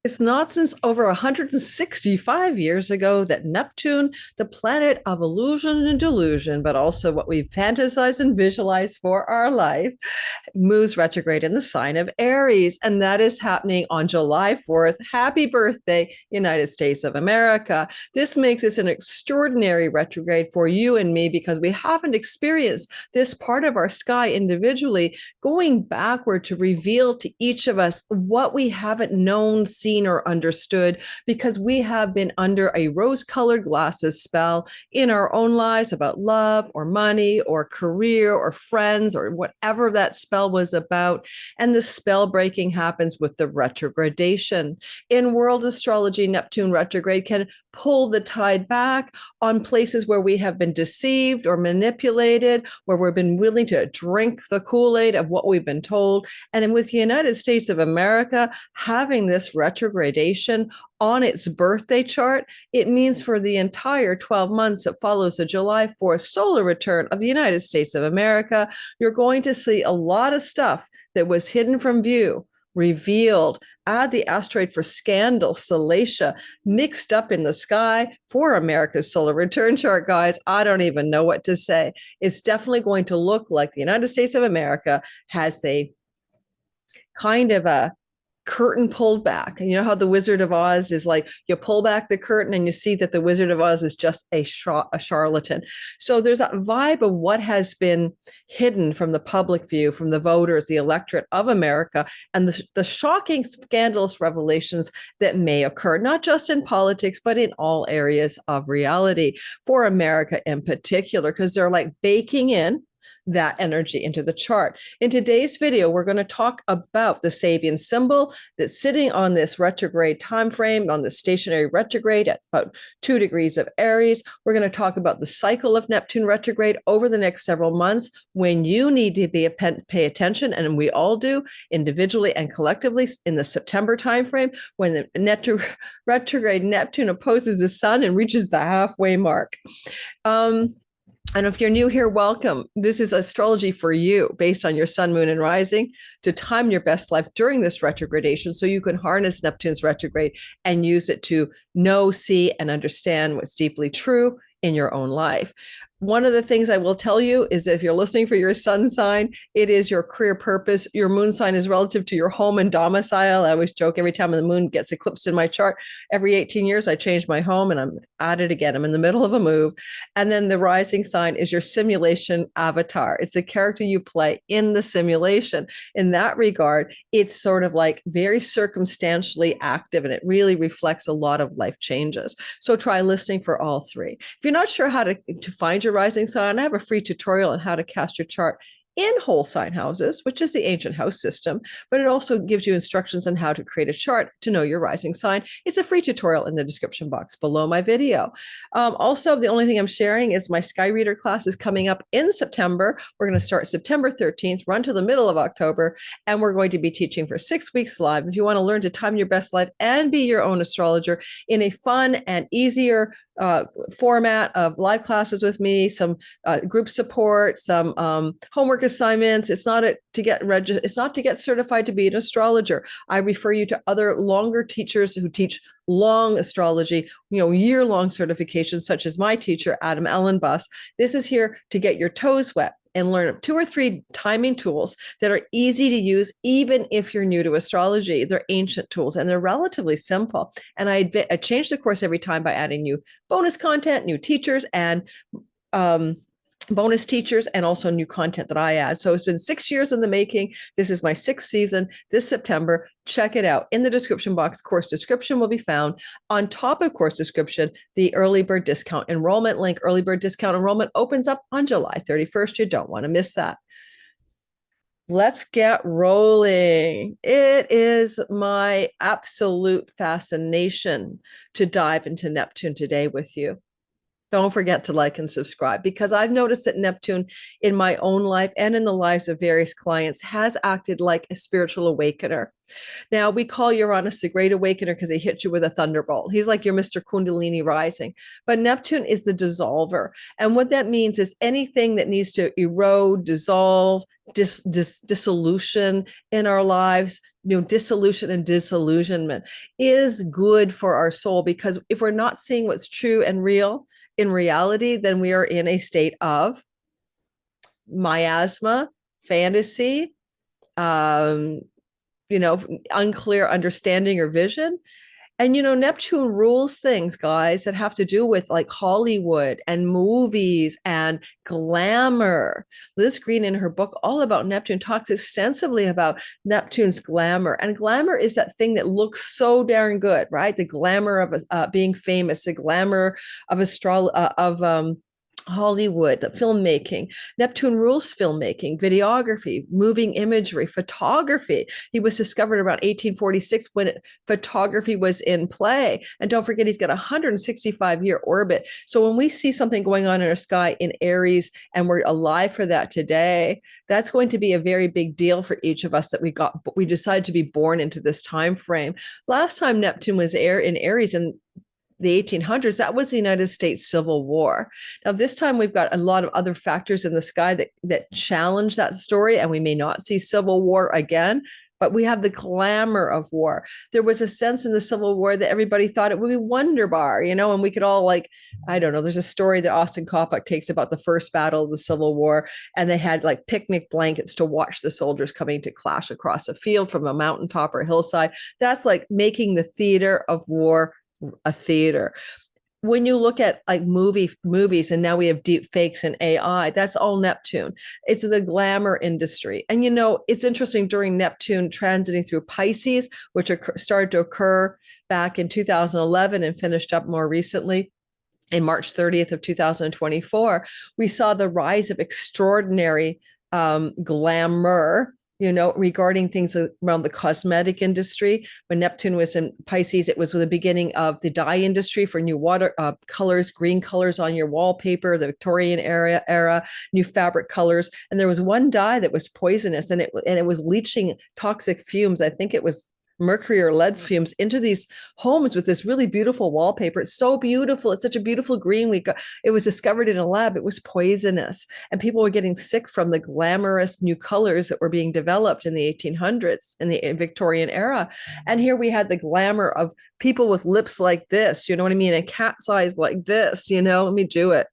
It's not since over 165 years ago that Neptune, the planet of illusion and delusion, but also what we fantasize and visualize for our life, moves retrograde in the sign of Aries. And that is happening on July 4th. Happy birthday, United States of America. This makes this an extraordinary retrograde for you and me because we haven't experienced this part of our sky individually, going backward to reveal to each of us what we haven't known, seen, or understood because we have been under a rose-colored glasses spell in our own lives about love or money or career or friends or whatever that spell was about. And the spell breaking happens with the retrogradation. In world astrology, Neptune retrograde can pull the tide back on places where we have been deceived or manipulated, where we've been willing to drink the Kool-Aid of what we've been told. And with the United States of America having this retrogradation on its birthday chart, it means for the entire 12 months that follows the July 4th solar return of the United States of America, you're going to see a lot of stuff that was hidden from view revealed. Add the asteroid for scandal, Salacia, mixed up in the sky for America's solar return chart, guys. I don't even know what to say. It's definitely going to look like the United States of America has a kind of a curtain pulled back. And you know how the Wizard of Oz is like, you pull back the curtain and you see that the Wizard of Oz is just a charlatan. So there's that vibe of what has been hidden from the public view, from the voters, the electorate of America, and the shocking, scandalous revelations that may occur, not just in politics, but in all areas of reality for America in particular, because they're like baking in that energy into the chart. In today's video, we're going to talk about the Sabian symbol that's sitting on this retrograde time frame, on the stationary retrograde at about 2 degrees of Aries. We're going to talk about the cycle of Neptune retrograde over the next several months when you need to pay attention, and we all do, individually and collectively, in the September timeframe when the retrograde Neptune opposes the sun and reaches the halfway mark. And if you're new here, welcome. This is astrology for you based on your sun, moon, and rising to time your best life during this retrogradation so you can harness Neptune's retrograde and use it to know, see, and understand what's deeply true in your own life. One of the things I will tell you is that if you're listening for your sun sign, it is your career purpose. Your moon sign is relative to your home and domicile. I always joke every time the moon gets eclipsed in my chart, every 18 years, I change my home and I'm at it again. I'm in the middle of a move. And then the rising sign is your simulation avatar. It's the character you play in the simulation. In that regard, it's sort of like very circumstantially active and it really reflects a lot of life changes. So try listening for all three. If you're not sure how to find your rising sign, I have a free tutorial on how to cast your chart in whole sign houses, which is the ancient house system, but it also gives you instructions on how to create a chart to know your rising sign. It's a free tutorial in the description box below my video. Also, the only thing I'm sharing is my Sky Reader class is coming up in September. We're going to start September 13th, run to the middle of October, and we're going to be teaching for 6 weeks live. If you want to learn to time your best life and be your own astrologer in a fun and easier format of live classes with me, some group support, some homework assignments. It's not to get certified to be an astrologer. I refer you to other longer teachers who teach long astrology, year-long certifications, such as my teacher, Adam Ellenbus. This is here to get your toes wet and learn 2 or 3 timing tools that are easy to use, even if you're new to astrology. They're ancient tools and they're relatively simple. And I change the course every time by adding new bonus content, new teachers, and bonus teachers, and also new content that I add. So it's been 6 years in the making. This is my 6th season this September. Check it out. In the description box, course description will be found. On top of course description, the early bird discount enrollment link. Early bird discount enrollment opens up on July 31st. You don't want to miss that. Let's get rolling. It is my absolute fascination to dive into Neptune today with you. Don't forget to like and subscribe, because I've noticed that Neptune in my own life and in the lives of various clients has acted like a spiritual awakener. Now, we call Uranus the great awakener because he hit you with a thunderbolt. He's like your Mr. Kundalini rising. But Neptune is the dissolver. And what that means is anything that needs to erode, dissolve, dissolution in our lives, dissolution and disillusionment is good for our soul, because if we're not seeing what's true and real in reality, then we are in a state of miasma, fantasy, unclear understanding or vision. And, Neptune rules things, guys, that have to do with like Hollywood and movies and glamour. Liz Green, in her book, All About Neptune, talks extensively about Neptune's glamour. And glamour is that thing that looks so darn good, right? The glamour of being famous, the glamour of Hollywood, the filmmaking. Neptune rules filmmaking, videography, moving imagery, photography. He was discovered around 1846 when photography was in play. And don't forget, he's got a 165-year orbit. So when we see something going on in our sky in Aries and we're alive for that today, that's going to be a very big deal for each of us, that we decided to be born into this time frame. Last time Neptune was in Aries in the 1800s, that was the United States Civil War. Now, this time we've got a lot of other factors in the sky that challenge that story, and we may not see civil war again, but we have the glamour of war. There was a sense in the Civil War that everybody thought it would be wonderbar, and we could all I don't know, there's a story that Austin Coppock takes about the first battle of the Civil War, and they had like picnic blankets to watch the soldiers coming to clash across a field from a mountaintop or hillside. That's like making the theater of war a theater. When you look at like movies, and now we have deep fakes and AI, that's all Neptune. It's the glamour industry. And it's interesting, during Neptune transiting through Pisces, which started to occur back in 2011 and finished up more recently in March 30th of 2024, we saw the rise of extraordinary glamour, regarding things around the cosmetic industry. When Neptune was in Pisces, it was the beginning of the dye industry for new water colors, green colors on your wallpaper, the Victorian era, new fabric colors. And there was one dye that was poisonous, and it was leaching toxic fumes. I think it was mercury or lead fumes into these homes with this really beautiful wallpaper. It's so beautiful. It's such a beautiful green. It was discovered in a lab. It was poisonous, and people were getting sick from the glamorous new colors that were being developed in the 1800s, in the Victorian era. And here we had the glamour of people with lips like this, you know what I mean? And cat's eyes like this, let me do it.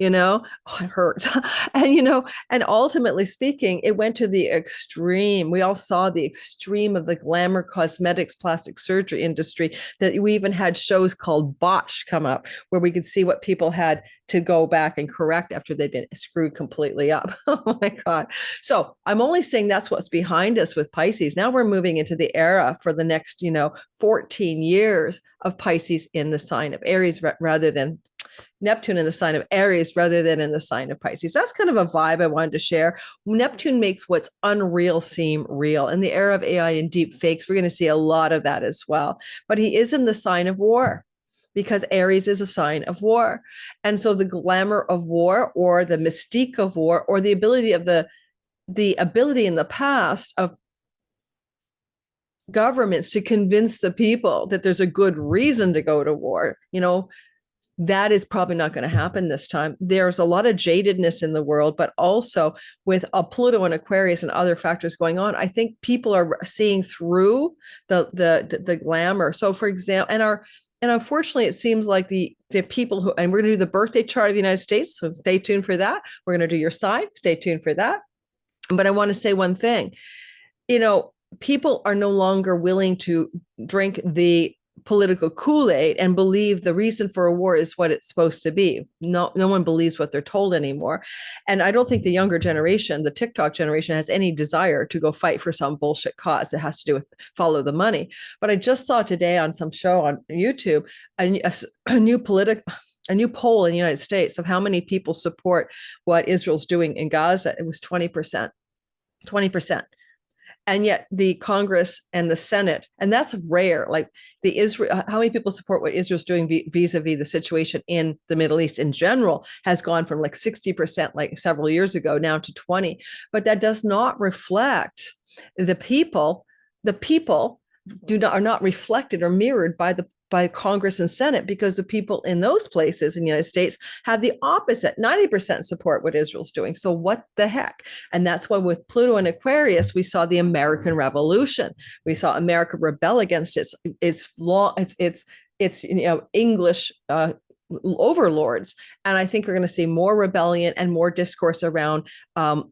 Oh, it hurts. And ultimately speaking, it went to the extreme. We all saw the extreme of the glamour cosmetics, plastic surgery industry, that we even had shows called Botch come up, where we could see what people had to go back and correct after they'd been screwed completely up. Oh my God. So I'm only saying that's what's behind us with Pisces. Now we're moving into the era for the next, 14 years of Pisces in the sign of Aries, rather than Neptune in the sign of Aries rather than in the sign of Pisces. That's kind of a vibe I wanted to share. Neptune makes what's unreal seem real. In the era of AI and deep fakes, we're going to see a lot of that as well. But he is in the sign of war, because Aries is a sign of war. And so the glamour of war, or the mystique of war, or the ability of the ability in the past of governments to convince the people that there's a good reason to go to war, that is probably not going to happen this time. There's a lot of jadedness in the world, but also with Pluto and Aquarius and other factors going on, I think people are seeing through the glamour. So, for example, and unfortunately, it seems like the people who, and we're going to do the birthday chart of the United States, so stay tuned for that. We're going to do your sign, stay tuned for that. But I want to say one thing, people are no longer willing to drink the political Kool-Aid and believe the reason for a war is what it's supposed to be. No one believes what they're told anymore. And I don't think the younger generation, the TikTok generation, has any desire to go fight for some bullshit cause that has to do with follow the money. But I just saw today on some show on YouTube a new poll in the United States of how many people support what Israel's doing in Gaza. It was 20%. And yet the Congress and the Senate, and that's rare. Like the Israel, how many people support what Israel's doing vis-a-vis the situation in the Middle East in general has gone from like 60% like several years ago now to 20. But that does not reflect the people. The people are not reflected or mirrored by Congress and Senate, because the people in those places in the United States have the opposite. 90% support what Israel's doing. So what the heck? And that's why with Pluto and Aquarius, we saw the American Revolution. We saw America rebel against its English overlords. And I think we're going to see more rebellion and more discourse around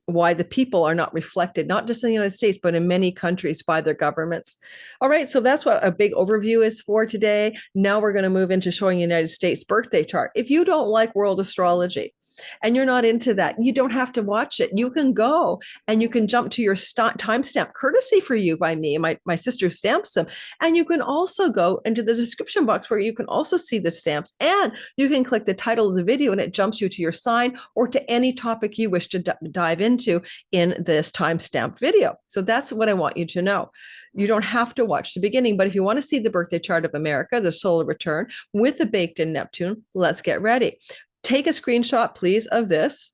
why the people are not reflected, not just in the United States, but in many countries by their governments. All right, so that's what a big overview is for today. Now we're going to move into showing United States birthday chart. If you don't like world astrology, and you're not into that, you don't have to watch it. You can go and you can jump to your timestamp, courtesy for you by me. My sister stamps them. And you can also go into the description box where you can also see the stamps, and you can click the title of the video and it jumps you to your sign or to any topic you wish to dive into in this timestamped video. So that's what I want you to know. You don't have to watch the beginning, but if you want to see the birthday chart of America, the solar return with the baked in Neptune, let's get ready. Take a screenshot, please, of this.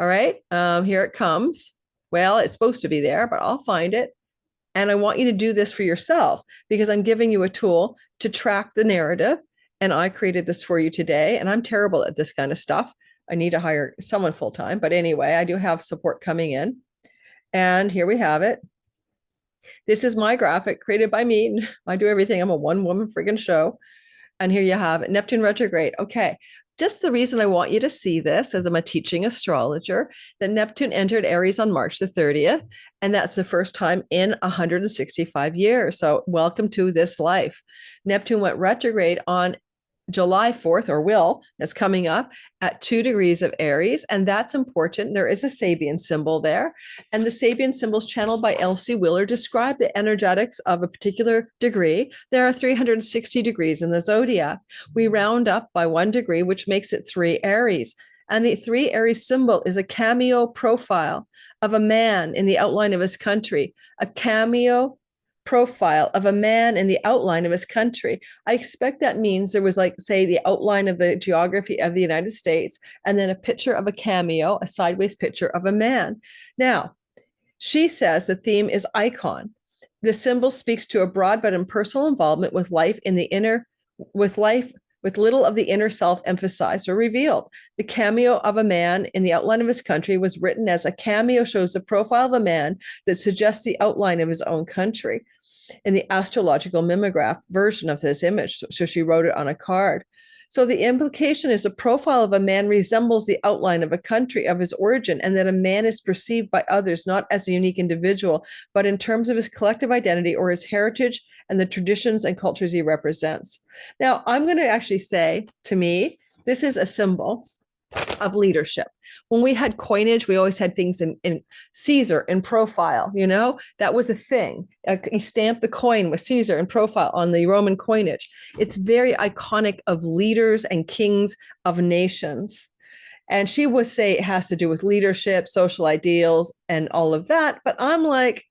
All right, here it comes. Well, it's supposed to be there, but I'll find it. And I want you to do this for yourself, because I'm giving you a tool to track the narrative. And I created this for you today. And I'm terrible at this kind of stuff. I need to hire someone full time. But anyway, I do have support coming in. And here we have it. This is my graphic created by me. I do everything. I'm a one-woman friggin' show. And here you have it, Neptune retrograde. Okay. Just the reason I want you to see this, as I'm a teaching astrologer, that Neptune entered Aries on March the 30th, and that's the first time in 165 years. So welcome to this life. Neptune went retrograde on July 4th, or that's coming up at 2 degrees of Aries. And that's important. There is a Sabian symbol there. And the Sabian symbols channeled by Elsie Wheeler describe the energetics of a particular degree. There are 360 degrees in the zodiac. We round up by 1 degree, which makes it 3 Aries. And the 3 Aries symbol is a cameo profile of a man in the outline of his country, a cameo profile of a man in the outline of his country. I expect that means there was, like, say, the outline of the geography of the United States, and then a picture of a cameo, a sideways picture of a man. Now, she says the theme is icon. The symbol speaks to a broad but impersonal involvement with life in the inner, with little of the inner self emphasized or revealed. The cameo of a man in the outline of his country was written as a cameo shows the profile of a man that suggests the outline of his own country in the astrological mimeograph version of this image. So she wrote it on a card. So the implication is the profile of a man resembles the outline of a country of his origin, and that a man is perceived by others not as a unique individual, but in terms of his collective identity or his heritage and the traditions and cultures he represents. Now, I'm going to actually say, to me, this is a symbol of leadership. When we had coinage, we always had things in Caesar in profile, that was a thing. You stamped the coin with Caesar in profile on the Roman coinage. It's very iconic of leaders and kings of nations. And she would say it has to do with leadership, social ideals, and all of that. But I'm like,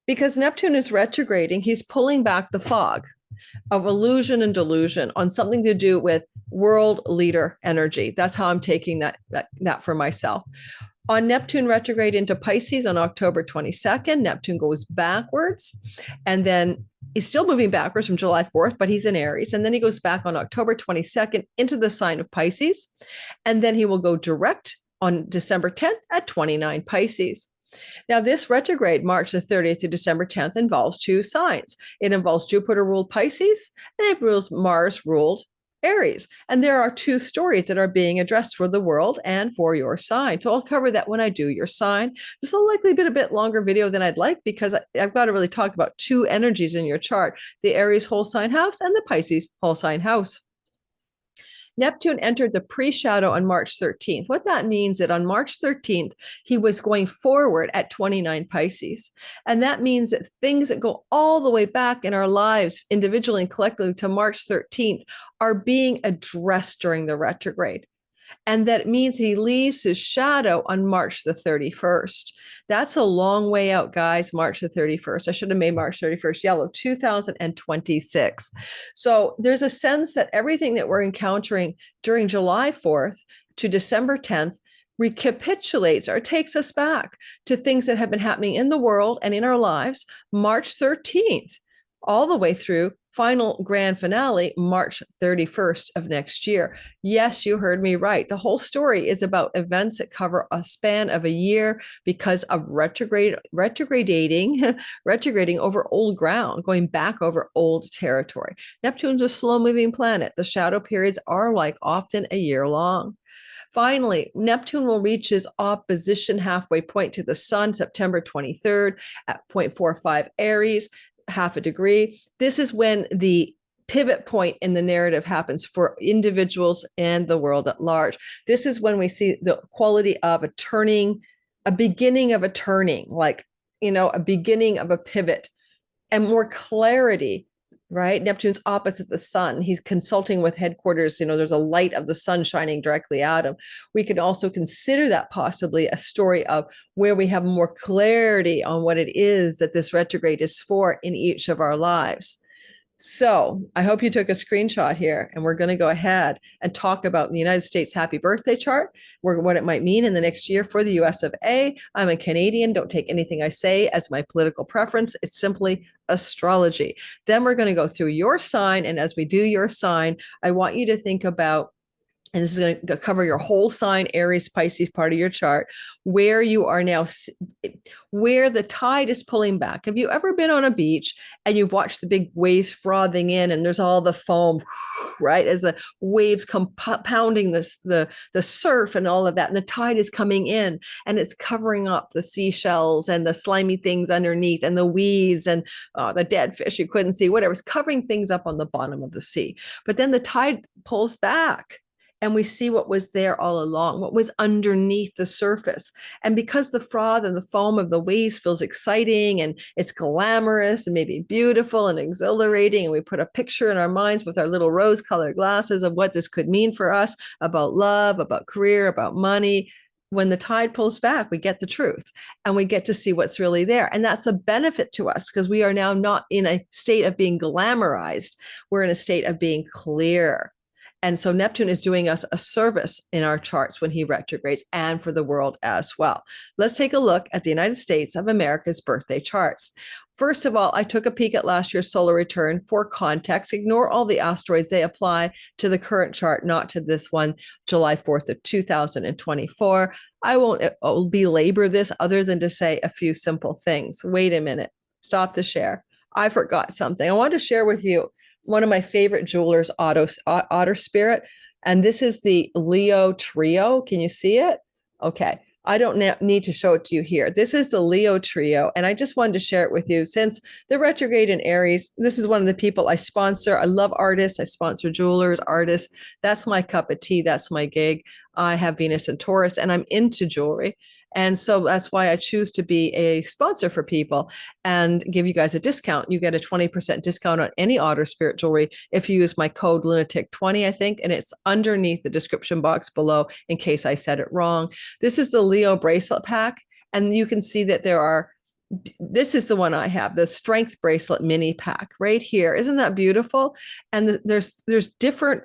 because Neptune is retrograding, he's pulling back the fog of illusion and delusion on something to do with world leader energy. That's how I'm taking that for myself. On Neptune retrograde into Pisces on October 22nd, Neptune goes backwards, and then he's still moving backwards from July 4th, but he's in Aries. And then he goes back on October 22nd into the sign of Pisces. And then he will go direct on December 10th at 29 Pisces. Now, this retrograde, March the 30th to December 10th, involves 2 signs. It involves Jupiter-ruled Pisces, and it involves Mars-ruled Aries. And there are 2 stories that are being addressed for the world and for your sign. So I'll cover that when I do your sign. This will likely be a bit longer video than I'd like, because I've got to really talk about 2 energies in your chart, the Aries whole sign house and the Pisces whole sign house. Neptune entered the pre-shadow on March 13th. What that means is that on March 13th, he was going forward at 29 Pisces. And that means that things that go all the way back in our lives, individually and collectively, to March 13th, are being addressed during the retrograde. And that means he leaves his shadow on March the 31st. That's a long way out, guys. March the 31st. I should have made March 31st yellow, 2026. So there's a sense that everything that we're encountering during July 4th to December 10th recapitulates or takes us back to things that have been happening in the world and in our lives March 13th, all the way through final grand finale, March 31st of next year. Yes, you heard me right. The whole story is about events that cover a span of a year because of retrograding over old ground, going back over old territory. Neptune's a slow-moving planet. The shadow periods are like often a year long. Finally, Neptune will reach his opposition halfway point to the sun September 23rd at 0.45 Aries, half a degree. This is when the pivot point in the narrative happens for individuals and the world at large. This is when we see the quality of a turning, a beginning of a turning, like, a beginning of a pivot and more clarity, right? Neptune's opposite the sun. He's consulting with headquarters. There's a light of the sun shining directly at him. We could also consider that possibly a story of where we have more clarity on what it is that this retrograde is for in each of our lives. So I hope you took a screenshot here, and we're going to go ahead and talk about the United States happy birthday chart, what it might mean in the next year for the US of A. I'm a Canadian. Don't take anything I say as my political preference. It's simply astrology. Then we're going to go through your sign. And as we do your sign, I want you to think about, and this is going to cover your whole sign, Aries, Pisces part of your chart, where you are now, where the tide is pulling back. Have you ever been on a beach and you've watched the big waves frothing in and there's all the foam, right? As the waves come pounding the surf and all of that, and the tide is coming in and it's covering up the seashells and the slimy things underneath and the weeds and the dead fish you couldn't see, whatever. It's covering things up on the bottom of the sea. But then the tide pulls back, and we see what was there all along, what was underneath the surface. And because the froth and the foam of the waves feels exciting and it's glamorous and maybe beautiful and exhilarating, and we put a picture in our minds with our little rose-colored glasses of what this could mean for us about love, about career, about money. When the tide pulls back, we get the truth and we get to see what's really there. And that's a benefit to us because we are now not in a state of being glamorized. We're in a state of being clear. And so Neptune is doing us a service in our charts when he retrogrades, and for the world as well. Let's take a look at the United States of America's birthday charts. First of all, I took a peek at last year's solar return for context. Ignore all the asteroids. They apply to the current chart, not to this one, July 4th of 2024. I won't belabor this other than to say a few simple things. Wait a minute. Stop the share. I forgot something. I want to share with you one of my favorite jewelers, Otter Spirit. And this is the Leo Trio. Can you see it? Okay. I don't need to show it to you here. This is the Leo Trio. And I just wanted to share it with you since the retrograde in Aries. This is one of the people I sponsor. I love artists. I sponsor jewelers, artists. That's my cup of tea. That's my gig. I have Venus and Taurus, and I'm into jewelry. And so that's why I choose to be a sponsor for people and give you guys a discount. You get a 20% discount on any Otter Spirit jewelry if you use my code Lunatic20, I think, and it's underneath the description box below in case I said it wrong. This is the Leo bracelet pack, and you can see that this is the one I have, the Strength Bracelet mini pack right here. Isn't that beautiful? And there's different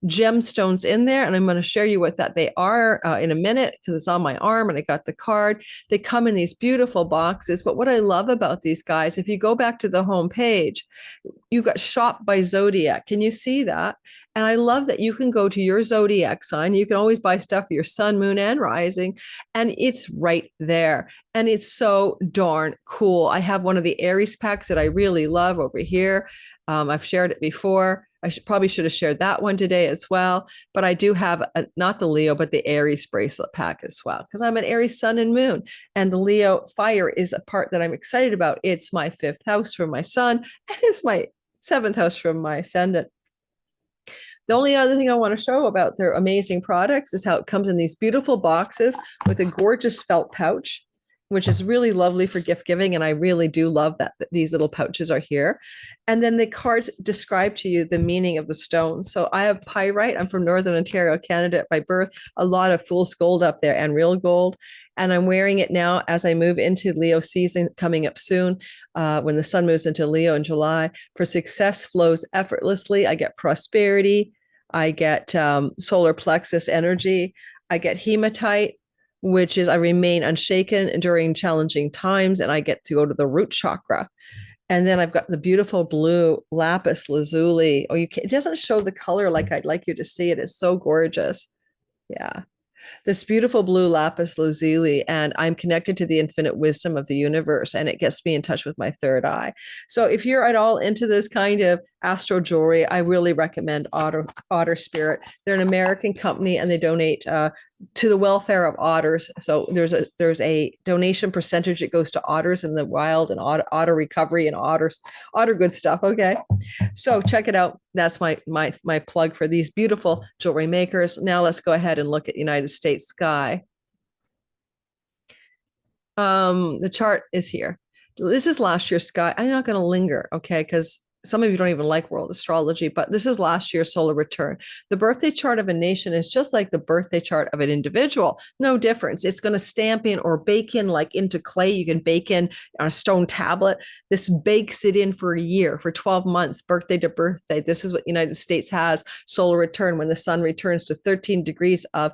gemstones in there, and I'm going to share you what that they are in a minute because it's on my arm and I got the card. They come in these beautiful boxes, but what I love about these guys, if you go back to the home page, you got shop by zodiac. Can you see that? And I love that you can go to your zodiac sign. You can always buy stuff for your sun, moon, and rising, and it's right there. And it's so darn cool. I have one of the Aries packs that I really love over here. I've shared it before. I probably should have shared that one today as well. But I do have not the Leo, but the Aries bracelet pack as well, because I'm an Aries sun and moon. And the Leo fire is a part that I'm excited about. It's my 5th house from my sun, and it's my 7th house from my ascendant. The only other thing I want to show about their amazing products is how it comes in these beautiful boxes with a gorgeous felt pouch. which is really lovely for gift giving. And I really do love that these little pouches are here. And then the cards describe to you the meaning of the stones. So I have pyrite. I'm from Northern Ontario, Canada by birth, a lot of fool's gold up there and real gold. And I'm wearing it now as I move into Leo season coming up soon, when the sun moves into Leo in July. For success flows effortlessly. I get prosperity. I get solar plexus energy. I get hematite, which is I remain unshaken during challenging times, and I get to go to the root chakra. And then I've got the beautiful blue lapis lazuli. Oh, it doesn't show the color like I'd like you to see it. It's so gorgeous. Yeah. This beautiful blue lapis lazuli, and I'm connected to the infinite wisdom of the universe, and it gets me in touch with my third eye. So if you're at all into this kind of astro jewelry, I really recommend Otter Spirit. They're an American company, and they donate to the welfare of otters. So there's a donation percentage that goes to otters in the wild, and otter recovery and otter good stuff. Okay, so check it out. That's my plug for these beautiful jewelry makers. Now let's go ahead and look at United States sky. The chart is here. This is last year's sky. I'm not going to linger, okay, because some of you don't even like world astrology, but this is last year's solar return. The birthday chart of a nation is just like the birthday chart of an individual. No difference. It's going to stamp in or bake in like into clay. You can bake in on a stone tablet. This bakes it in for a year, for 12 months, birthday to birthday. This is what the United States has, solar return, when the sun returns to 13 degrees of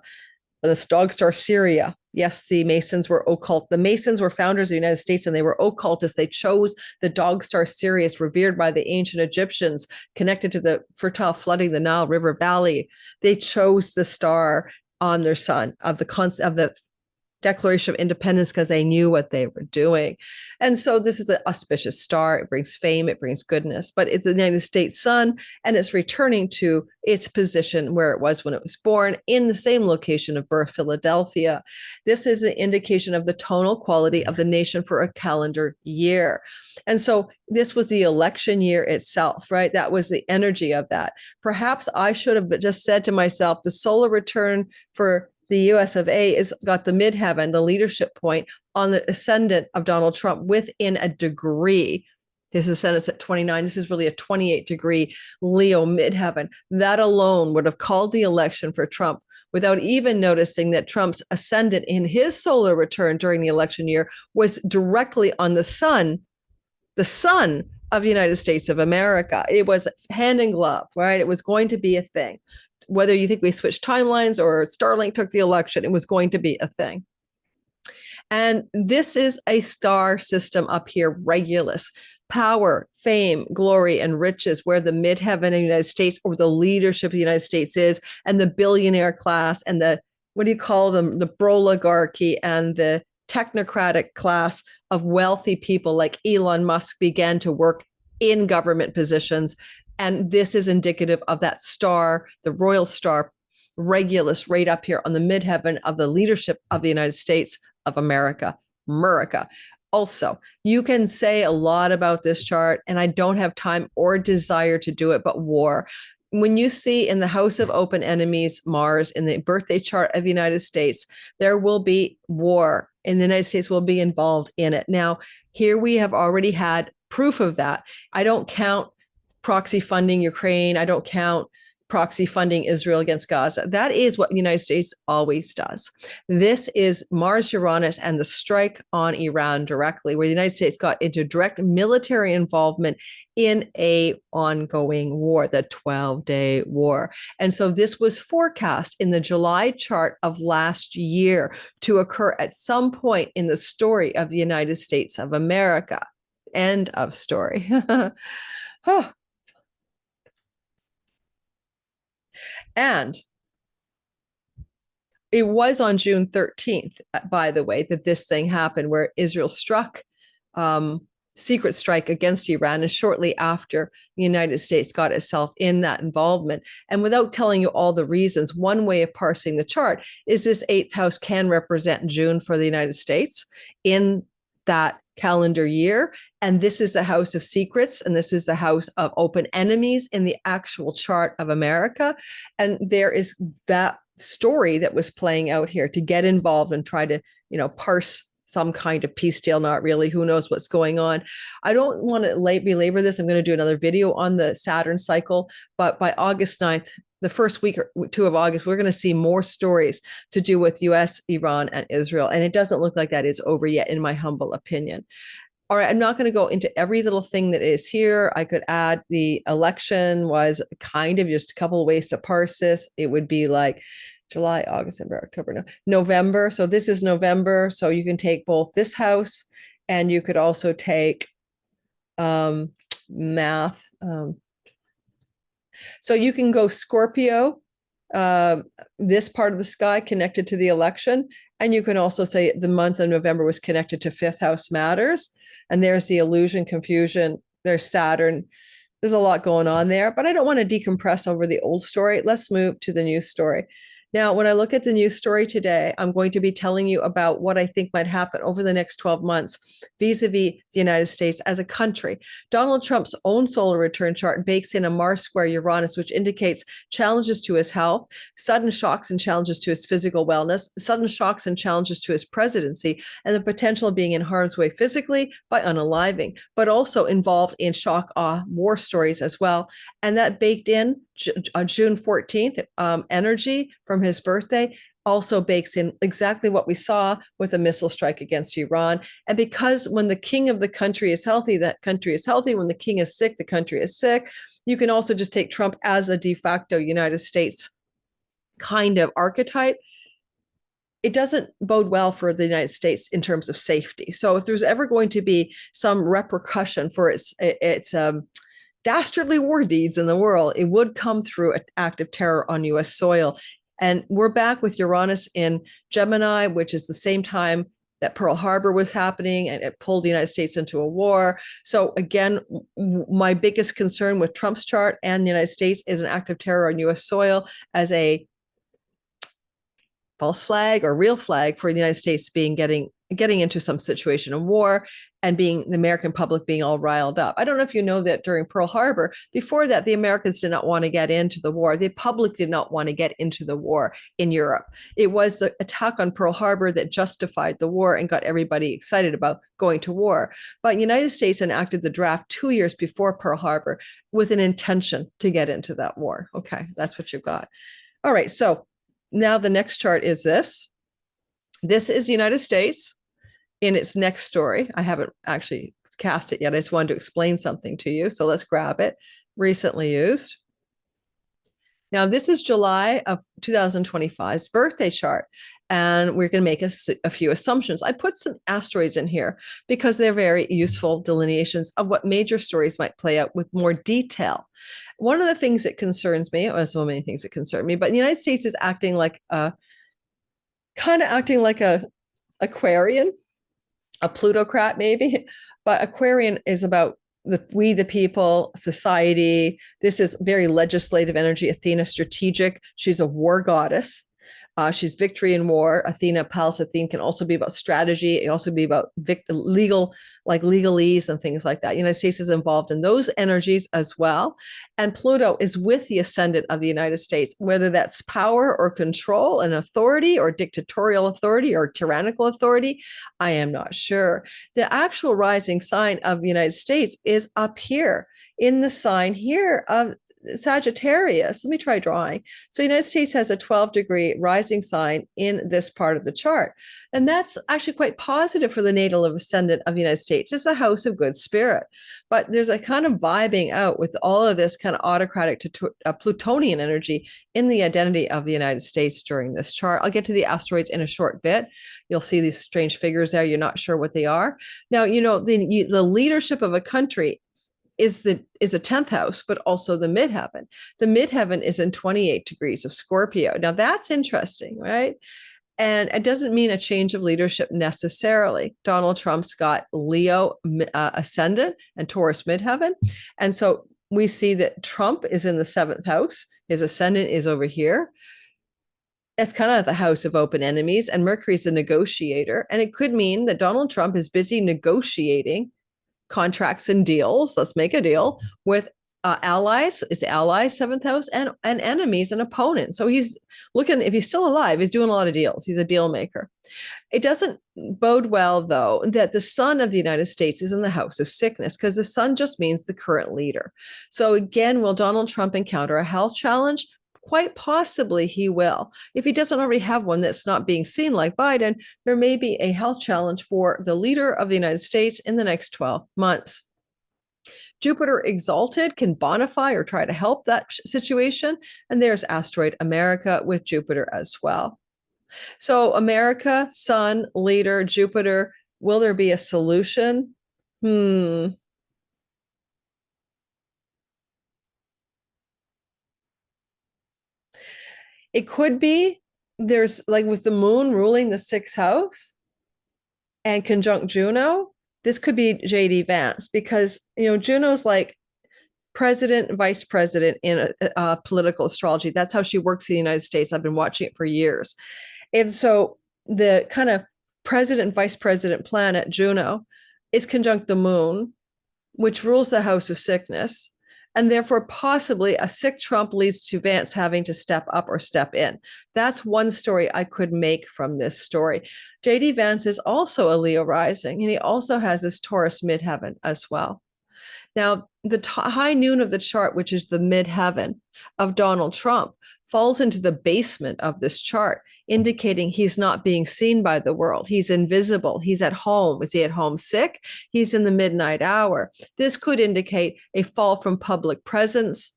the dog star Syria. Yes, the Masons were occult. The Masons were founders of the United States, and they were occultists. They chose the dog star Sirius, revered by the ancient Egyptians, connected to the fertile flooding the Nile River Valley. They chose the star on their sun of the Declaration of Independence because they knew what they were doing. And so this is an auspicious star. It brings fame, it brings goodness, but it's the United States sun, and it's returning to its position where it was when it was born, in the same location of birth, Philadelphia. This is an indication of the tonal quality of the nation for a calendar year. And so this was the election year itself, right? That was the energy of that. Perhaps I should have just said to myself, the solar return for the US of A is got the midheaven, the leadership point, on the ascendant of Donald Trump within a degree. His ascendant's at 29. This is really a 28-degree Leo midheaven. That alone would have called the election for Trump without even noticing that Trump's ascendant in his solar return during the election year was directly on the sun of the United States of America. It was hand in glove, right? It was going to be a thing. Whether you think we switched timelines or Starlink took the election, it was going to be a thing. And this is a star system up here, Regulus. Power, fame, glory, and riches, where the midheaven of the United States, or the leadership of the United States is, and the billionaire class, and the, what do you call them, the broligarchy, and the technocratic class of wealthy people like Elon Musk began to work in government positions. And this is indicative of that star, the royal star, Regulus, right up here on the midheaven of the leadership of the United States of America. Also, you can say a lot about this chart, and I don't have time or desire to do it, but war. When you see in the house of open enemies, Mars, in the birthday chart of the United States, there will be war, and the United States will be involved in it. Now, here we have already had proof of that. I don't count proxy funding Ukraine. I don't count proxy funding Israel against Gaza. That is what the United States always does. This is Mars, Uranus, and the strike on Iran directly, where the United States got into direct military involvement in a ongoing war, the 12-day war. And so this was forecast in the July chart of last year to occur at some point in the story of the United States of America. End of story. Oh. And it was on June 13th, by the way, that this thing happened, where Israel struck secret strike against Iran, and shortly after, the United States got itself in that involvement. And without telling you all the reasons, one way of parsing the chart is this 8th house can represent June for the United States in that calendar year. And this is the house of secrets, and this is the house of open enemies in the actual chart of America. And there is that story that was playing out here to get involved and try to, parse some kind of peace deal, not really. Who knows what's going on? I don't want to belabor this. I'm going to do another video on the Saturn cycle, but by August 9th, the first week or two of August, we're going to see more stories to do with US, Iran, and Israel. And it doesn't look like that is over yet, in my humble opinion. All right, I'm not going to go into every little thing that is here. I could add the election was kind of just a couple of ways to parse this. It would be like July, August, September, October, November. So this is November. So you can take both this house and you could also take math. So you can go Scorpio, this part of the sky connected to the election. And you can also say the month of November was connected to fifth house matters. And there's the illusion, confusion, there's Saturn. There's a lot going on there, but I don't want to decompress over the old story. Let's move to the new story. Now, when I look at the news story today, I'm going to be telling you about what I think might happen over the next 12 months vis-a-vis the United States as a country. Donald Trump's own solar return chart bakes in a Mars square Uranus, which indicates challenges to his health, sudden shocks and challenges to his physical wellness, sudden shocks and challenges to his presidency, and the potential of being in harm's way physically by unaliving, but also involved in shock, awe, war stories as well. And that baked in on June 14th, energy from his birthday also bakes in exactly what we saw with a missile strike against Iran. And because when the king of the country is healthy, that country is healthy. When the king is sick, the country is sick. You can also just take Trump as a de facto United States kind of archetype. It doesn't bode well for the United States in terms of safety. So if there's ever going to be some repercussion for its dastardly war deeds in the world, it would come through an act of terror on US soil. And we're back with Uranus in Gemini, which is the same time that Pearl Harbor was happening, and it pulled the United States into a war. So again, my biggest concern with Trump's chart and the United States is an act of terror on US soil as a false flag or real flag for the United States getting into some situation of war and being the American public being all riled up. I don't know if you know that during Pearl Harbor, before that, the Americans did not want to get into the war. The public did not want to get into the war in Europe. It was the attack on Pearl Harbor that justified the war and got everybody excited about going to war. But the United States enacted the draft 2 years before Pearl Harbor with an intention to get into that war. Okay, that's what you've got. All right, so now the next chart is this. This is the United States in its next story. I haven't actually cast it yet. I just wanted to explain something to you. So let's grab it. Recently used. Now, this is July of 2025's birthday chart, and we're going to make a few assumptions. I put some asteroids in here because they're very useful delineations of what major stories might play out with more detail. One of the things that concerns me, well, so many things that concern me, but the United States is acting like a Aquarian, a plutocrat maybe, but Aquarian is about we the people, society. This is very legislative energy. Athena, strategic. She's a war goddess. She's victory in war. Athena, Pallas Athene can also be about strategy. It can also be about legal, like legalese and things like that. The United States is involved in those energies as well. And Pluto is with the ascendant of the United States, whether that's power or control and authority or dictatorial authority or tyrannical authority. I am not sure. The actual rising sign of the United States is up here in the sign here of Sagittarius. Let me try drawing. So United States has a 12-degree rising sign in this part of the chart. And that's actually quite positive for the natal of ascendant of the United States. It's a house of good spirit. But there's a kind of vibing out with all of this kind of autocratic to Plutonian energy in the identity of the United States during this chart. I'll get to the asteroids in a short bit. You'll see these strange figures there. You're not sure what they are. Now, you know, the leadership of a country is a 10th house, but also the midheaven. The midheaven is in 28 degrees of Scorpio. Now that's interesting, right? And it doesn't mean a change of leadership necessarily. Donald Trump's got Leo ascendant and Taurus midheaven. And so we see that Trump is in the 7th house. His ascendant is over here. It's kind of the house of open enemies, and Mercury's a negotiator. And it could mean that Donald Trump is busy negotiating contracts and deals, let's make a deal, with allies, it's allies, seventh house, and enemies and opponents. So he's looking, if he's still alive, he's doing a lot of deals. He's a deal maker. It doesn't bode well, though, that the sun of the United States is in the house of sickness, because the sun just means the current leader. So again, will Donald Trump encounter a health challenge? Quite possibly he will. If he doesn't already have one that's not being seen like Biden, there may be a health challenge for the leader of the United States in the next 12 months. Jupiter exalted can bonify or try to help that situation. And there's asteroid America with Jupiter as well. So America, Sun, leader, Jupiter, will there be a solution? It could be. There's like with the moon ruling the sixth house and conjunct Juno, this could be JD Vance, because Juno's like president, vice president in political astrology. That's how she works in the United States. I've been watching it for years. And so the kind of president, vice president planet, Juno, is conjunct the moon, which rules the house of sickness. And therefore, possibly a sick Trump leads to Vance having to step up or step in. That's one story I could make from this story. JD Vance is also a Leo rising, and he also has this Taurus midheaven as well. Now, the high noon of the chart, which is the midheaven of Donald Trump, falls into the basement of this chart, indicating he's not being seen by the world. He's invisible. He's at home. Is he at home sick? He's in the midnight hour. This could indicate a fall from public presence,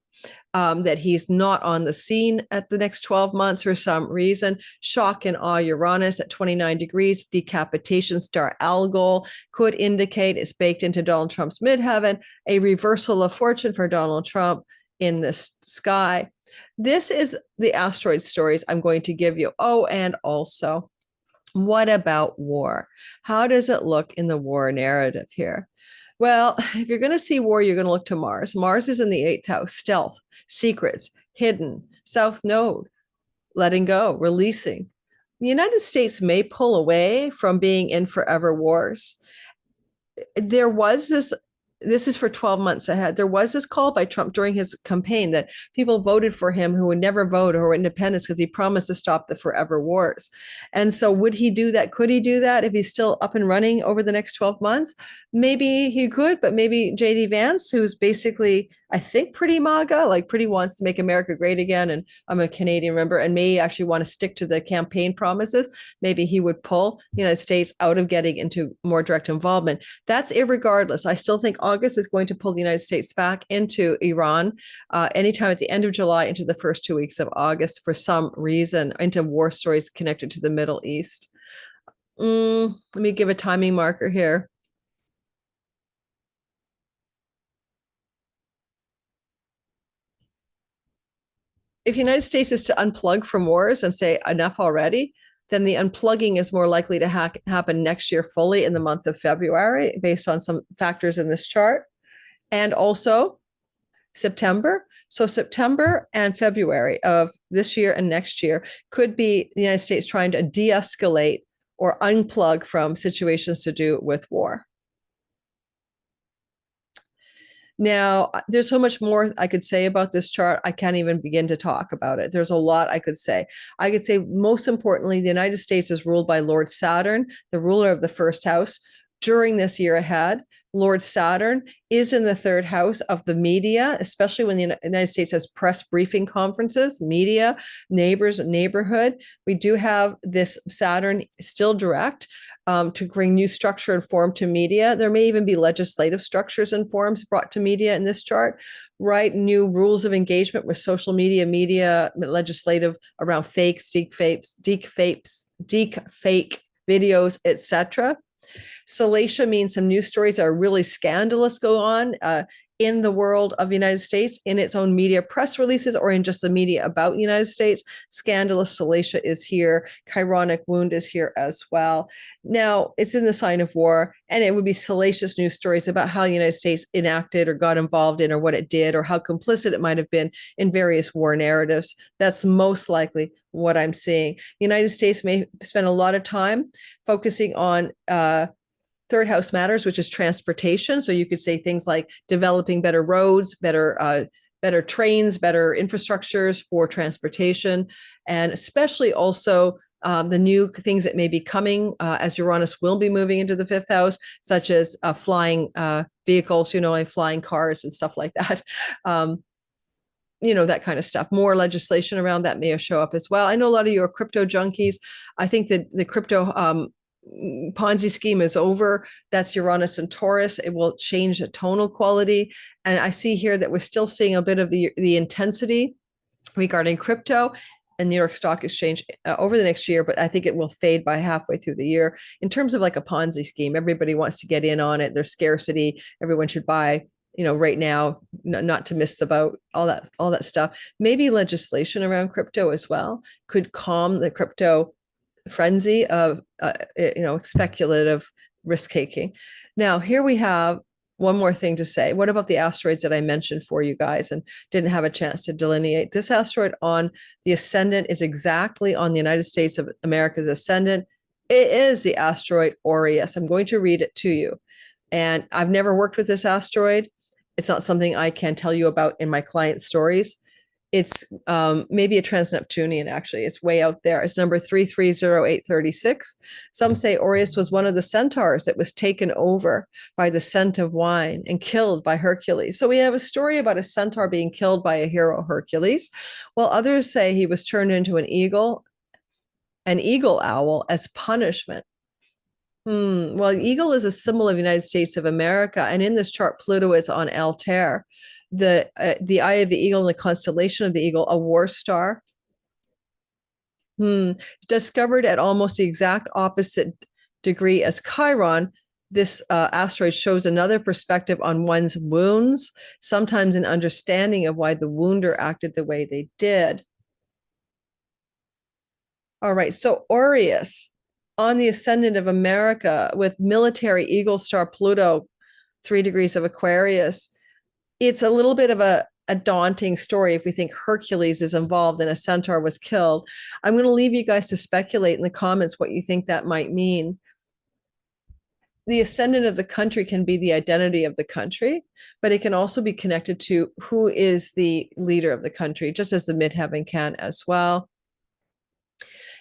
that he's not on the scene at the next 12 months for some reason. Shock and awe Uranus at 29 degrees, decapitation star Algol could indicate it's baked into Donald Trump's midheaven, a reversal of fortune for Donald Trump in the sky. This is the asteroid stories I'm going to give you. Oh, and also, what about war? How does it look in the war narrative here? Well, if you're going to see war, you're going to look to Mars. Mars is in the eighth house, stealth, secrets, hidden, south node, letting go, releasing. The United States may pull away from being in forever wars. There was this is for 12 months ahead. There was this call by Trump during his campaign that people voted for him who would never vote or were independents because he promised to stop the forever wars. And so would he do that? Could he do that if he's still up and running over the next 12 months? Maybe he could, but maybe JD Vance, who's basically, I think, pretty MAGA, like pretty wants to make America great again. And I'm a Canadian member and may actually want to stick to the campaign promises. Maybe he would pull the United States out of getting into more direct involvement. That's irregardless. I still think August is going to pull the United States back into Iran anytime at the end of July into the first 2 weeks of August for some reason, into war stories connected to the Middle East. Let me give a timing marker here. If the United States is to unplug from wars and say enough already, then the unplugging is more likely to happen next year fully in the month of February, based on some factors in this chart. And also September. So September and February of this year and next year could be the United States trying to de-escalate or unplug from situations to do with war. Now, there's so much more I could say about this chart. I can't even begin to talk about it. There's a lot I could say. I could say, most importantly, the United States is ruled by Lord Saturn, the ruler of the first house. During this year ahead, Lord Saturn is in the third house of the media, especially when the United States has press briefing conferences, media, neighbors, neighborhood. We do have this Saturn still direct to bring new structure and form to media. There may even be legislative structures and forms brought to media in this chart, right? New rules of engagement with social media, legislative around fakes, deep fake videos, etc. Salacia means some news stories that are really scandalous go on in the world of the United States, in its own media press releases or in just the media about the United States. Scandalous Salacia is here. Chironic wound is here as well. Now, it's in the sign of war, and it would be salacious news stories about how the United States enacted or got involved in or what it did or how complicit it might have been in various war narratives. That's most likely what I'm seeing. The United States may spend a lot of time focusing on Third house matters, which is transportation. So you could say things like developing better roads, better trains, better infrastructures for transportation, and especially also the new things that may be coming as Uranus will be moving into the fifth house, such as flying vehicles, like flying cars and stuff like that. That kind of stuff. More legislation around that may show up as well. I know a lot of you are crypto junkies. I think that the crypto Ponzi scheme is over. That's Uranus and Taurus. It will change the tonal quality. And I see here that we're still seeing a bit of the intensity regarding crypto and New York Stock Exchange over the next year, but I think it will fade by halfway through the year. In terms of like a Ponzi scheme, everybody wants to get in on it. There's scarcity. Everyone should buy, right now, not to miss the boat, all that stuff. Maybe legislation around crypto as well could calm the crypto frenzy of speculative risk taking. Now, here we have one more thing to say. What about the asteroids that I mentioned for you guys and didn't have a chance to delineate? This asteroid on the ascendant is exactly on the United States of America's ascendant. It is the asteroid Orius. I'm going to read it to you. And I've never worked with this asteroid. It's not something I can tell you about in my client stories. It's maybe a trans-Neptunian, actually. It's way out there. It's number 330836. Some say Orius was one of the centaurs that was taken over by the scent of wine and killed by Hercules. So we have a story about a centaur being killed by a hero, Hercules, while others say he was turned into an eagle owl as punishment. Well, eagle is a symbol of the United States of America, and in this chart, Pluto is on Altair. The eye of the eagle and the constellation of the eagle, a war star. Discovered at almost the exact opposite degree as Chiron, this asteroid shows another perspective on one's wounds, sometimes an understanding of why the wounder acted the way they did. All right, so Orius on the ascendant of America with military eagle star Pluto, 3 degrees of Aquarius. It's a little bit of a daunting story if we think Hercules is involved and a centaur was killed. I'm going to leave you guys to speculate in the comments what you think that might mean. The ascendant of the country can be the identity of the country, but it can also be connected to who is the leader of the country, just as the midheaven can as well.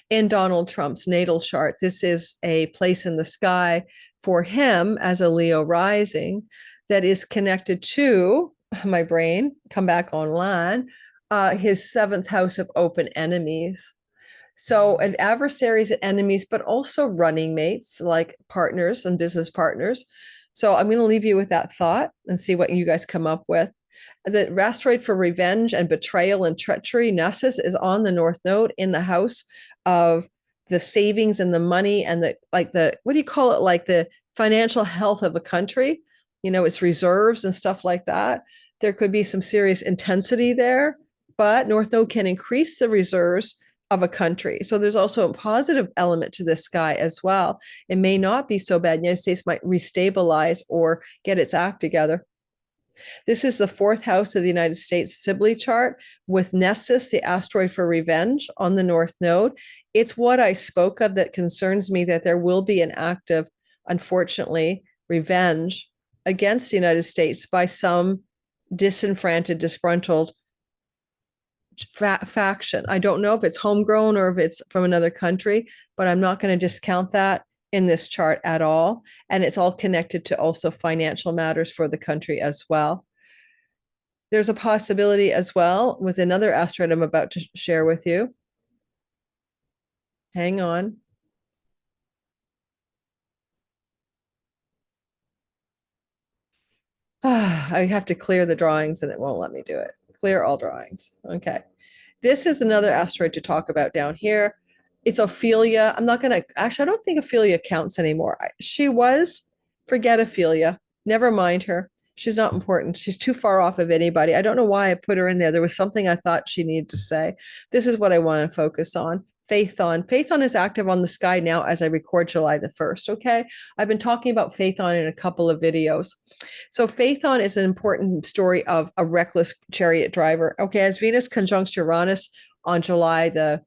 In Donald Trump's natal chart, this is a place in the sky for him as a Leo rising that is connected to my brain, come back online, his 7th house of open enemies. So an adversaries and enemies, but also running mates, like partners and business partners. So I'm going to leave you with that thought and see what you guys come up with. The asteroid for revenge and betrayal and treachery, Nessus, is on the North Node in the house of the savings and the money and what do you call it? Like the financial health of a country, its reserves and stuff like that. There could be some serious intensity there, but North Node can increase the reserves of a country. So there's also a positive element to this sky as well. It may not be so bad. The United States might restabilize or get its act together. This is the 4th house of the United States Sibley chart with Nessus, the asteroid for revenge, on the North Node. It's what I spoke of that concerns me, that there will be an act of, unfortunately, revenge against the United States by some disenfranchised, disgruntled faction. I don't know if it's homegrown or if it's from another country, but I'm not going to discount that in this chart at all. And it's all connected to also financial matters for the country as well. There's a possibility as well with another asteroid I'm about to share with you. Hang on. I have to clear the drawings and it won't let me do it. Clear all drawings. Okay. This is another asteroid to talk about down here. It's Ophelia. I'm not going to, actually, I don't think Ophelia counts anymore. She was, forget Ophelia. Never mind her. She's not important. She's too far off of anybody. I don't know why I put her in there. There was something I thought she needed to say. This is what I want to focus on. Phaethon. Phaethon is active on the sky now as I record July the 1st, okay? I've been talking about Phaethon in a couple of videos. So Phaethon is an important story of a reckless chariot driver. Okay, as Venus conjuncts Uranus on July the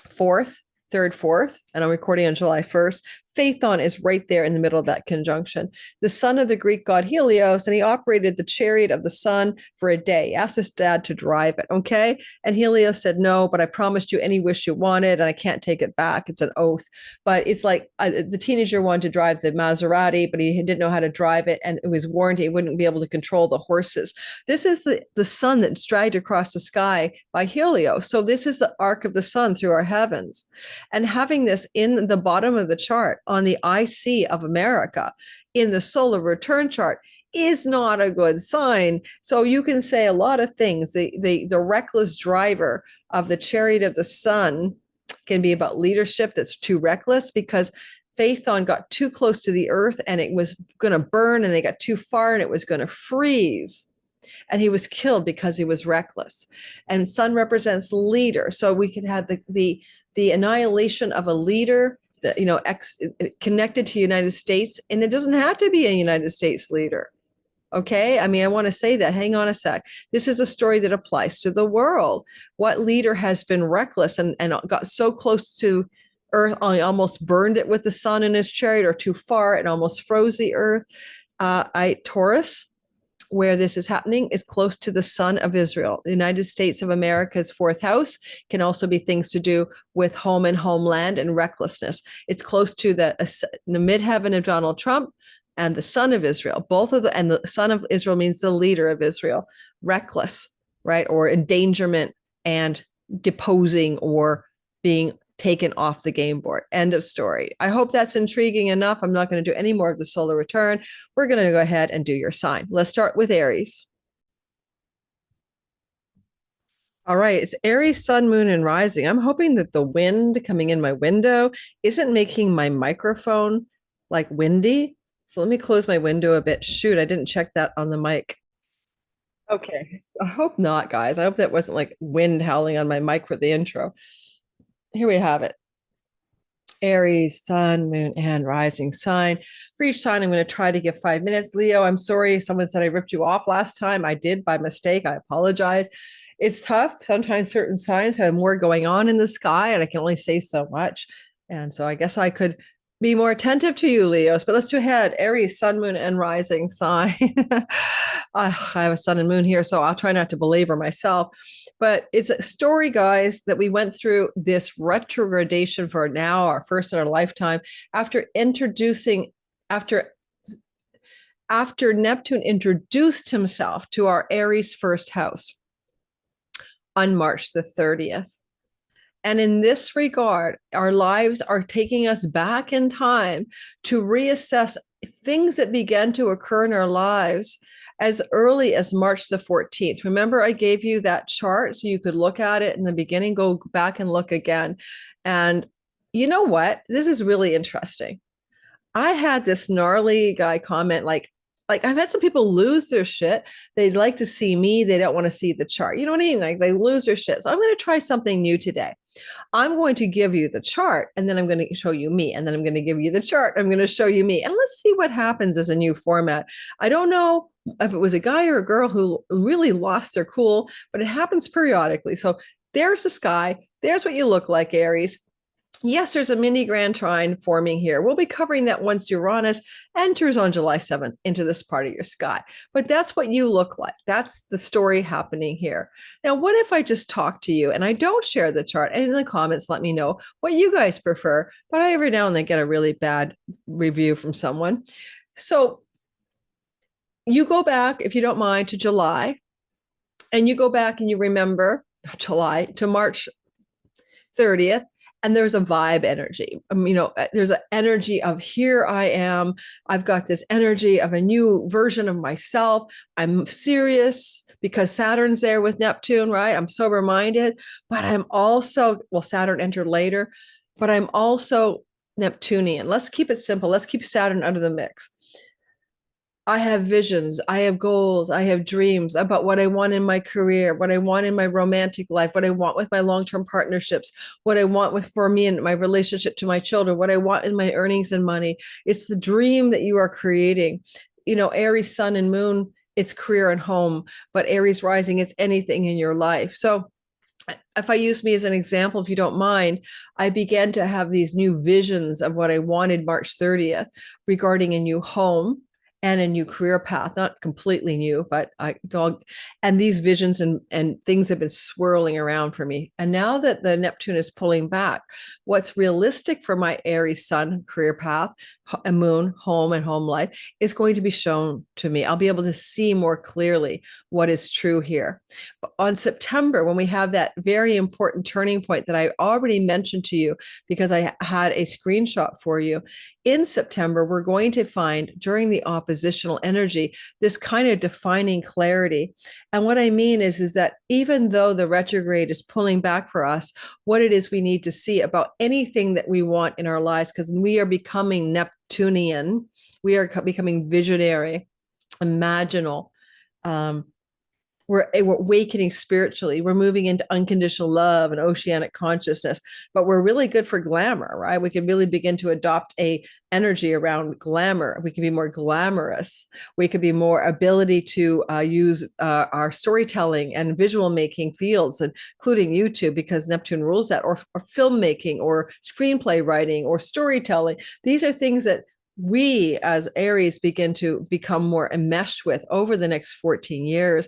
4th, 3rd, 4th, and I'm recording on July 1st. Phaethon is right there in the middle of that conjunction. The son of the Greek god Helios, and he operated the chariot of the sun for a day. He asked his dad to drive it, okay? And Helios said, no, but I promised you any wish you wanted, and I can't take it back. It's an oath. But it's like the teenager wanted to drive the Maserati, but he didn't know how to drive it, and it was warned he wouldn't be able to control the horses. This is the sun that's dragged across the sky by Helios. So this is the arc of the sun through our heavens. And having this in the bottom of the chart on the IC of America in the solar return chart is not a good sign. So you can say a lot of things. The reckless driver of the chariot of the sun can be about leadership that's too reckless, because Phaethon got too close to the earth and it was going to burn, and they got too far and it was going to freeze. And he was killed because he was reckless. And sun represents leader. So we could have the annihilation of a leader that, you know, connected to United States, and it doesn't have to be a United States leader. Okay. I mean, I want to say that. Hang on a sec. This is a story that applies to the world. What leader has been reckless and got so close to earth, almost burned it with the sun in his chariot, or too far and almost froze the earth? Taurus, where this is happening, is close to the sun of Israel. The United States of America's fourth house can also be things to do with home and homeland and recklessness. It's close to the midheaven of Donald Trump and the son of Israel. And the son of Israel means the leader of Israel. Reckless, right? Or endangerment and deposing or being taken off the game board. End of story. I hope that's intriguing enough. I'm not going to do any more of the solar return. We're going to go ahead and do your sign. Let's start with Aries. All right, it's Aries, sun, moon, and rising. I'm hoping that the wind coming in my window isn't making my microphone like windy. So let me close my window a bit. Shoot, I didn't check that on the mic. Okay, I hope not, guys. I hope that wasn't like wind howling on my mic for the intro. Here we have it. Aries, sun, moon, and rising sign. For each sign, I'm going to try to give 5 minutes. Leo, I'm sorry. Someone said I ripped you off last time. I did by mistake. I apologize. It's tough. Sometimes certain signs have more going on in the sky, and I can only say so much. And so I guess I could be more attentive to you, Leos. But let's do ahead. Aries, sun, moon, and rising sign. I have a sun and moon here, so I'll try not to belabor myself. But it's a story, guys, that we went through this retrogradation for now, our first in our lifetime, after Neptune introduced himself to our Aries first house on March the 30th. And in this regard, our lives are taking us back in time to reassess things that began to occur in our lives as early as March the 14th. Remember, I gave you that chart so you could look at it in the beginning, go back and look again. And you know what? This is really interesting. I had this gnarly guy comment like I've had some people lose their shit. They'd like to see me. They don't want to see the chart. You know what I mean? Like they lose their shit. So I'm going to try something new today. I'm going to give you the chart, and then I'm going to show you me. And then I'm going to give you the chart. I'm going to show you me. And let's see what happens as a new format. I don't know if it was a guy or a girl who really lost their cool, but it happens periodically. So there's the sky. There's what you look like, Aries. Yes, there's a mini grand trine forming here. We'll be covering that once Uranus enters on July 7th into this part of your sky. But that's what you look like. That's the story happening here. Now, what if I just talk to you and I don't share the chart? And in the comments, let me know what you guys prefer. But I every now and then get a really bad review from someone. So you go back, if you don't mind, to July. And you go back and you remember July to March 30th. And there's a vibe energy. There's an energy of here I am. I've got this energy of a new version of myself. I'm serious because Saturn's there with Neptune, right? I'm sober-minded, but I'm also, Saturn entered later, but I'm also Neptunian. Let's keep it simple. Let's keep Saturn under the mix. I have visions, I have goals, I have dreams about what I want in my career, what I want in my romantic life, what I want with my long-term partnerships, what I want for me and my relationship to my children, what I want in my earnings and money. It's the dream that you are creating. Aries, sun and moon, it's career and home, but Aries rising, it's anything in your life. So if I use me as an example, if you don't mind, I began to have these new visions of what I wanted March 30th regarding a new home and a new career path, not completely new, but and these visions and things have been swirling around for me. And now that the Neptune is pulling back, what's realistic for my Aries sun career path, a moon, home and home life is going to be shown to me. I'll be able to see more clearly what is true here. But on September, when we have that very important turning point that I already mentioned to you, because I had a screenshot for you, in September, we're going to find during the oppositional energy this kind of defining clarity. And what I mean is that even though the retrograde is pulling back for us, what it is we need to see about anything that we want in our lives, because we are becoming Neptunian, we are becoming visionary, imaginal. We're awakening spiritually. We're moving into unconditional love and oceanic consciousness, but we're really good for glamour, right? We can really begin to adopt a energy around glamour. We can be more glamorous. We could be more ability to use our storytelling and visual making fields, including YouTube, because Neptune rules that, or filmmaking, or screenplay writing, or storytelling. These are things that we as Aries begin to become more enmeshed with over the next 14 years.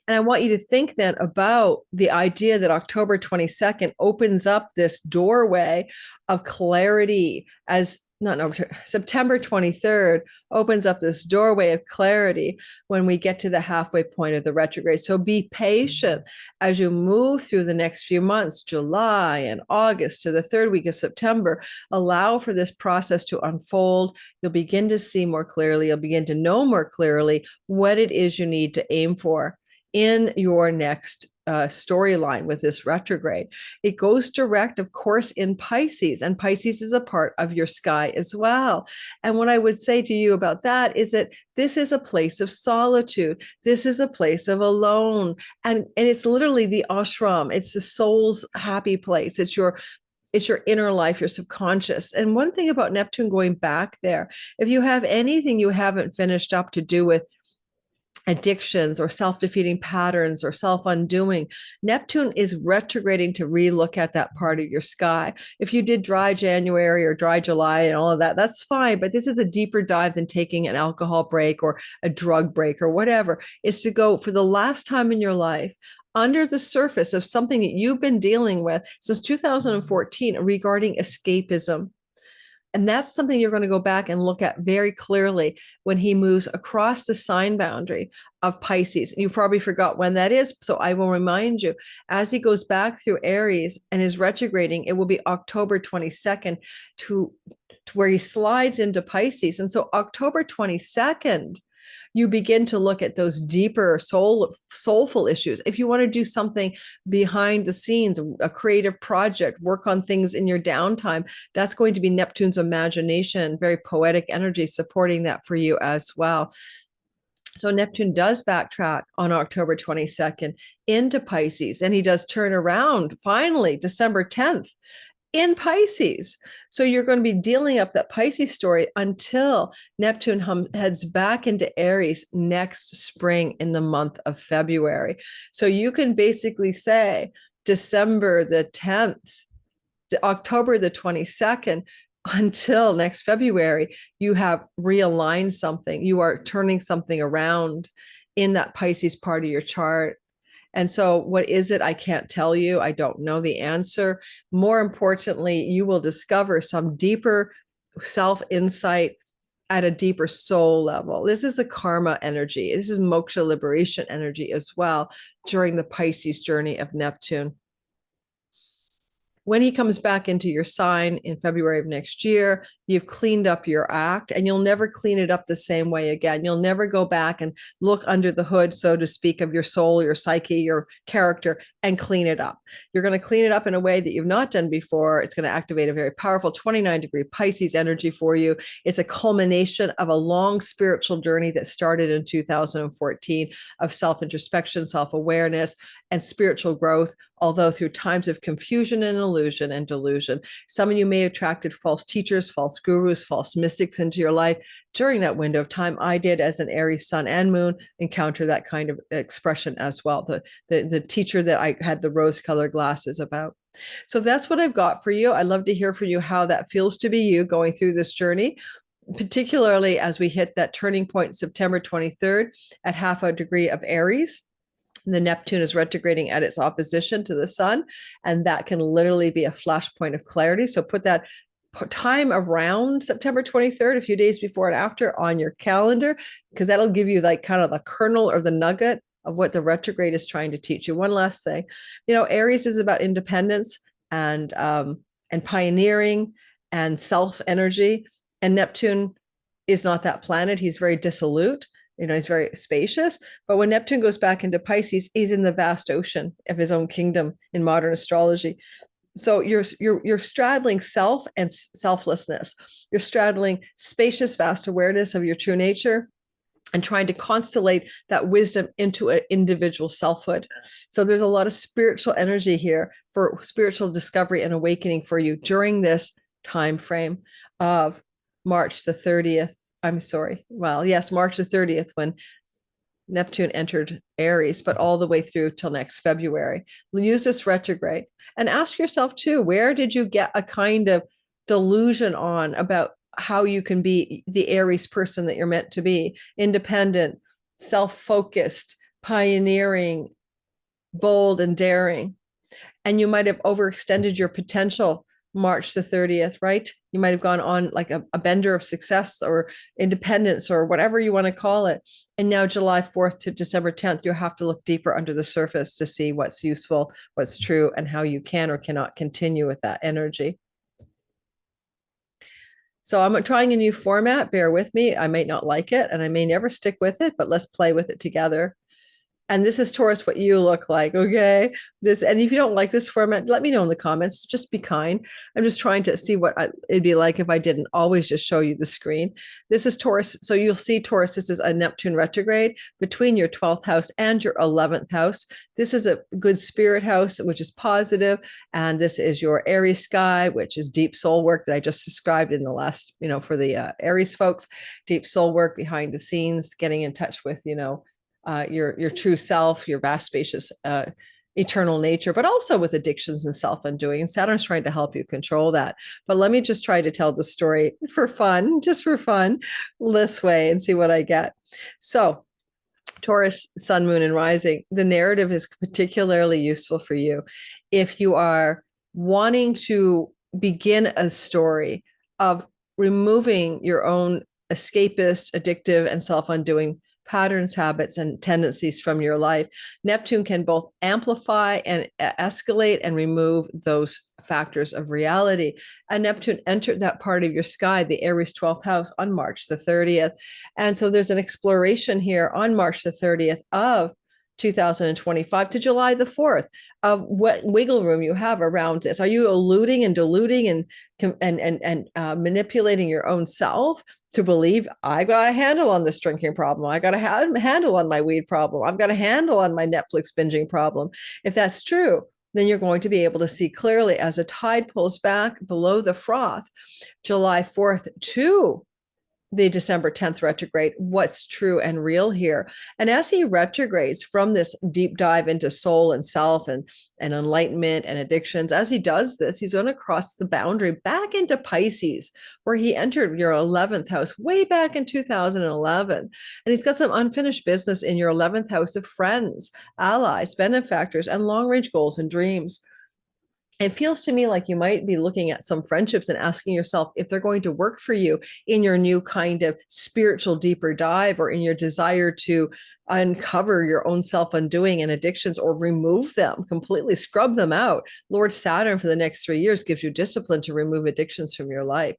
And I want you to think then about the idea that October 22nd opens up this doorway of clarity, as not no, September 23rd opens up this doorway of clarity when we get to the halfway point of the retrograde. So be patient as you move through the next few months, July and August to the third week of September. Allow for this process to unfold. You'll begin to see more clearly. You'll begin to know more clearly what it is you need to aim for in your next storyline with this retrograde. It goes direct, of course, in Pisces, and Pisces is a part of your sky as well. And what I would say to you about that is that this is a place of solitude. This is a place of alone. And it's literally the ashram. It's the soul's happy place. It's your inner life, your subconscious. And one thing about Neptune going back there, if you have anything you haven't finished up to do with addictions or self-defeating patterns or self-undoing, Neptune is retrograding to relook at that part of your sky. If you did dry January or dry July and all of that, that's fine. But this is a deeper dive than taking an alcohol break or a drug break or whatever. It's to go for the last time in your life under the surface of something that you've been dealing with since 2014 regarding escapism. And that's something you're going to go back and look at very clearly when he moves across the sign boundary of Pisces. You probably forgot when that is, so I will remind you. As he goes back through Aries and is retrograding, it will be October 22nd to where he slides into Pisces. And so October 22nd, you begin to look at those deeper soulful issues. If you want to do something behind the scenes, a creative project, work on things in your downtime, that's going to be Neptune's imagination, very poetic energy supporting that for you as well. So Neptune does backtrack on October 22nd into Pisces, and he does turn around finally December 10th in Pisces. So you're going to be dealing up that Pisces story until Neptune heads back into Aries next spring in the month of February. So you can basically say December the 10th, October the 22nd, until next February, you have realigned something. You are turning something around in that Pisces part of your chart. And so what is it? I can't tell you. I don't know the answer. More importantly, you will discover some deeper self-insight at a deeper soul level. This is the karma energy. This is moksha liberation energy as well during the Pisces journey of Neptune. When he comes back into your sign in February of next year, you've cleaned up your act, and you'll never clean it up the same way again. You'll never go back and look under the hood, so to speak, of your soul, your psyche, your character, and clean it up. You're going to clean it up in a way that you've not done before. It's going to activate a very powerful 29-degree Pisces energy for you. It's a culmination of a long spiritual journey that started in 2014 of self-introspection, self-awareness, and spiritual growth, although through times of confusion and illusion and delusion. Some of you may have attracted false teachers, false gurus, false mystics into your life during that window of time. I did, as an Aries sun and moon, encounter that kind of expression as well. The teacher that I had the rose-colored glasses about. So that's what I've got for you. I'd love to hear from you how that feels to be you going through this journey, particularly as we hit that turning point September 23rd at 0.5 degree of Aries. The Neptune is retrograding at its opposition to the sun, and that can literally be a flashpoint of clarity. So put that time around September 23rd, a few days before and after, on your calendar, because that'll give you like kind of the kernel or the nugget of what the retrograde is trying to teach you. One last thing, Aries is about independence and pioneering and self energy, and Neptune is not that planet. He's very dissolute. He's very spacious. But when Neptune goes back into Pisces, he's in the vast ocean of his own kingdom in modern astrology. So you're straddling self and selflessness. You're straddling spacious, vast awareness of your true nature and trying to constellate that wisdom into an individual selfhood. So there's a lot of spiritual energy here for spiritual discovery and awakening for you during this time frame of March the 30th. March the 30th, when Neptune entered Aries, but all the way through till next February. Use this retrograde and ask yourself too, where did you get a kind of delusion on about how you can be the Aries person that you're meant to be? Independent, self-focused, pioneering, bold, and daring. And you might have overextended your potential March the 30th, right? You might have gone on like a bender of success or independence or whatever you want to call it. And now July 4th to December 10th, you have to look deeper under the surface to see what's useful, what's true, and how you can or cannot continue with that energy. So I'm trying a new format. Bear with me. I might not like it and I may never stick with it, but let's play with it together. And this is, Taurus, what you look like, okay? And if you don't like this format, let me know in the comments. Just be kind. I'm just trying to see what it'd be like if I didn't always just show you the screen. This is Taurus. So you'll see, Taurus, this is a Neptune retrograde between your 12th house and your 11th house. This is a good spirit house, which is positive. And this is your Aries sky, which is deep soul work that I just described in the last, for the Aries folks, deep soul work behind the scenes, getting in touch with, your true self, your vast, spacious, eternal nature, but also with addictions and self-undoing. And Saturn's trying to help you control that. But let me just try to tell the story for fun, just for fun, this way, and see what I get. So Taurus, sun, moon, and rising, the narrative is particularly useful for you if you are wanting to begin a story of removing your own escapist, addictive, and self-undoing patterns, habits, and tendencies from your life. Neptune can both amplify and escalate and remove those factors of reality. And Neptune entered that part of your sky, the Aries 12th house, on March the 30th. And so there's an exploration here on March the 30th of 2025 to July the 4th of what wiggle room you have around this. Are you eluding and diluting and manipulating your own self to believe I got a handle on this drinking problem? I got a handle on my weed problem. I've got a handle on my Netflix binging problem. If that's true, then you're going to be able to see clearly as the tide pulls back below the froth, July 4th to the December 10th retrograde, what's true and real here. And as he retrogrades from this deep dive into soul and self and enlightenment and addictions, as he does this, he's going to cross the boundary back into Pisces, where he entered your 11th house way back in 2011. And he's got some unfinished business in your 11th house of friends, allies, benefactors, and long-range goals and dreams. It feels to me like you might be looking at some friendships and asking yourself if they're going to work for you in your new kind of spiritual deeper dive, or in your desire to uncover your own self-undoing and addictions, or remove them completely, scrub them out. Lord Saturn for the next 3 years gives you discipline to remove addictions from your life.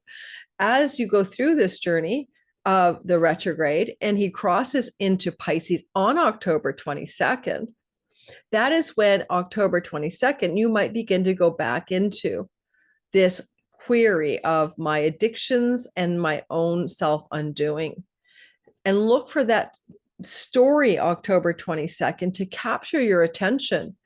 As you go through this journey of the retrograde and he crosses into Pisces on October 22nd, that is when October 22nd, you might begin to go back into this query of my addictions and my own self-undoing. And look for that story October 22nd to capture your attention.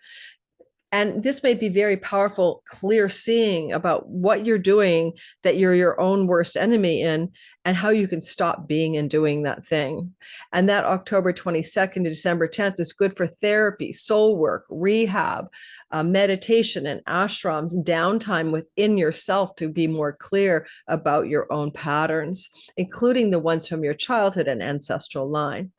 And this may be very powerful, clear seeing about what you're doing that you're your own worst enemy in, and how you can stop being and doing that thing. And that October 22nd to December 10th is good for therapy, soul work, rehab, meditation, and ashrams, downtime within yourself to be more clear about your own patterns, including the ones from your childhood and ancestral line.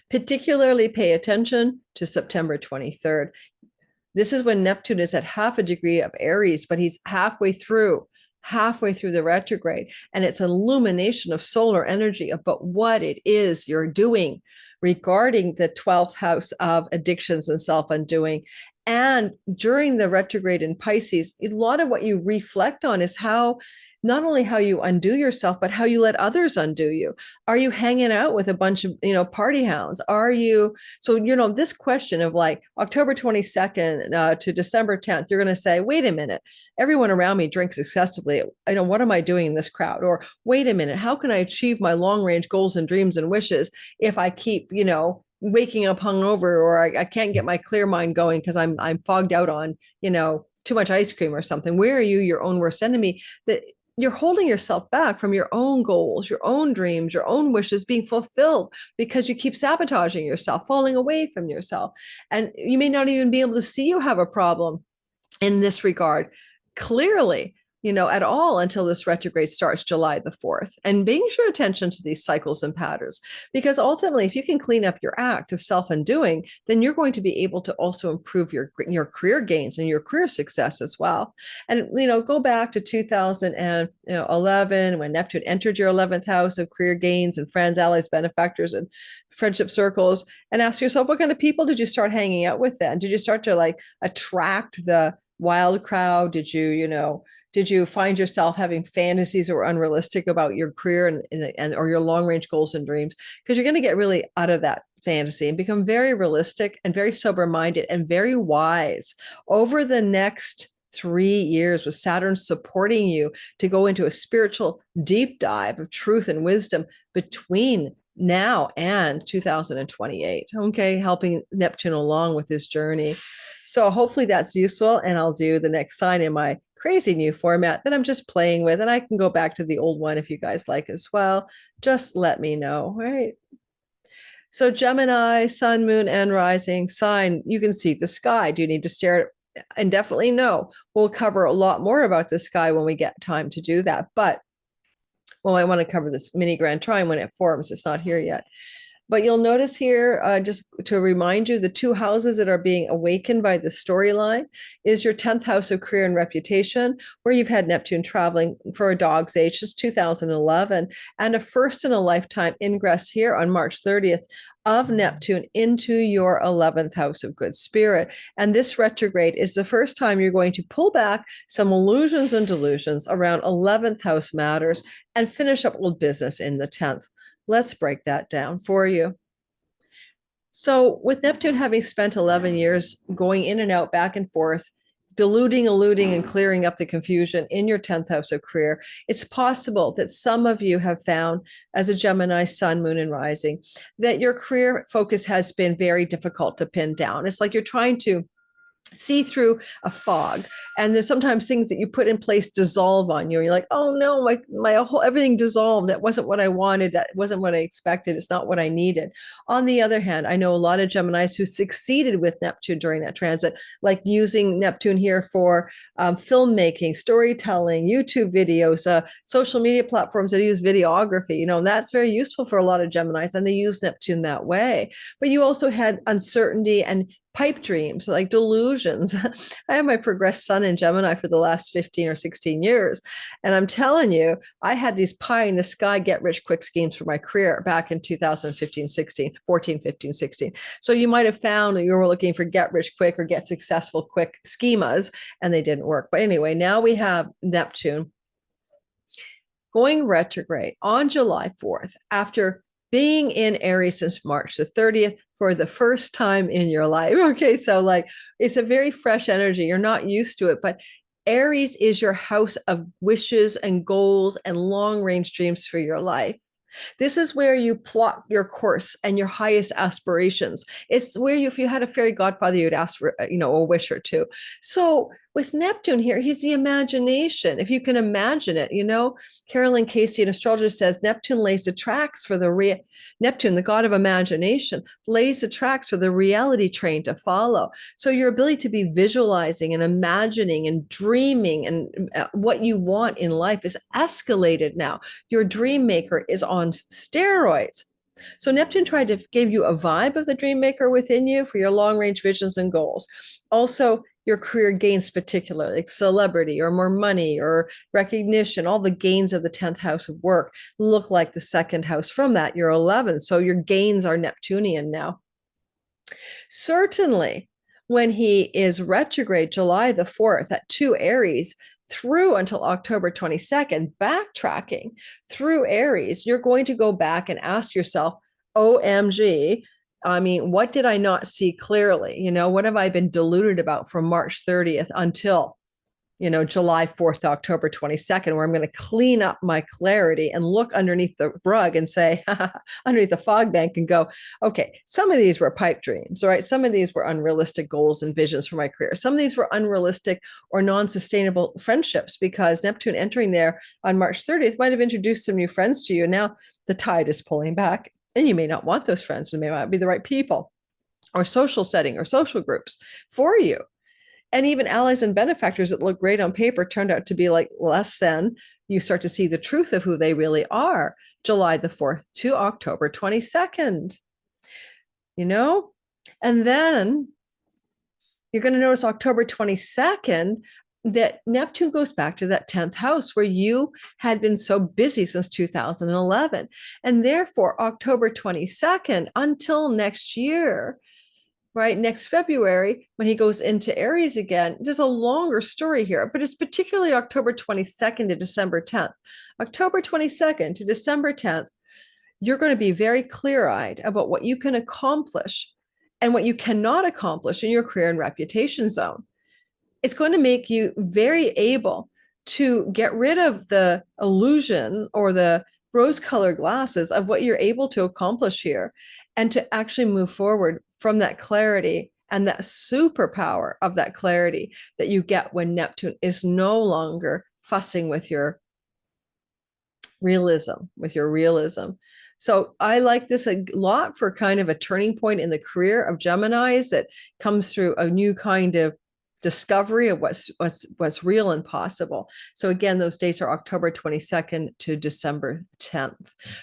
Particularly pay attention to September 23rd. This is when Neptune is at half a degree of Aries, but he's halfway through the retrograde. And it's an illumination of solar energy about what it is you're doing regarding the 12th house of addictions and self-undoing. And during the retrograde in Pisces, a lot of what you reflect on is how, not only how you undo yourself, but how you let others undo you. Are you hanging out with a bunch of, party hounds? Are you, so, this question of like October 22nd to December 10th, you're going to say, wait a minute, everyone around me drinks excessively. What am I doing in this crowd? Or wait a minute, how can I achieve my long range goals and dreams and wishes if I keep, waking up hungover, or I can't get my clear mind going because I'm fogged out on, too much ice cream or something? Where are you your own worst enemy? That you're holding yourself back from your own goals, your own dreams, your own wishes being fulfilled because you keep sabotaging yourself, falling away from yourself. And you may not even be able to see you have a problem in this regard clearly, at all until this retrograde starts July the 4th, and paying sure attention to these cycles and patterns. Because ultimately, if you can clean up your act of self-undoing, then you're going to be able to also improve your career gains and your career success as well. And, go back to 2011 when Neptune entered your 11th house of career gains and friends, allies, benefactors, and friendship circles, and ask yourself, what kind of people did you start hanging out with then? Did you start to like attract the wild crowd? Did you find yourself having fantasies that were unrealistic about your career and or your long range goals and dreams? Because you're going to get really out of that fantasy and become very realistic and very sober minded and very wise over the next 3 years, with Saturn supporting you to go into a spiritual deep dive of truth and wisdom between now and 2028. Okay, helping Neptune along with his journey. So hopefully that's useful, and I'll do the next sign in my crazy new format that I'm just playing with, and I can go back to the old one if you guys like as well. Just let me know, right? So Gemini, sun, moon, and rising sign, you can see the sky. Do you need to stare at? And definitely no. We'll cover a lot more about the sky when we get time to do that. But, I want to cover this mini grand trine when it forms. It's not here yet. But you'll notice here, just to remind you, the two houses that are being awakened by the storyline is your 10th house of career and reputation, where you've had Neptune traveling for a dog's age since 2011, and a first in a lifetime ingress here on March 30th of Neptune into your 11th house of good spirit. And this retrograde is the first time you're going to pull back some illusions and delusions around 11th house matters and finish up old business in the 10th. Let's break that down for you. So with Neptune having spent 11 years going in and out, back and forth, eluding, and clearing up the confusion in your 10th house of career, it's possible that some of you have found, as a Gemini sun, moon, and rising, that your career focus has been very difficult to pin down. It's like you're trying to see through a fog, and there's sometimes things that you put in place dissolve on you, and you're like, oh no, my whole everything dissolved. That wasn't what I wanted. That wasn't what I expected. It's not what I needed. On the other hand, I know a lot of Geminis who succeeded with Neptune during that transit, like using Neptune here for filmmaking, storytelling, YouTube videos, social media platforms that use videography, and that's very useful for a lot of Geminis, and they use Neptune that way. But you also had uncertainty and pipe dreams, like delusions. I have my progressed sun in Gemini for the last 15 or 16 years. And I'm telling you, I had these pie in the sky, get rich quick schemes for my career back in 2015, 16, 14, 15, 16. So you might have found that you were looking for get rich quick or get successful quick schemas, and they didn't work. But anyway, now we have Neptune going retrograde on July 4th after being in Aries since March the 30th for the first time in your life. Okay, so like it's a very fresh energy. You're not used to it, but Aries is your house of wishes and goals and long range dreams for your life. This is where you plot your course and your highest aspirations. It's where if you had a fairy godfather, you'd ask for, a wish or two. So with Neptune here, he's the imagination. If you can imagine it, Carolyn Casey, an astrologer, says Neptune lays the tracks for Neptune, the god of imagination, lays the tracks for the reality train to follow. So your ability to be visualizing and imagining and dreaming and what you want in life is escalated now. Your dream maker is on steroids. So Neptune tried to give you a vibe of the dream maker within you for your long range visions and goals. Also, your career gains, particularly like celebrity or more money or recognition, all the gains of the 10th house of work look like the second house from that, your 11th. So your gains are Neptunian now. Certainly, when he is retrograde July the 4th at 2 Aries, through until October 22nd, backtracking through Aries, you're going to go back and ask yourself, OMG, I mean, what did I not see clearly? What have I been deluded about from March 30th until, July 4th to October 22nd, where I'm going to clean up my clarity and look underneath the rug and say, underneath the fog bank and go, okay, some of these were pipe dreams, all right? Some of these were unrealistic goals and visions for my career. Some of these were unrealistic or non-sustainable friendships because Neptune entering there on March 30th might have introduced some new friends to you. Now the tide is pulling back and you may not want those friends. They may not be the right people or social setting or social groups for you. And even allies and benefactors that look great on paper turned out to be like less than. You start to see the truth of who they really are. July the 4th to October 22nd. And then you're going to notice October 22nd that Neptune goes back to that 10th house where you had been so busy since 2011. And therefore, October 22nd until next year, right, next February, when he goes into Aries again, there's a longer story here, but it's particularly October 22nd to December 10th. October 22nd to December 10th, you're going to be very clear-eyed about what you can accomplish and what you cannot accomplish in your career and reputation zone. It's going to make you very able to get rid of the illusion or the rose-colored glasses of what you're able to accomplish here and to actually move forward from that clarity and that superpower of that clarity that you get when Neptune is no longer fussing with your realism, So I like this a lot for kind of a turning point in the career of Geminis that comes through a new kind of discovery of what's real and possible. So again, those dates are October 22nd to December 10th.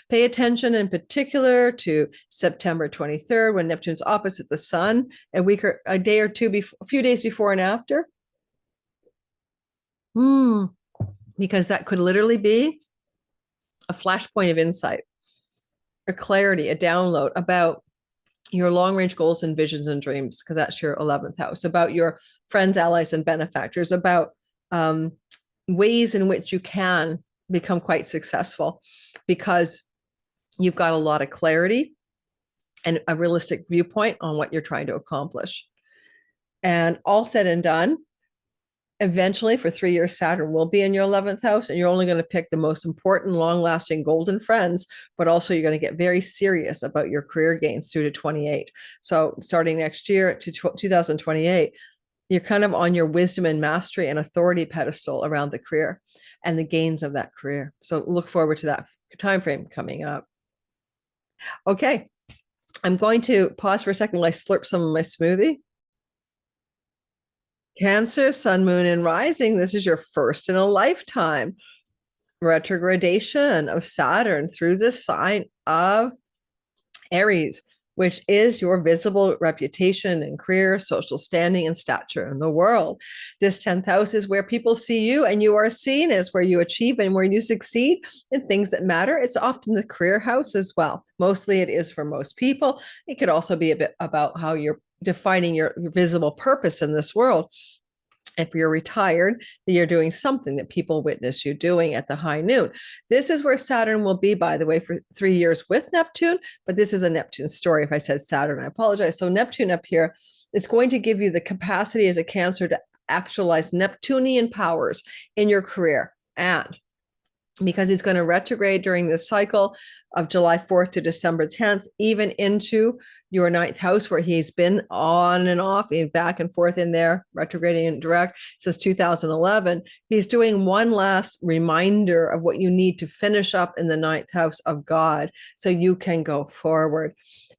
Pay attention in particular to September 23rd when Neptune's opposite the sun, a day or two, a few days before and after. Because that could literally be a flashpoint of insight, a clarity, a download about your long-range goals and visions and dreams, because that's your 11th house, about your friends, allies, and benefactors, about ways in which you can become quite successful because you've got a lot of clarity and a realistic viewpoint on what you're trying to accomplish. And all said and done, eventually for 3 years, Saturn will be in your 11th house, and you're only going to pick the most important, long-lasting, golden friends, but also you're going to get very serious about your career gains through to 28. So starting next year to 2028, you're kind of on your wisdom and mastery and authority pedestal around the career and the gains of that career. So look forward to that time frame coming up. Okay, I'm going to pause for a second while I slurp some of my smoothie. Cancer, sun, moon, and rising. This is your first in a lifetime retrogradation of Saturn through the sign of Aries, which is your visible reputation and career, social standing, and stature in the world. This 10th house is where people see you and you are seen, as where you achieve and where you succeed in things that matter. It's often the career house as well. Mostly it is for most people. It could also be a bit about how you're defining your visible purpose in this world. If you're retired, you're doing something that people witness you doing at the high noon. This is where Saturn will be, by the way, for 3 years with Neptune, but this is a Neptune story. If I said Saturn, I apologize. So Neptune up here is going to give you the capacity as a Cancer to actualize Neptunian powers in your career. And because he's going to retrograde during this cycle of July 4th to December 10th, even into your ninth house, where he's been on and off, back and forth in there, retrograding and direct since 2011. He's doing one last reminder of what you need to finish up in the ninth house of God so you can go forward.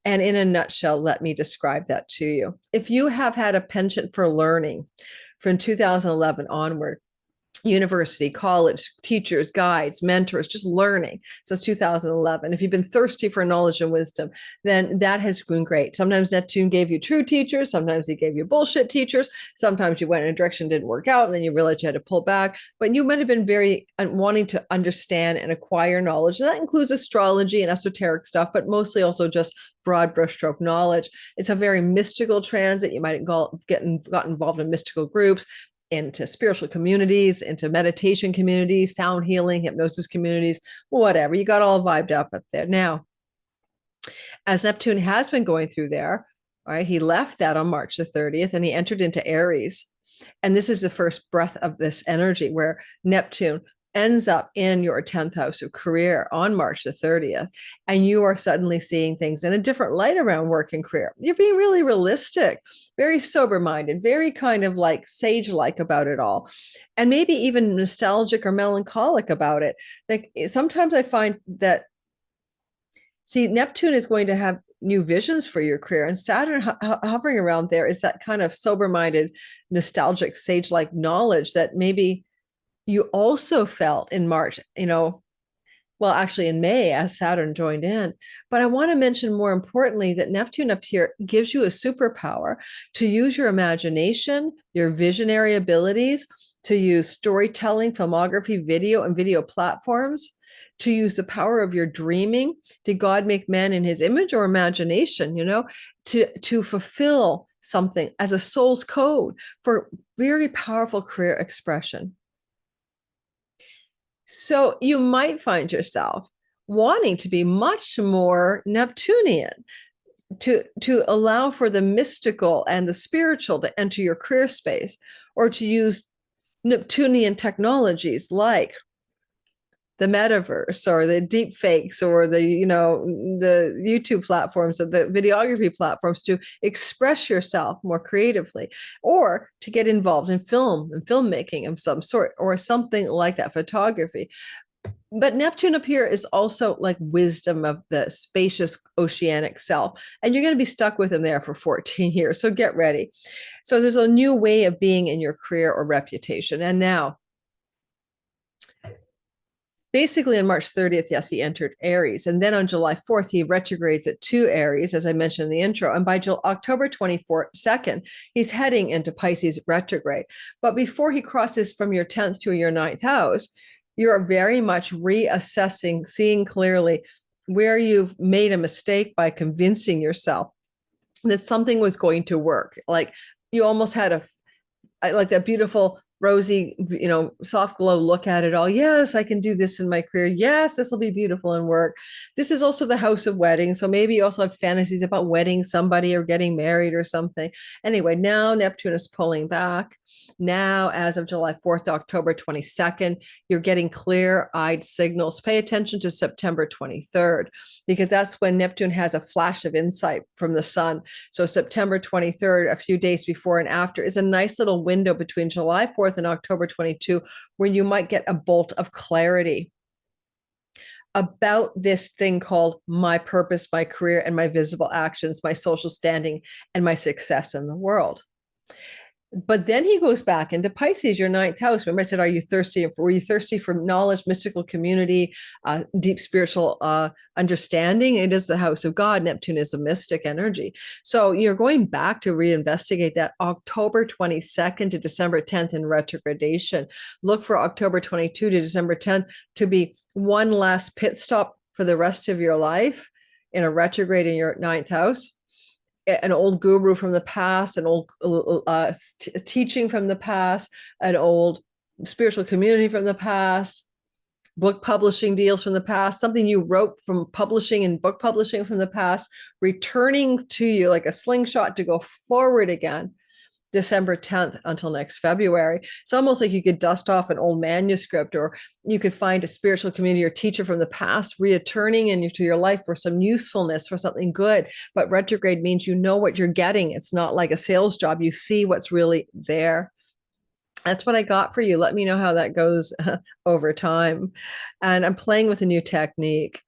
And in a nutshell, let me describe that to you. If you have had a penchant for learning from 2011 onward, university, college, teachers, guides, mentors, just learning since 2011. If you've been thirsty for knowledge and wisdom, then that has been great. Sometimes Neptune gave you true teachers. Sometimes he gave you bullshit teachers. Sometimes you went in a direction, didn't work out, and then you realized you had to pull back. But you might have been very wanting to understand and acquire knowledge. And that includes astrology and esoteric stuff, but mostly also just broad brushstroke knowledge. It's a very mystical transit. You might got involved in mystical groups, into spiritual communities, into meditation communities, sound healing, hypnosis communities, whatever. You got all vibed up there. Now, as Neptune has been going through there, right, he left that on March the 30th and he entered into Aries. And this is the first breath of this energy where Neptune ends up in your 10th house of career on March the 30th. And you are suddenly seeing things in a different light around work and career. You're being really realistic, very sober-minded, very kind of like sage-like about it all. And maybe even nostalgic or melancholic about it. Like sometimes I find that, see, Neptune is going to have new visions for your career, and Saturn hovering around there is that kind of sober-minded, nostalgic, sage-like knowledge that maybe you also felt in March, well, actually in May as Saturn joined in. But I want to mention more importantly that Neptune up here gives you a superpower to use your imagination, your visionary abilities, to use storytelling, filmography, video, and video platforms, to use the power of your dreaming. Did God make man in his image or imagination, to fulfill something as a soul's code for very powerful career expression. So you might find yourself wanting to be much more Neptunian, to allow for the mystical and the spiritual to enter your career space, or to use Neptunian technologies like the metaverse or the deep fakes or the YouTube platforms or the videography platforms to express yourself more creatively, or to get involved in film and filmmaking of some sort or something like that, photography. But Neptune up here is also like wisdom of the spacious oceanic self. And you're going to be stuck with him there for 14 years. So get ready. So there's a new way of being in your career or reputation. And now, basically on March 30th, yes, he entered Aries. And then on July 4th, he retrogrades at 2 Aries, as I mentioned in the intro. And by October 2nd, he's heading into Pisces retrograde. But before he crosses from your 10th to your 9th house, you're very much reassessing, seeing clearly where you've made a mistake by convincing yourself that something was going to work. Like you almost had like that beautiful rosy, soft glow look at it all. Yes, I can do this in my career. Yes, this will be beautiful in work. This is also the house of wedding. So maybe you also have fantasies about wedding somebody or getting married or something. Anyway, now Neptune is pulling back. Now, as of July 4th, October 22nd, you're getting clear-eyed signals. Pay attention to September 23rd, because that's when Neptune has a flash of insight from the sun. So September 23rd, a few days before and after, is a nice little window between July 4th and October 22, where you might get a bolt of clarity about this thing called my purpose, my career, and my visible actions, my social standing, and my success in the world. But then he goes back into Pisces, your 9th house. Remember I said, were you thirsty for knowledge, mystical community, deep spiritual understanding? It is the house of God. Neptune is a mystic energy. So you're going back to reinvestigate that October 22nd to December 10th in retrogradation. Look for October 22 to December 10th to be one last pit stop for the rest of your life in a retrograde in your 9th house. An old guru from the past, an old teaching from the past, an old spiritual community from the past, book publishing deals from the past, something you wrote from publishing and book publishing from the past, returning to you like a slingshot to go forward again December 10th until next February. It's almost like you could dust off an old manuscript, or you could find a spiritual community or teacher from the past returning into your life for some usefulness, for something good. But retrograde means you know what you're getting. It's not like a sales job. You see what's really there. That's what I got for you. Let me know how that goes over time. And I'm playing with a new technique.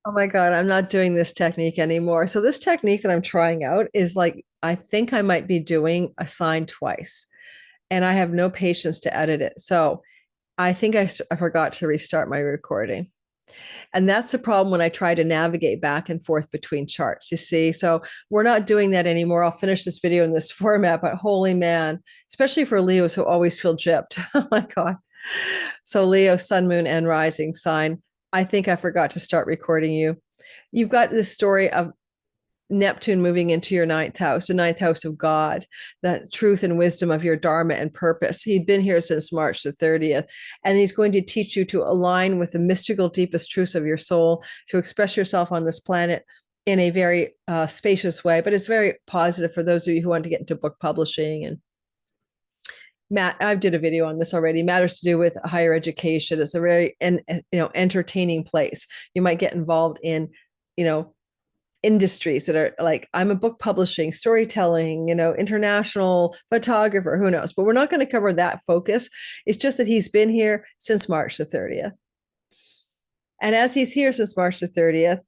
Oh my God, I'm not doing this technique anymore. So this technique that I'm trying out is like, I think I might be doing a sign twice, and I have no patience to edit it. So I think I forgot to restart my recording. And that's the problem when I try to navigate back and forth between charts, you see. So we're not doing that anymore. I'll finish this video in this format, but holy man, especially for Leos who always feel gypped. Oh my God. So Leo, sun, moon, and rising sign. I think I forgot to start recording you. You've got this story of Neptune moving into your ninth house, the ninth house of God, the truth and wisdom of your dharma and purpose. He'd been here since March the 30th, and he's going to teach you to align with the mystical, deepest truths of your soul, to express yourself on this planet in a very spacious way. But it's very positive for those of you who want to get into book publishing. And Matt, I did a video on this already. Matters to do with higher education. It's a very entertaining place. You might get involved in, industries that are like, I'm a book publishing, storytelling, international photographer, who knows? But we're not going to cover that focus. It's just that he's been here since March the 30th. And as he's here since March the 30th,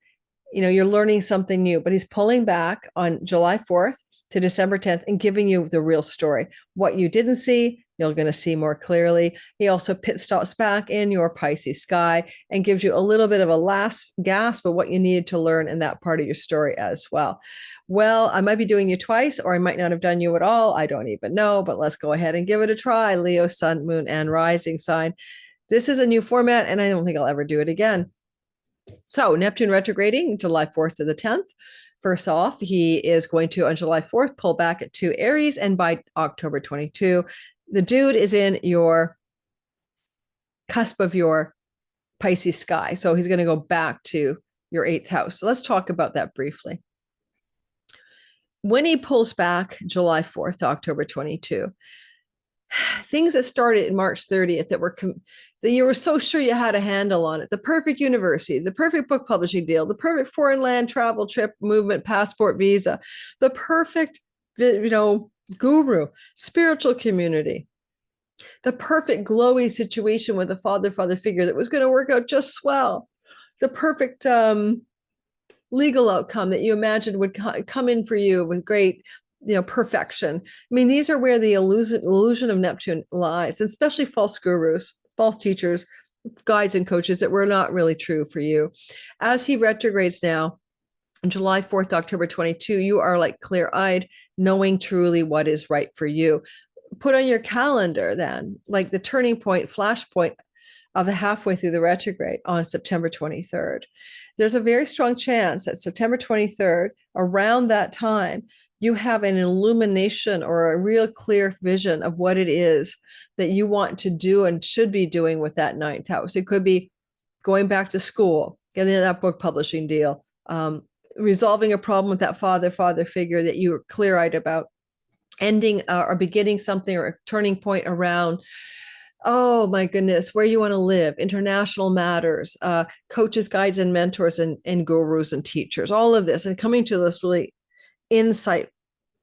you're learning something new, but he's pulling back on July 4th to December 10th and giving you the real story. What you didn't see, you're going to see more clearly. He also pit stops back in your Pisces sky and gives you a little bit of a last gasp of what you needed to learn in that part of your story as well. Well, I might be doing you twice, or I might not have done you at all. I don't even know, but let's go ahead and give it a try. Leo, sun, moon, and rising sign. This is a new format, and I don't think I'll ever do it again. So Neptune retrograding July 4th to the 10th. First off, he is going to, on July 4th, pull back to Aries, and by October 22, the dude is in your cusp of your Pisces sky. So he's going to go back to your 8th house. So let's talk about that briefly. When he pulls back July 4th to October 22, things that started in March 30th that you were so sure you had a handle on it, the perfect university, the perfect book publishing deal, the perfect foreign land travel trip, movement, passport, visa, the perfect, guru, spiritual community, the perfect glowy situation with a father figure that was going to work out just swell, the perfect legal outcome that you imagined would come in for you with great perfection. I mean, these are where the illusion of Neptune lies, especially false gurus, false teachers, guides, and coaches that were not really true for you. As he retrogrades now, on July 4th, October 22, you are like clear-eyed, knowing truly what is right for you. Put on your calendar then, like the turning point, flashpoint of the halfway through the retrograde on September 23rd. There's a very strong chance that September 23rd, around that time, you have an illumination or a real clear vision of what it is that you want to do and should be doing with that 9th house. It could be going back to school, getting that book publishing deal, resolving a problem with that father figure that you were clear-eyed about, ending or beginning something or a turning point around, oh my goodness, where you want to live, international matters, coaches, guides, and mentors, and gurus and teachers, all of this, and coming to this really insight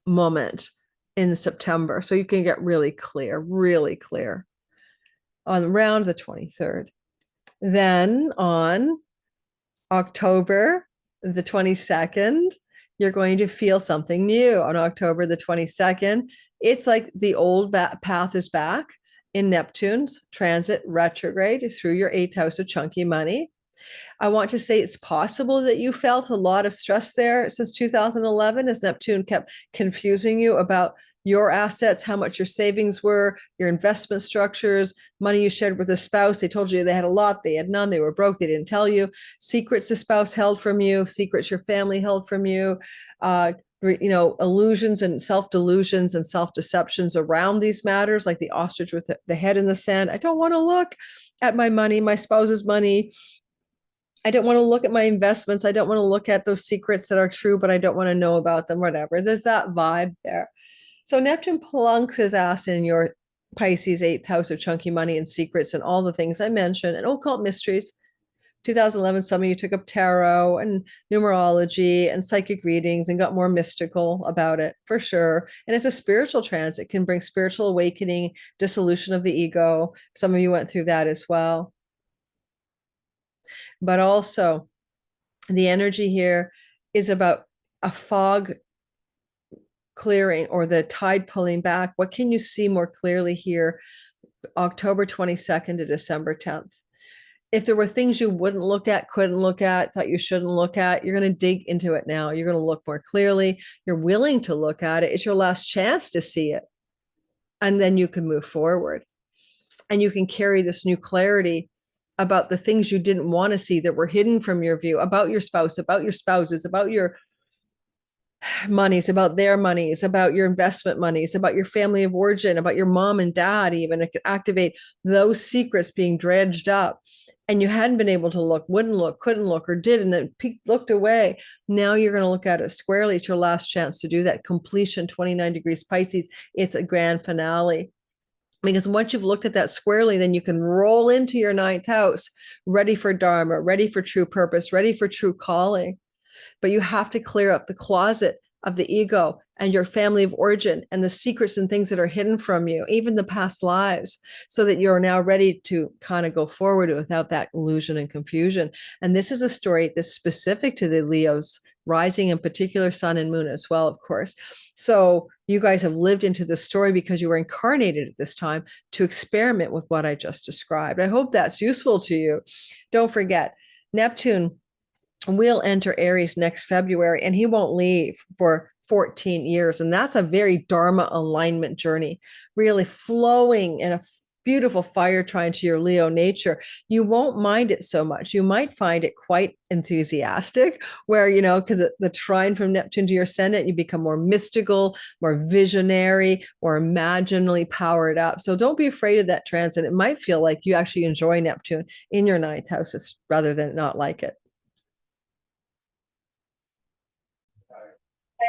moment in September. So you can get really clear on around the 23rd. Then on October the 22nd, you're going to feel something new. On October the 22nd, it's like the old path is back in Neptune's transit retrograde through your 8th house of chunky money. I want to say it's possible that you felt a lot of stress there since 2011 as Neptune kept confusing you about your assets, how much your savings were, your investment structures, money you shared with a spouse. They told you they had a lot, they had none, they were broke, they didn't tell you. Secrets the spouse held from you, secrets your family held from you, illusions and self-delusions and self-deceptions around these matters, like the ostrich with the head in the sand. I don't want to look at my money, my spouse's money. I don't want to look at my investments. I don't want to look at those secrets that are true, but I don't want to know about them, whatever. There's that vibe there. So Neptune plunks his ass in your Pisces eighth house of chunky money and secrets and all the things I mentioned and occult mysteries. 2011, some of you took up tarot and numerology and psychic readings and got more mystical about it for sure. And it's a spiritual transit, it can bring spiritual awakening, dissolution of the ego. Some of you went through that as well. But also, the energy here is about a fog clearing or the tide pulling back. What can you see more clearly here? October 22nd to December 10th. If there were things you wouldn't look at, couldn't look at, thought you shouldn't look at, you're going to dig into it now. You're going to look more clearly. You're willing to look at it. It's your last chance to see it. And then you can move forward. And you can carry this new clarity about the things you didn't want to see that were hidden from your view, about your spouse, about your spouses, about your monies, about their monies, about your investment monies, about your family of origin, about your mom and dad, even. It could activate those secrets being dredged up. And you hadn't been able to look, wouldn't look, couldn't look, or did, and then looked away. Now you're going to look at it squarely. It's your last chance to do that. Completion, 29 degrees Pisces. It's a grand finale. Because once you've looked at that squarely, then you can roll into your ninth house, ready for Dharma, ready for true purpose, ready for true calling. But you have to clear up the closet of the ego and your family of origin and the secrets and things that are hidden from you, even the past lives, so that you're now ready to kind of go forward without that illusion and confusion. And this is a story that's specific to the Leos rising, in particular sun and moon as well, of course. So you guys have lived into this story because you were incarnated at this time to experiment with what I just described. I hope that's useful to you. Don't forget, Neptune will enter Aries next February, and he won't leave for 14 years. And that's a very Dharma alignment journey, really flowing in a beautiful fire trine to your Leo nature. You won't mind it so much. You might find it quite enthusiastic, where, because the trine from Neptune to your ascendant, you become more mystical, more visionary, or imaginally powered up. So don't be afraid of that transit. It might feel like you actually enjoy Neptune in your ninth house rather than not like it.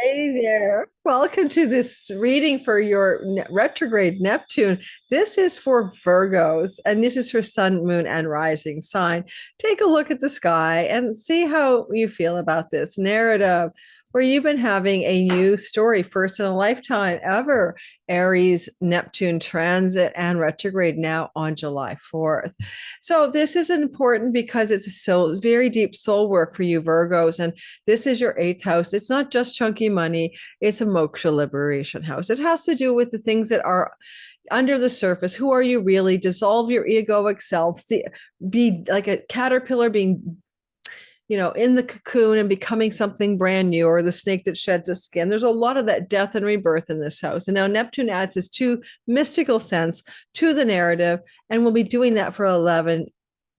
Hey there. Welcome to this reading for your retrograde Neptune. This is for Virgos, and this is for sun, moon, and rising sign. Take a look at the sky and see how you feel about this narrative, where you've been having a new story, first in a lifetime ever. Aries, Neptune transit and retrograde now on July 4th. So this is important because it's so very deep soul work for you Virgos, and this is your eighth house. It's not just chunky money, it's a moksha liberation house. It has to do with the things that are under the surface. Who are you really? Dissolve your egoic self. Be like a caterpillar being in the cocoon and becoming something brand new, or the snake that sheds its skin. There's a lot of that death and rebirth in this house. And now Neptune adds his two mystical sense to the narrative, and we'll be doing that for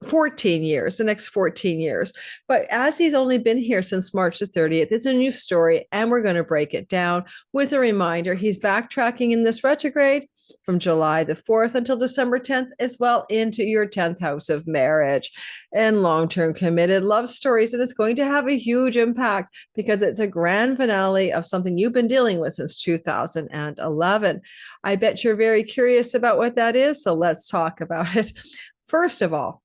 14 years, the next 14 years. But as he's only been here since March the 30th, it's a new story, and we're going to break it down with a reminder. He's backtracking in this retrograde from July the 4th until December 10th, as well into your 10th house of marriage and long-term committed love stories. And it's going to have a huge impact because it's a grand finale of something you've been dealing with since 2011. I bet you're very curious about what that is, so let's talk about it. First of all,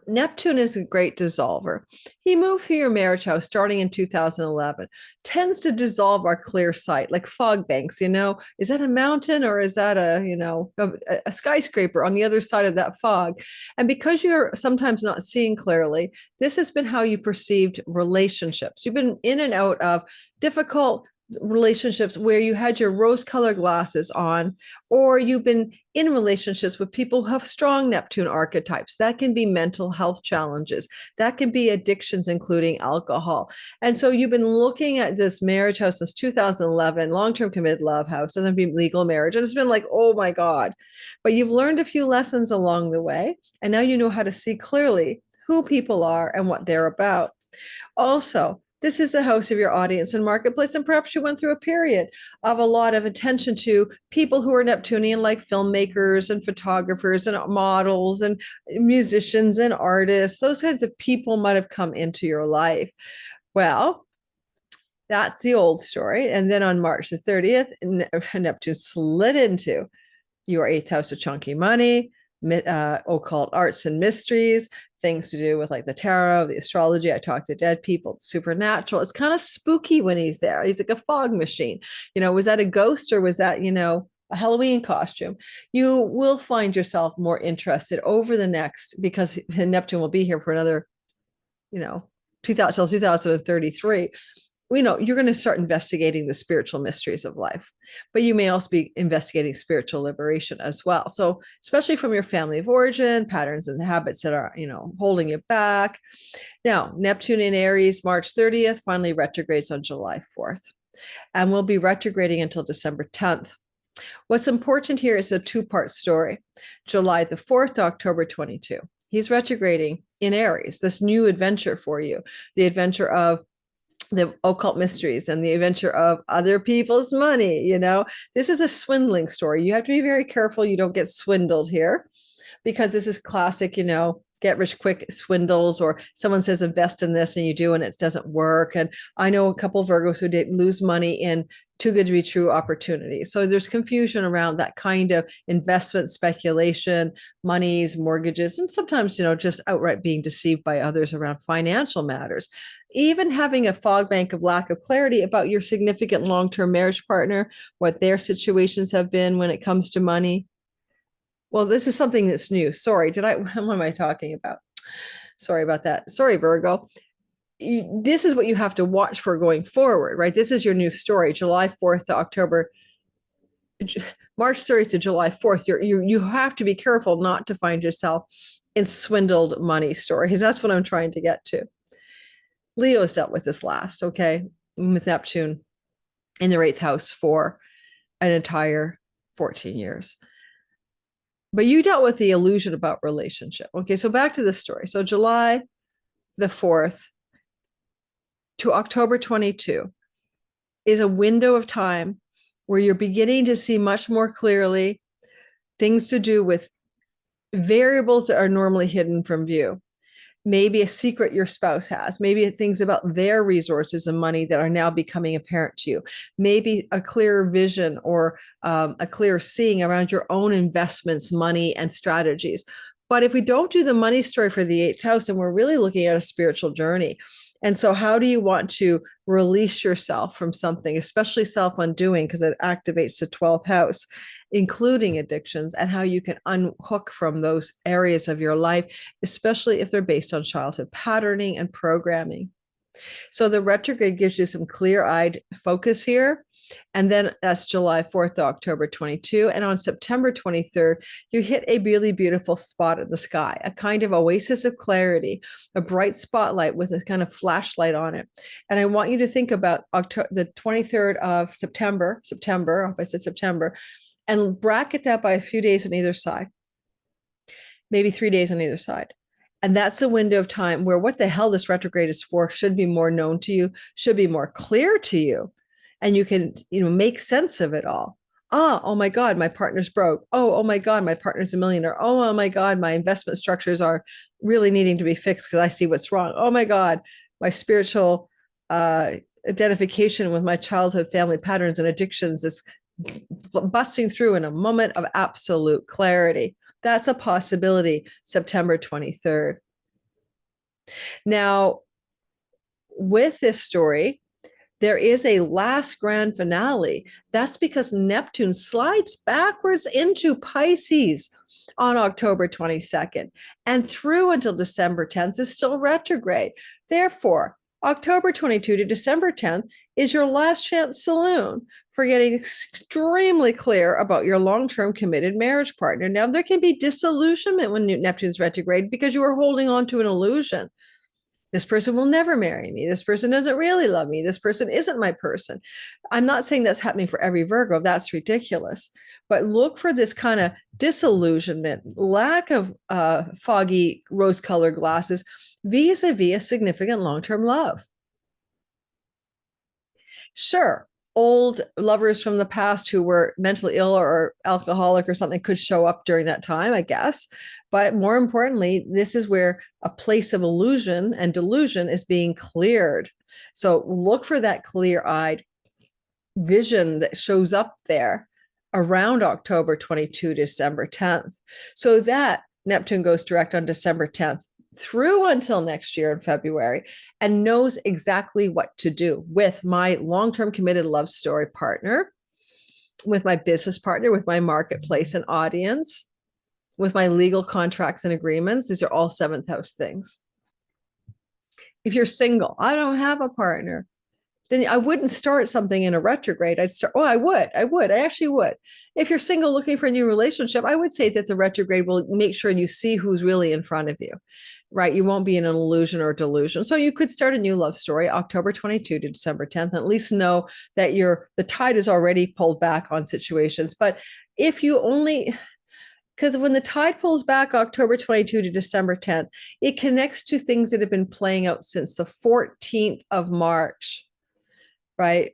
Neptune is a great dissolver. He moved through your marriage house starting in 2011, tends to dissolve our clear sight like fog banks. Is that a mountain, or is that a skyscraper on the other side of that fog? And because you're sometimes not seeing clearly, this has been how you perceived relationships. You've been in and out of difficult relationships where you had your rose-colored glasses on, or you've been in relationships with people who have strong Neptune archetypes. That can be mental health challenges. That can be addictions, including alcohol. And so you've been looking at this marriage house since 2011, long-term committed love house, doesn't be legal marriage. And it's been like, oh my God. But you've learned a few lessons along the way, and now you know how to see clearly who people are and what they're about. Also, This is the house of your audience and marketplace. And perhaps you went through a period of a lot of attention to people who are Neptunian, like filmmakers and photographers and models and musicians and artists. Those kinds of people might have come into your life. Well, that's the old story. And then on March the 30th, Neptune slid into your eighth house of chunky money, occult arts and mysteries, things to do with like the tarot, the astrology. I talk to dead people, supernatural. It's kind of spooky when he's there. He's like a fog machine. Was that a ghost or was that, a Halloween costume? You will find yourself more interested over the next, because Neptune will be here for another, 2033. You're going to start investigating the spiritual mysteries of life, but you may also be investigating spiritual liberation as well. So, especially from your family of origin, patterns and habits that are, holding you back. Now, Neptune in Aries, March 30th, finally retrogrades on July 4th, and will be retrograding until December 10th. What's important here is a two-part story. July the 4th to October 22. He's retrograding in Aries, this new adventure for you, the adventure of the occult mysteries and the adventure of other people's money. This is a swindling story. You have to be very careful you don't get swindled here, because this is classic, get rich quick swindles, or someone says invest in this and you do and it doesn't work. And I know a couple of Virgos who did lose money in too good to be true opportunities. So there's confusion around that kind of investment speculation, monies, mortgages, and sometimes, just outright being deceived by others around financial matters. Even having a fog bank of lack of clarity about your significant long-term marriage partner, what their situations have been when it comes to money. Well, this is something that's new. Sorry, what am I talking about? Sorry about that. Sorry, Virgo. This is what you have to watch for going forward, right? This is your new story, July 4th to March 30th to July 4th. You have to be careful not to find yourself in swindled money stories. That's what I'm trying to get to. Leo's dealt with this last, okay, with Neptune in their eighth house for an entire 14 years. But you dealt with the illusion about relationship. Okay, so back to the story. So July the 4th to October 22 is a window of time where you're beginning to see much more clearly things to do with variables that are normally hidden from view. Maybe a secret your spouse has, maybe things about their resources and money that are now becoming apparent to you, maybe a clearer vision or a clear seeing around your own investments, money, and strategies. But if we don't do the money story for the eighth house, and we're really looking at a spiritual journey. And so how do you want to release yourself from something, especially self-undoing, because it activates the 12th house, including addictions, and how you can unhook from those areas of your life, especially if they're based on childhood patterning and programming. So the retrograde gives you some clear-eyed focus here. And then that's July 4th to October 22. And on September 23rd, you hit a really beautiful spot in the sky, a kind of oasis of clarity, a bright spotlight with a kind of flashlight on it. And I want you to think about the 23rd of September, I hope I said September, and bracket that by a few days on either side, maybe 3 days on either side. And that's a window of time where what the hell this retrograde is for should be more known to you, should be more clear to you. And you can, make sense of it all. Oh my God, my partner's broke. Oh my God, my partner's a millionaire. Oh my God, my investment structures are really needing to be fixed because I see what's wrong. Oh my God, my spiritual identification with my childhood family patterns and addictions is busting through in a moment of absolute clarity. That's a possibility, September 23rd. Now, with this story, there is a last grand finale. That's because Neptune slides backwards into Pisces on October 22nd, and through until December 10th is still retrograde. Therefore, October 22 to December 10th is your last chance saloon for getting extremely clear about your long-term committed marriage partner. Now, there can be disillusionment when Neptune's retrograde because you are holding on to an illusion. This person will never marry me. This person doesn't really love me. This person isn't my person. I'm not saying that's happening for every Virgo. That's ridiculous. But look for this kind of disillusionment, lack of foggy rose-colored glasses vis-a-vis a significant long-term love. Sure, old lovers from the past who were mentally ill or alcoholic or something could show up during that time, I guess. But more importantly, this is where a place of illusion and delusion is being cleared. So look for that clear-eyed vision that shows up there around October 22, December 10th. So that Neptune goes direct on December 10th through until next year in February, and knows exactly what to do with my long-term committed love story partner, with my business partner, with my marketplace and audience, with my legal contracts and agreements. These are all seventh house things. If you're single, I don't have a partner, then I wouldn't start something in a retrograde. I actually would. If you're single looking for a new relationship, I would say that the retrograde will make sure you see who's really in front of you, right? You won't be in an illusion or delusion. So you could start a new love story, October 22 to December 10th, and at least know that the tide is already pulled back on situations. But if you only, because when the tide pulls back October 22 to December 10th, it connects to things that have been playing out since the 14th of March, right,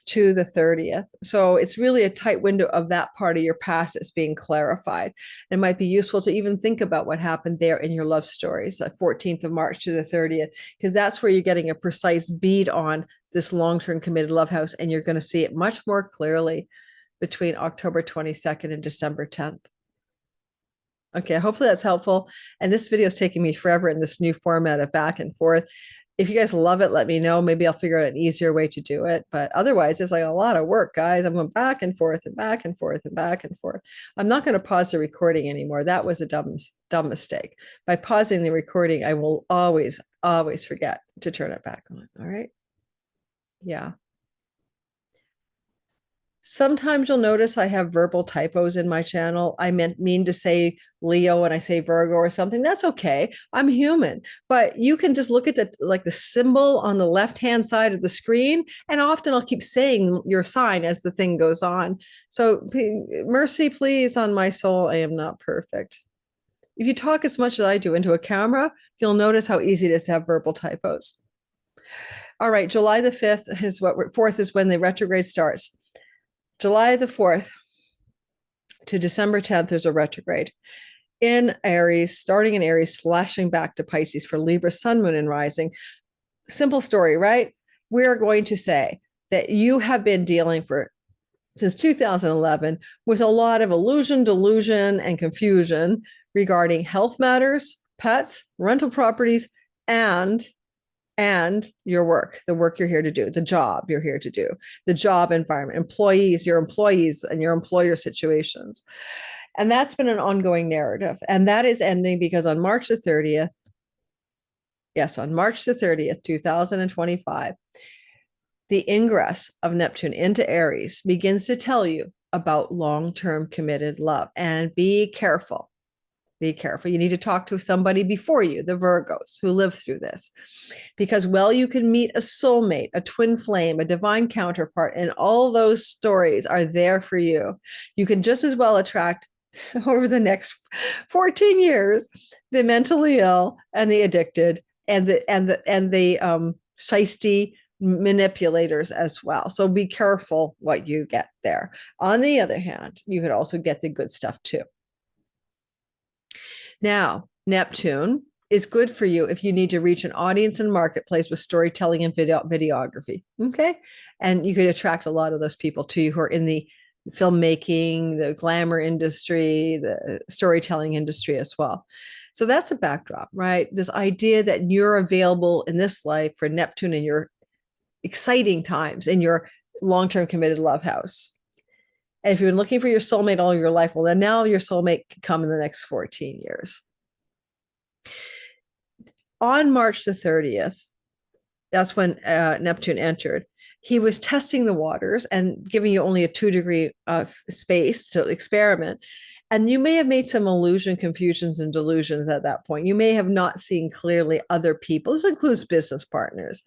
to the 30th. So it's really a tight window of that part of your past that's being clarified. It might be useful to even think about what happened there in your love stories, 14th of March to the 30th, because that's where you're getting a precise bead on this long-term committed love house, and you're going to see it much more clearly between October 22nd and December 10th. Okay, hopefully that's helpful. And this video is taking me forever in this new format of back and forth. If you guys love it, let me know. Maybe I'll figure out an easier way to do it. But otherwise, it's like a lot of work, guys. I'm going back and forth and back and forth and back and forth. I'm not going to pause the recording anymore. That was a dumb mistake. By pausing the recording, I will always forget to turn it back on. All right. Yeah. Sometimes you'll notice I have verbal typos in my channel. I mean to say Leo and I say Virgo or something. That's okay. I'm human. But you can just look at the symbol on the left-hand side of the screen, and often I'll keep saying your sign as the thing goes on. So mercy, please, on my soul. I am not perfect. If you talk as much as I do into a camera, you'll notice how easy it is to have verbal typos. All right, July the 5th is 4th is when the retrograde starts. July the 4th to December 10th, there's a retrograde in Aries, starting in Aries, slashing back to Pisces for Libra, Sun, Moon, and Rising. Simple story, right? We're going to say that you have been dealing since 2011 with a lot of illusion, delusion, and confusion regarding health matters, pets, rental properties, and your work, the work you're here to do, the job you're here to do, the job environment, your employees and your employer situations. And that's been an ongoing narrative. And that is ending because on March the 30th, 2025, the ingress of Neptune into Aries begins to tell you about long-term committed love. And be careful. Be careful. You need to talk to somebody before you, the Virgos, who live through this. Because you can meet a soulmate, a twin flame, a divine counterpart, and all those stories are there for you. You can just as well attract, over the next 14 years, the mentally ill and the addicted and the shisty manipulators as well. So be careful what you get there. On the other hand, you could also get the good stuff too. Now, Neptune is good for you if you need to reach an audience and marketplace with storytelling and videography. Okay. And you could attract a lot of those people to you who are in the filmmaking, the glamour industry, the storytelling industry as well. So that's a backdrop, right? This idea that you're available in this life for Neptune in your exciting times, in your long-term committed love house. And if you've been looking for your soulmate all your life, well, then now your soulmate can come in the next 14 years. On March the 30th, that's when Neptune entered. He was testing the waters and giving you only a 2-degree space to experiment. And you may have made some illusion, confusions, and delusions at that point. You may have not seen clearly other people. This includes business partners.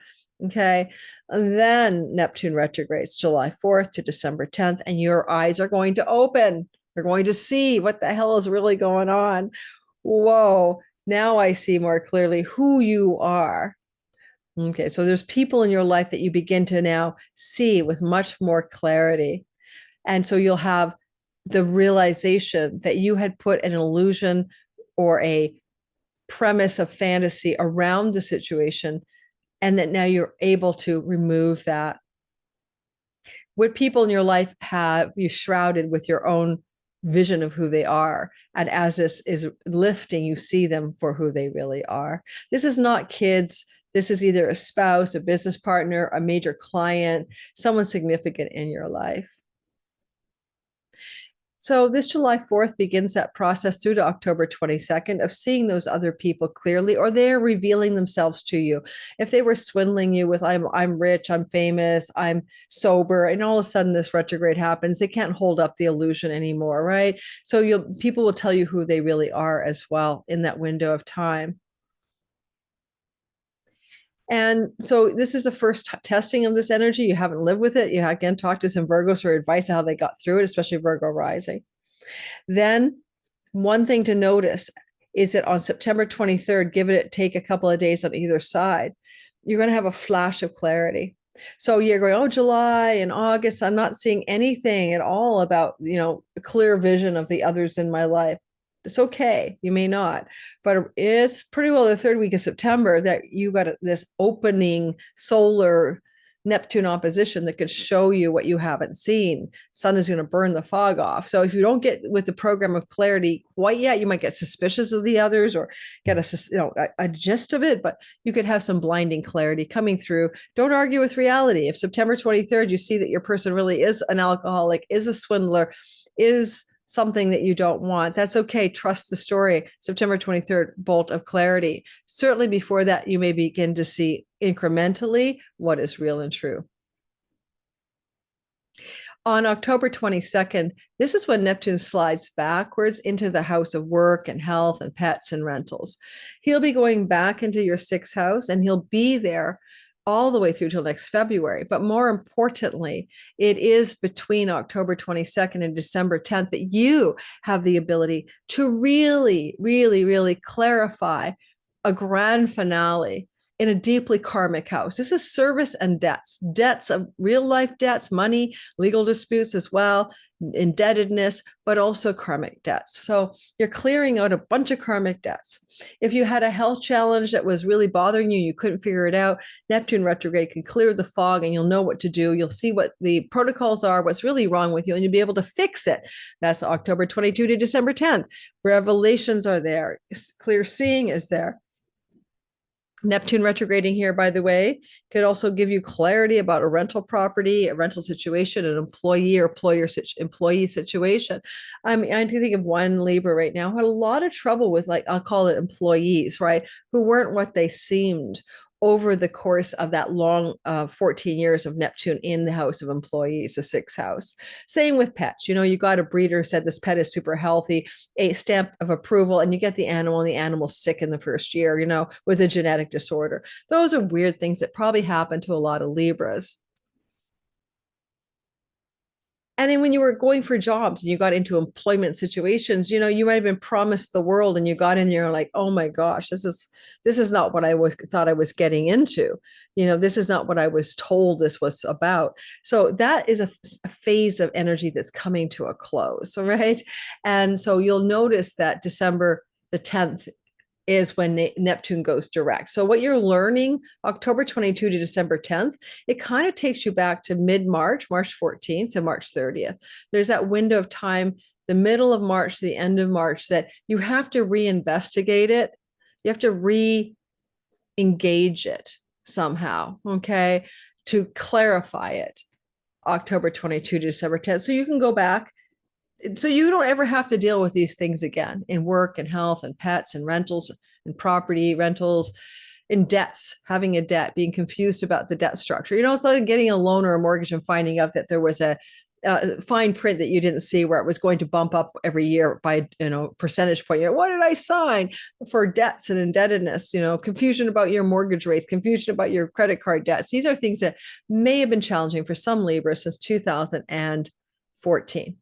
Okay. And then Neptune retrogrades July 4th to December 10th, and your eyes are going to open. You're going to see what the hell is really going on. Whoa. Now I see more clearly who you are, Okay, so there's people in your life that you begin to now see with much more clarity. And so you'll have the realization that you had put an illusion or a premise of fantasy around the situation, and that now you're able to remove that. What people in your life have you shrouded with your own vision of who they are. And as this is lifting, you see them for who they really are. This is not kids. This is either a spouse, a business partner, a major client, someone significant in your life. So this July 4th begins that process through to October 22nd of seeing those other people clearly, or they're revealing themselves to you. If they were swindling you with I'm rich, I'm famous, I'm sober, and all of a sudden this retrograde happens, they can't hold up the illusion anymore, right? So people will tell you who they really are as well in that window of time. And so this is the first testing of this energy. You haven't lived with it. You again talk to some Virgos for advice on how they got through it, especially Virgo rising. Then one thing to notice is that on September 23rd, take a couple of days on either side, you're going to have a flash of clarity. So you're going, oh, July and August, I'm not seeing anything at all about, a clear vision of the others in my life. It's okay. You may not, but it's pretty well the third week of September that you got this opening solar Neptune opposition that could show you what you haven't seen. Sun is going to burn the fog off. So if you don't get with the program of clarity quite yet, you might get suspicious of the others or get a gist of it, but you could have some blinding clarity coming through. Don't argue with reality. If September 23rd, you see that your person really is an alcoholic, is a swindler, is something that you don't want, that's okay. Trust the story. September 23rd, bolt of clarity. Certainly before that, you may begin to see incrementally what is real and true. On October 22nd, this is when Neptune slides backwards into the house of work and health and pets and rentals. He'll be going back into your sixth house, and he'll be there all the way through till next February. But more importantly, it is between October 22nd and December 10th that you have the ability to really, really, really clarify a grand finale in a deeply karmic house. This is service and debts of real life debts, money, legal disputes as well, indebtedness, but also karmic debts. So you're clearing out a bunch of karmic debts. If you had a health challenge that was really bothering you, you couldn't figure it out, Neptune retrograde can clear the fog and you'll know what to do. You'll see what the protocols are, what's really wrong with you, and you'll be able to fix it. That's October 22 to December 10th. Revelations are there. Clear seeing is there. Neptune retrograding here, by the way, could also give you clarity about a rental property, a rental situation, an employee or employee situation. I mean, I do think of one Libra right now who had a lot of trouble with, I'll call it employees, right? Who weren't what they seemed over the course of that long 14 years of Neptune in the house of employees, the sixth house. Same with pets. You got a breeder who said this pet is super healthy, a stamp of approval, and you get the animal, and the animal's sick in the first year, with a genetic disorder. Those are weird things that probably happen to a lot of Libras. And then when you were going for jobs and you got into employment situations, you might have been promised the world and you got in there like, oh my gosh, this is not what I thought I was getting into. This is not what I was told this was about. So that is a phase of energy that's coming to a close. All right. And so you'll notice that December the 10th is when Neptune goes direct. So what you're learning October 22 to December 10th, it kind of takes you back to mid-March, March 14th to March 30th. There's that window of time, the middle of March to the end of March, that you have to reinvestigate it. You have to re-engage it somehow, okay, to clarify it. October 22 to December 10th. So you can go back, so you don't ever have to deal with these things again in work and health and pets and rentals and property rentals, in debts, having a debt, being confused about the debt structure. It's like getting a loan or a mortgage and finding out that there was a fine print that you didn't see where it was going to bump up every year by percentage point. What did I sign for debts and indebtedness? Confusion about your mortgage rates, confusion about your credit card debts. These are things that may have been challenging for some Libra since 2014.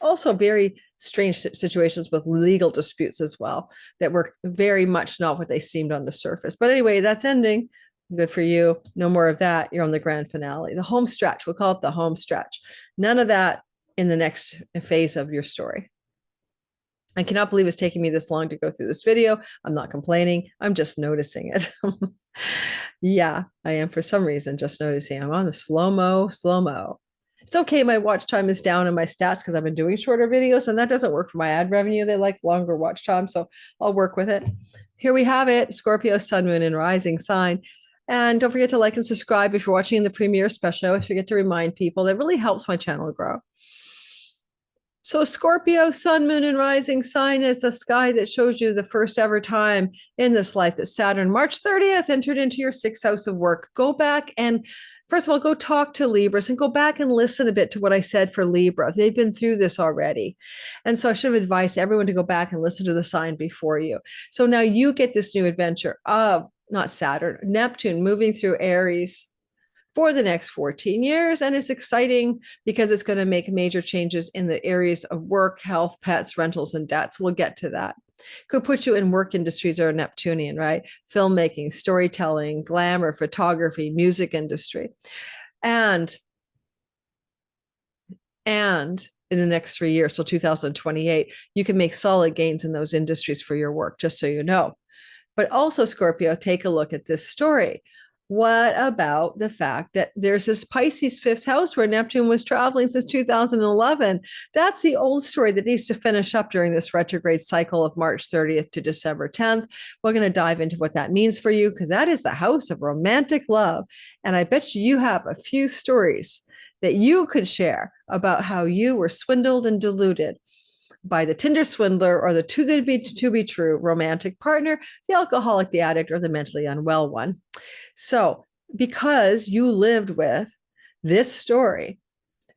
Also very strange situations with legal disputes as well that were very much not what they seemed on the surface. But anyway, that's ending. Good for you. No more of that. You're on the grand finale, the home stretch. We'll call it the home stretch. None of that in the next phase of your story. I cannot believe it's taking me this long to go through this video. I'm not complaining. I'm just noticing it. Yeah, I am for some reason just noticing. I'm on the slow-mo. It's okay. My watch time is down in my stats because I've been doing shorter videos, and that doesn't work for my ad revenue. They like longer watch time, so I'll work with it. Here we have it, Scorpio, sun, moon, and rising sign. And don't forget to like and subscribe if you're watching the premiere special. I always forget to remind people. That really helps my channel grow. So Scorpio, sun, moon, and rising sign is a sky that shows you the first ever time in this life that Saturn, March 30th, entered into your sixth house of work. Go back and, first of all, go talk to Libras and go back and listen a bit to what I said for Libra. They've been through this already. And so I should have advised everyone to go back and listen to the sign before you. So now you get this new adventure of, not Saturn, Neptune moving through Aries for the next 14 years. And it's exciting because it's going to make major changes in the areas of work, health, pets, rentals, and debts. We'll get to that. Could put you in work industries that are Neptunian, right? Filmmaking, storytelling, glamour, photography, music industry. And in the next 3 years, till 2028, you can make solid gains in those industries for your work, just so you know. But also, Scorpio, take a look at this story. What about the fact that there's this Pisces fifth house where Neptune was traveling since 2011? That's the old story that needs to finish up during this retrograde cycle of March 30th to December 10th. We're going to dive into what that means for you, because that is the house of romantic love. And I bet you have a few stories that you could share about how you were swindled and deluded by the Tinder swindler or the too good to be true romantic partner, the alcoholic, the addict, or the mentally unwell one. So because you lived with this story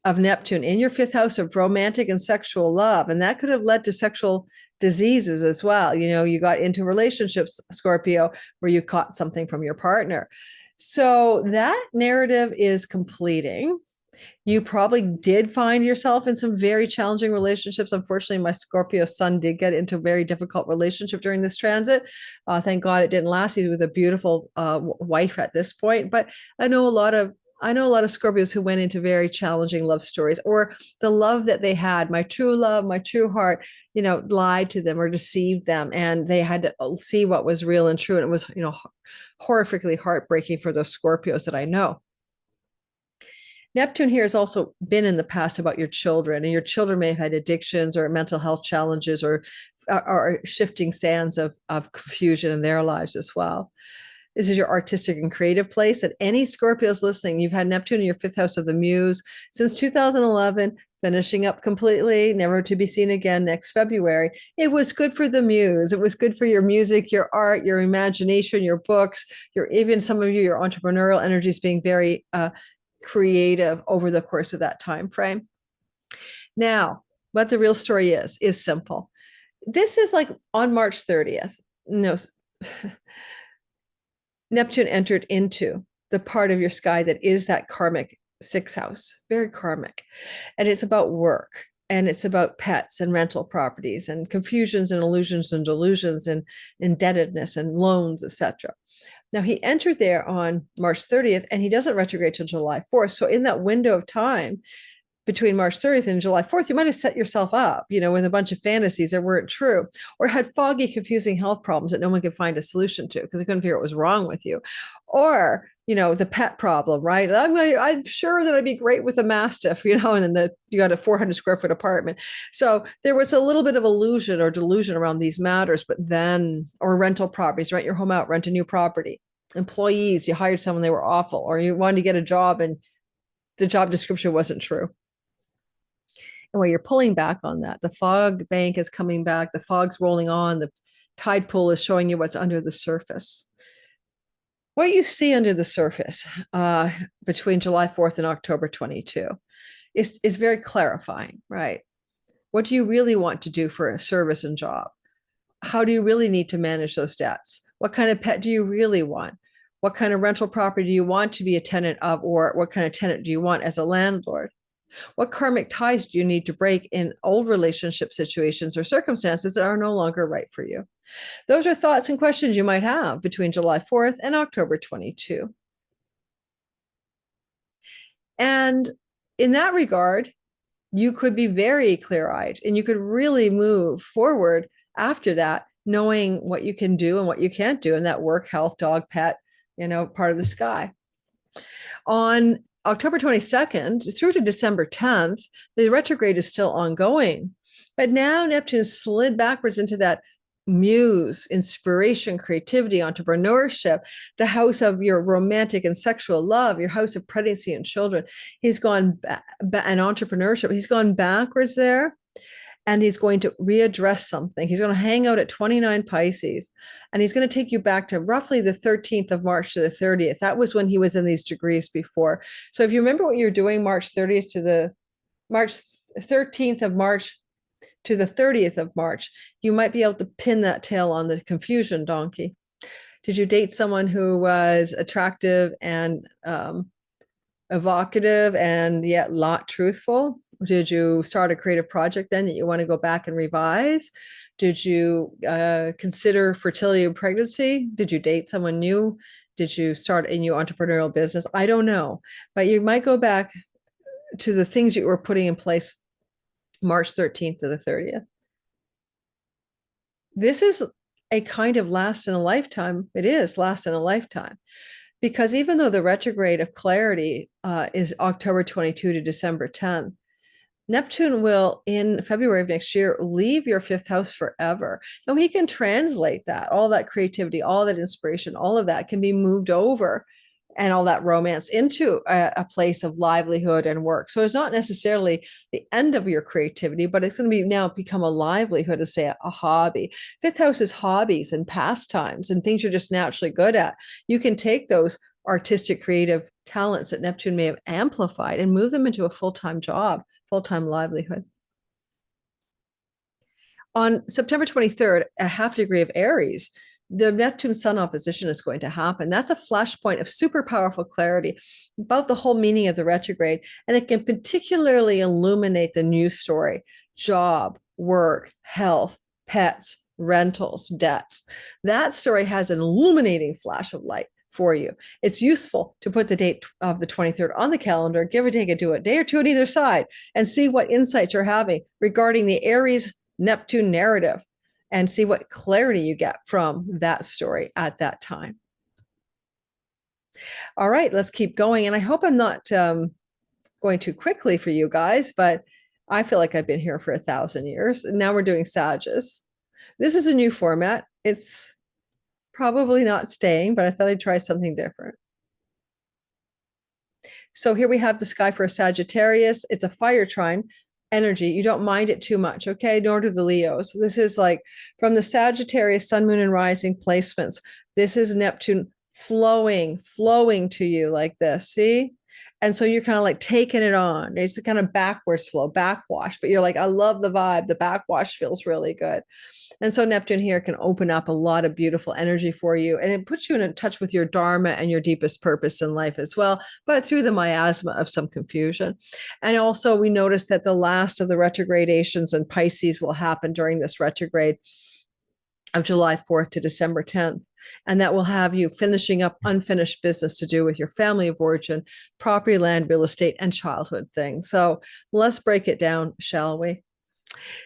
of Neptune in your fifth house of romantic and sexual love, and that could have led to sexual diseases as well. You know, you got into relationships, Scorpio, where you caught something from your partner. So that narrative is completing. You probably did find yourself in some very challenging relationships. Unfortunately, my Scorpio sun did get into a very difficult relationship during this transit. Thank God it didn't last. He's with a beautiful wife at this point. But I know a lot of Scorpios who went into very challenging love stories, or the love that they had, my true love, my true heart, you know, lied to them or deceived them, and they had to see what was real and true. And it was, you know, horrifically heartbreaking for those Scorpios that I know. Neptune here has also been in the past about your children, and your children may have had addictions or mental health challenges or shifting sands of confusion in their lives as well. This is your artistic and creative place. And any Scorpios listening, you've had Neptune in your fifth house of the Muse since 2011, finishing up completely, never to be seen again next February. It was good for the Muse. It was good for your music, your art, your imagination, your books, even some of you, your entrepreneurial energies being very creative over the course of that time frame. Now, what the real story is simple. This is like on March 30th. No, Neptune entered into the part of your sky that is that karmic sixth house, very karmic. And it's about work, and it's about pets and rental properties and confusions and illusions and delusions and indebtedness and loans, etc. Now, he entered there on March 30th, and he doesn't retrograde till July 4th. So in that window of time between March 30th and July 4th, you might have set yourself up, you know, with a bunch of fantasies that weren't true, or had foggy, confusing health problems that no one could find a solution to because they couldn't figure out what was wrong with you. Or, you know, the pet problem, right? I'm sure that I'd be great with a Mastiff, you know, and then you got a 400 square foot apartment. So there was a little bit of illusion or delusion around these matters, but then, or rental properties, rent your home out, rent a new property. Employees, you hired someone, they were awful, or you wanted to get a job and the job description wasn't true. And while you're pulling back on that, the fog bank is coming back, the fog's rolling on, the tide pool is showing you what's under the surface. What you see under the surface between July 4th and October 22 is very clarifying, right? What do you really want to do for a service and job? How do you really need to manage those debts? What kind of pet do you really want? What kind of rental property do you want to be a tenant of, or what kind of tenant do you want as a landlord? What karmic ties do you need to break in old relationship situations or circumstances that are no longer right for you? Those are thoughts and questions you might have between July 4th and October 22. And in that regard, you could be very clear-eyed and you could really move forward after that, knowing what you can do and what you can't do in that work, health, dog, pet, part of the sky. On October 22nd through to December 10th, the retrograde is still ongoing. But now Neptune slid backwards into that muse, inspiration, creativity, entrepreneurship, the house of your romantic and sexual love, your house of pregnancy and children. He's gone and entrepreneurship. He's gone backwards there. And he's going to readdress something. He's going to hang out at 29 Pisces, and he's going to take you back to roughly the 13th of March to the 30th. That was when he was in these degrees before. So if you remember what you're doing, March 30th to the March 13th of March to the 30th of March, you might be able to pin that tail on the confusion donkey. Did you date someone who was attractive and evocative and yet not truthful? Did you start a creative project then that you want to go back and revise? Did you consider fertility and pregnancy? Did you date someone new? Did you start a new entrepreneurial business? I don't know, but you might go back to the things you were putting in place March 13th to the 30th. This is a kind of last in a lifetime. It is last in a lifetime. Because even though the retrograde of clarity is October 22 to December 10th, Neptune will, in February of next year, leave your fifth house forever. Now, he can translate that, all that creativity, all that inspiration, all of that can be moved over, and all that romance into a place of livelihood and work. So it's not necessarily the end of your creativity, but it's going to be now become a livelihood, to say a hobby. Fifth house is hobbies and pastimes and things you're just naturally good at. You can take those artistic, creative talents that Neptune may have amplified and move them into a full-time job, full-time livelihood. On September 23rd, a half degree of Aries, the Neptune Sun opposition is going to happen. That's a flashpoint of super powerful clarity about the whole meaning of the retrograde. And it can particularly illuminate the news story: job, work, health, pets, rentals, debts. That story has an illuminating flash of light for you. It's useful to put the date of the 23rd on the calendar, give or take a day or two on either side, and see what insights you're having regarding the Aries Neptune narrative, and see what clarity you get from that story at that time. All right, let's keep going. And I hope I'm not going too quickly for you guys, but I feel like I've been here for 1,000 years. And now we're doing Sagittarius. This is a new format. It's probably not staying, but I thought I'd try something different. So here we have the sky for a Sagittarius. It's a fire trine energy. You don't mind it too much, okay? Nor do the Leos. This is like from the Sagittarius sun, moon, and rising placements. This is Neptune flowing to you like this, see? And so you're kind of like taking it on. It's the kind of backwards flow, backwash, but you're like, I love the vibe. The backwash feels really good. And so Neptune here can open up a lot of beautiful energy for you. And it puts you in touch with your dharma and your deepest purpose in life as well, but through the miasma of some confusion. And also we notice that the last of the retrogradations in Pisces will happen during this retrograde of July 4th to December 10th. And that will have you finishing up unfinished business to do with your family of origin, property, land, real estate, and childhood things. So let's break it down, shall we?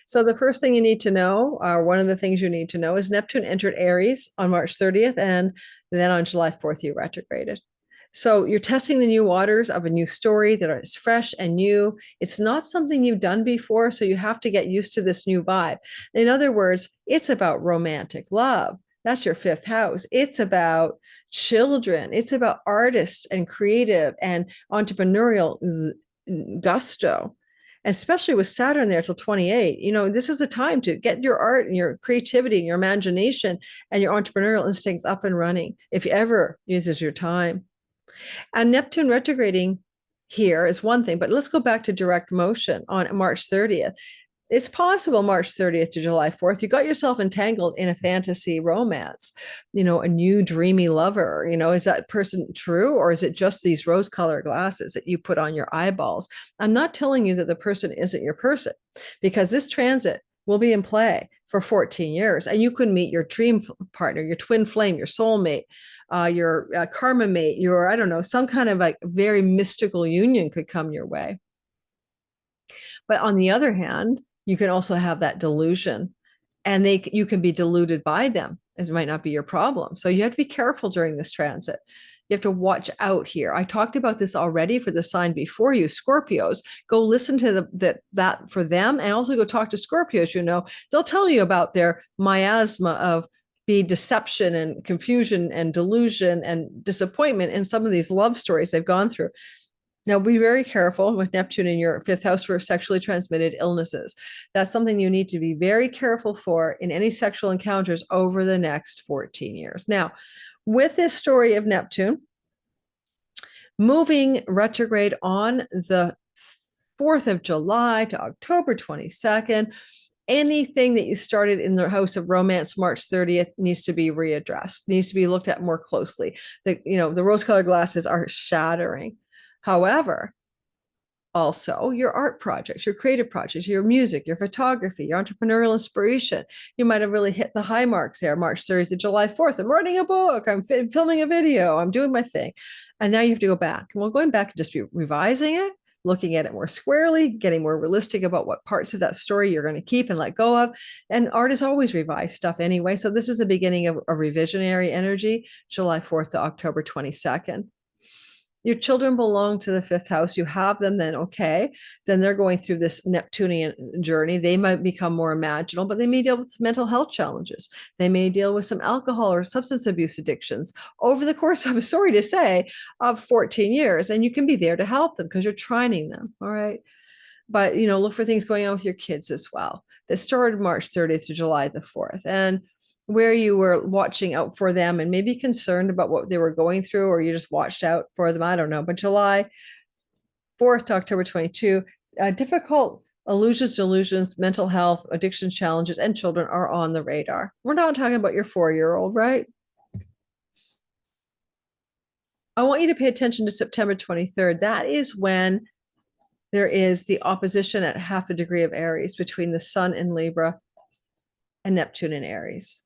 So the first thing you need to know, or one of the things you need to know, is Neptune entered Aries on March 30th, and then on July 4th, you retrograded. So you're testing the new waters of a new story that is fresh and new. It's not something you've done before, so you have to get used to this new vibe. In other words, it's about romantic love. That's your fifth house. It's about children. It's about artists and creative and entrepreneurial gusto. Especially with Saturn there till 28, this is a time to get your art and your creativity and your imagination and your entrepreneurial instincts up and running, if ever uses your time. And Neptune retrograding here is one thing, but let's go back to direct motion on March 30th. it's possible March 30th to July 4th, you got yourself entangled in a fantasy romance, a new dreamy lover. Is that person true, or is it just these rose-colored glasses that you put on your eyeballs? I'm not telling you that the person isn't your person, because this transit will be in play for 14 years, and you can meet your dream partner, your twin flame, your soulmate, your karma mate, I don't know, some kind of like very mystical union could come your way. But on the other hand, you can also have that delusion, and you can be deluded by them. It might not be your problem. So you have to be careful during this transit. You have to watch out here. I talked about this already for the sign before you, Scorpios. Go listen to that for them, and also go talk to Scorpios. They'll tell you about their miasma of the deception and confusion and delusion and disappointment in some of these love stories they've gone through. Now, be very careful with Neptune in your fifth house for sexually transmitted illnesses. That's something you need to be very careful for in any sexual encounters over the next 14 years. Now, with this story of Neptune moving retrograde on the 4th of July to October 22nd, anything that you started in the house of romance March 30th needs to be readdressed, needs to be looked at more closely. The rose-colored glasses are shattering. However, also your art projects, your creative projects, your music, your photography, your entrepreneurial inspiration, you might have really hit the high marks there, March 30th to July 4th. I'm writing a book, I'm filming a video, I'm doing my thing. And now you have to go back. And well, going back and just be revising it, looking at it more squarely, getting more realistic about what parts of that story you're going to keep and let go of. And artists always revise stuff anyway. So this is the beginning of a revisionary energy, July 4th to October 22nd. Your children belong to the fifth house. You have them, then okay. Then they're going through this Neptunian journey. They might become more imaginal, but they may deal with mental health challenges. They may deal with some alcohol or substance abuse addictions over the course, I'm sorry to say, of 14 years. And you can be there to help them because you're trining them. All right. But, look for things going on with your kids as well. That started March 30th to July the 4th. And where you were watching out for them and maybe concerned about what they were going through, or you just watched out for them, I don't know. But July 4th to October 22, difficult illusions, delusions, mental health, addiction challenges, and children are on the radar. We're not talking about your 4-year-old, right? I want you to pay attention to September 23rd. That is when there is the opposition at 0.5 degree of Aries between the Sun in Libra and Neptune in Aries.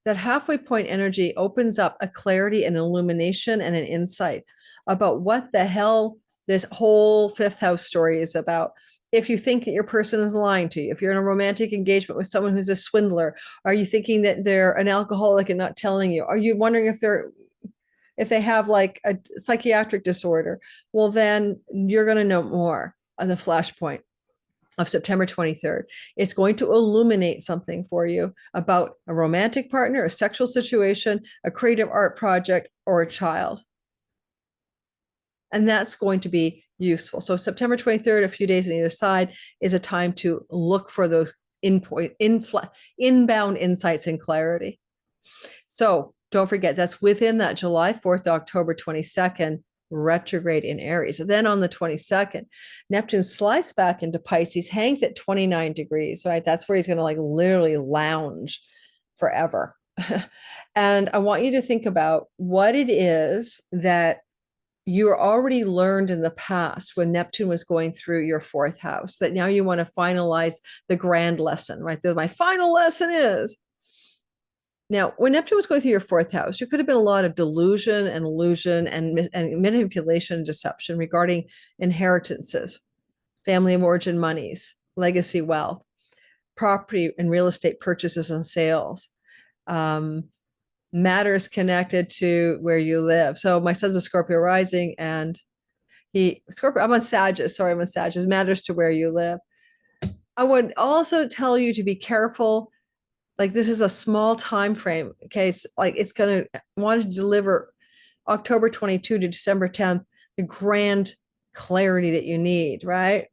That halfway point energy opens up a clarity and illumination and an insight about what the hell this whole fifth house story is about. If you think that your person is lying to you, if you're in a romantic engagement with someone who's a swindler, are you thinking that they're an alcoholic and not telling you? Are you wondering if they have like a psychiatric disorder? Well, then you're going to know more on the flashpoint of September 23rd. It's going to illuminate something for you about a romantic partner, a sexual situation, a creative art project, or a child. And that's going to be useful. So September 23rd, a few days on either side, is a time to look for those inbound insights and clarity. So don't forget, that's within that July 4th to October 22nd retrograde in Aries. Then on the 22nd, Neptune slides back into Pisces, hangs at 29 degrees, right? That's where he's going to like literally lounge forever. And I want you to think about what it is that you already learned in the past when Neptune was going through your 4th house, that now you want to finalize the grand lesson, right? My final lesson is, now, when Neptune was going through your 4th house, there could have been a lot of delusion and illusion and manipulation and deception regarding inheritances, family of origin monies, legacy wealth, property and real estate purchases and sales, matters connected to where you live. So my son's a Scorpio rising, and I'm on Sagittarius, matters to where you live. I would also tell you to be careful. Like, this is a small time frame. Okay, like it's going to want to deliver October 22 to December 10th, the grand clarity that you need, right?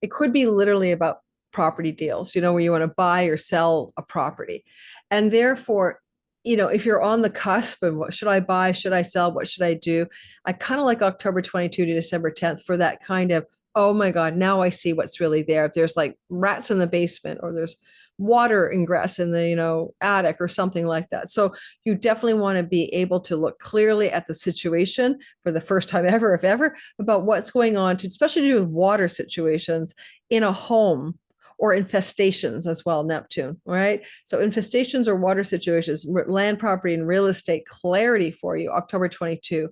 It could be literally about property deals, where you want to buy or sell a property. And therefore, if you're on the cusp of what should I buy, should I sell, what should I do? I kind of like October 22 to December 10th for that kind of, oh my God, now I see what's really there. If there's like rats in the basement, or there's water ingress in the, attic or something like that. So you definitely want to be able to look clearly at the situation for the first time ever, if ever, about what's going on, to especially do with water situations in a home, or infestations as well, Neptune, right? So infestations or water situations, land, property, and real estate clarity for you, October 22,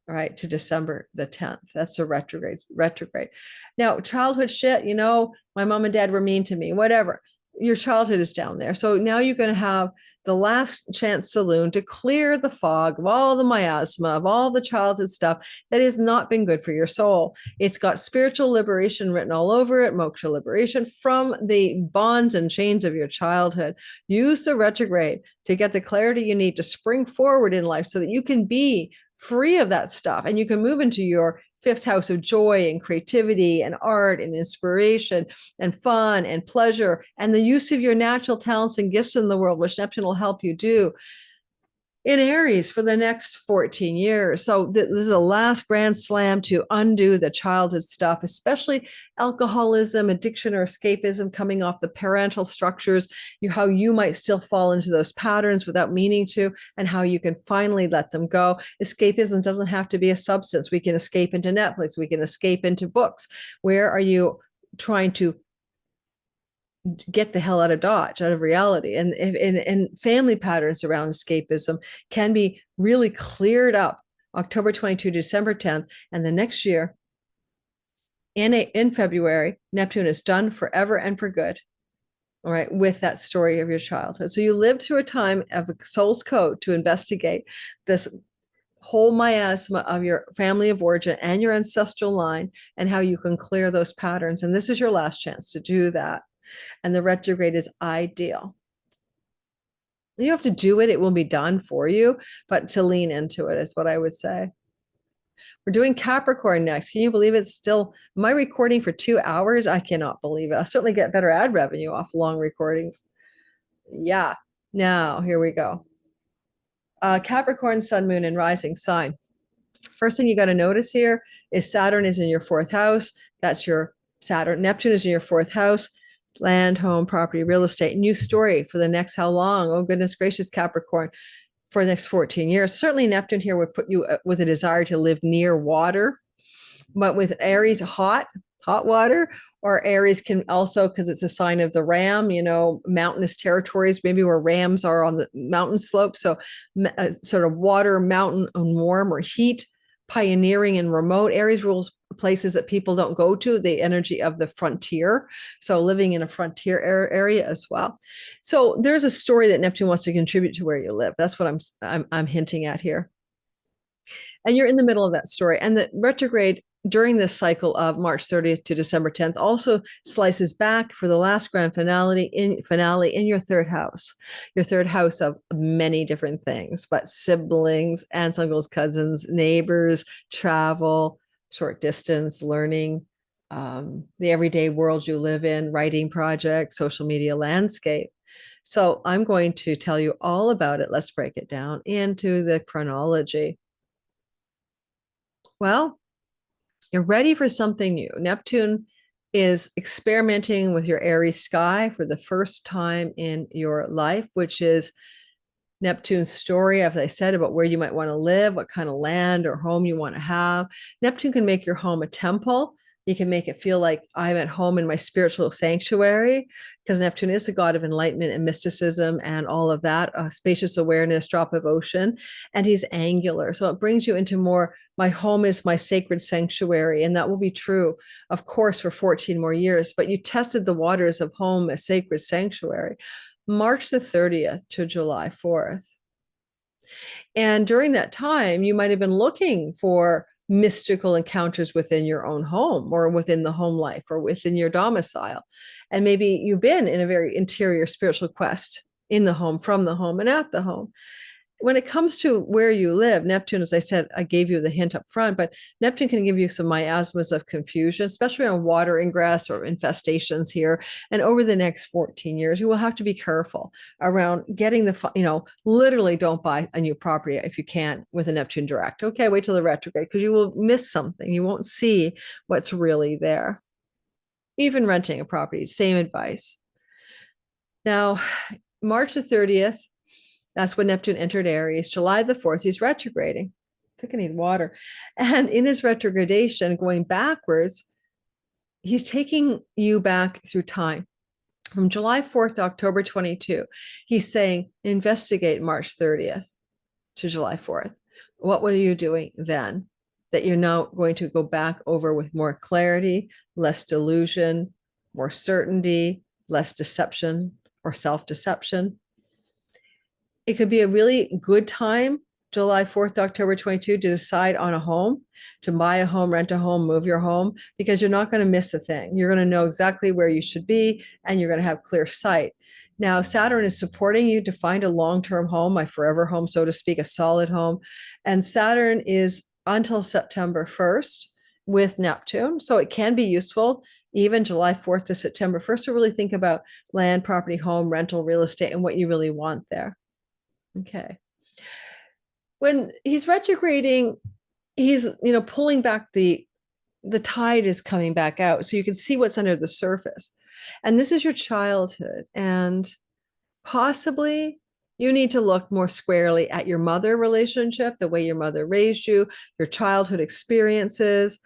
right, to December the 10th. That's a retrograde. Now, childhood shit, my mom and dad were mean to me, whatever. Your childhood is down there. So now you're going to have the last chance saloon to clear the fog of all the miasma, of all the childhood stuff that has not been good for your soul. It's got spiritual liberation written all over it, moksha liberation from the bonds and chains of your childhood. Use the retrograde to get the clarity you need to spring forward in life so that you can be free of that stuff, and you can move into your fifth house of joy and creativity and art and inspiration and fun and pleasure and the use of your natural talents and gifts in the world, which Neptune will help you do in Aries for the next 14 years. So this is a last grand slam to undo the childhood stuff, especially alcoholism, addiction, or escapism coming off the parental structures, how you might still fall into those patterns without meaning to, and how you can finally let them go. Escapism doesn't have to be a substance. We can escape into Netflix. We can escape into books. Where are you trying to get the hell out of Dodge, out of reality? And family patterns around escapism can be really cleared up October 22, December 10th. And the next year, in February, Neptune is done forever and for good. All right, with that story of your childhood. So you lived through a time of a soul's code to investigate this whole miasma of your family of origin and your ancestral line, and how you can clear those patterns. And this is your last chance to do that. And the retrograde is ideal. You don't have to do it, it will be done for you, but to lean into it is what I would say. We're doing Capricorn next. Can you believe it's still, am I recording for 2 hours? I cannot believe it. I'll certainly get better ad revenue off long recordings. Yeah. Now, here we go. Capricorn, sun, moon, and rising sign. First thing you got to notice here is Saturn is in your fourth house. That's your Saturn. Neptune is in your fourth house. Land, home, property, real estate. New story for the next how long? Oh, goodness gracious, Capricorn, for the next 14 years. Certainly Neptune here would put you with a desire to live near water, but with Aries, hot water, or Aries can also, because it's a sign of the ram, mountainous territories, maybe where rams are on the mountain slope. So sort of water, mountain, and warm, or heat, pioneering and remote. Aries rules places that people don't go to, the energy of the frontier. So living in a frontier area as well. So there's a story that Neptune wants to contribute to where you live. That's what I'm hinting at here. And you're in the middle of that story. And the retrograde during this cycle of March 30th to December 10th also slices back for the last grand finale in your third house of many different things, but siblings, aunts, uncles, cousins, neighbors, travel, short distance, learning, the everyday world you live in, writing projects, social media landscape. So I'm going to tell you all about it. Let's break it down into the chronology. Well, you're ready for something new. Neptune is experimenting with your Aries sky for the first time in your life, which is Neptune's story, as I said, about where you might want to live, what kind of land or home you want to have. Neptune can make your home a temple. You can make it feel like I'm at home in my spiritual sanctuary, because Neptune is the god of enlightenment and mysticism and all of that, spacious awareness, drop of ocean, and he's angular. So it brings you into more, my home is my sacred sanctuary. And that will be true, of course, for 14 more years. But you tested the waters of home as sacred sanctuary, March the 30th to July 4th. And during that time, you might have been looking for mystical encounters within your own home, or within the home life, or within your domicile. And maybe you've been in a very interior spiritual quest in the home, from the home, and at the home. when it comes to where you live, Neptune, as I said, I gave you the hint up front, but Neptune can give you some miasmas of confusion, especially on water ingress or infestations here. And over the next 14 years, you will have to be careful around getting literally don't buy a new property if you can with a Neptune direct. Okay, wait till the retrograde because you will miss something. You won't see what's really there. Even renting a property, same advice. Now, March the 30th, that's when Neptune entered Aries. July the 4th, he's retrograding. I think I need water. And in his retrogradation, going backwards, he's taking you back through time. From July 4th to October 22, he's saying, investigate March 30th to July 4th. What were you doing then that you're now going to go back over with more clarity, less delusion, more certainty, less deception or self-deception? It could be a really good time, July 4th to October 22, to decide on a home, to buy a home, rent a home, move your home, because you're not going to miss a thing. You're going to know exactly where you should be, and you're going to have clear sight. Now, Saturn is supporting you to find a long-term home, a forever home, so to speak, a solid home. And Saturn is until September 1st with Neptune. So it can be useful, even July 4th to September 1st, to really think about land, property, home, rental, real estate, and what you really want there. Okay. When he's retrograding, he's pulling back the tide is coming back out, so you can see what's under the surface. And this is your childhood, and possibly you need to look more squarely at your mother relationship, the way your mother raised you, your childhood experiences.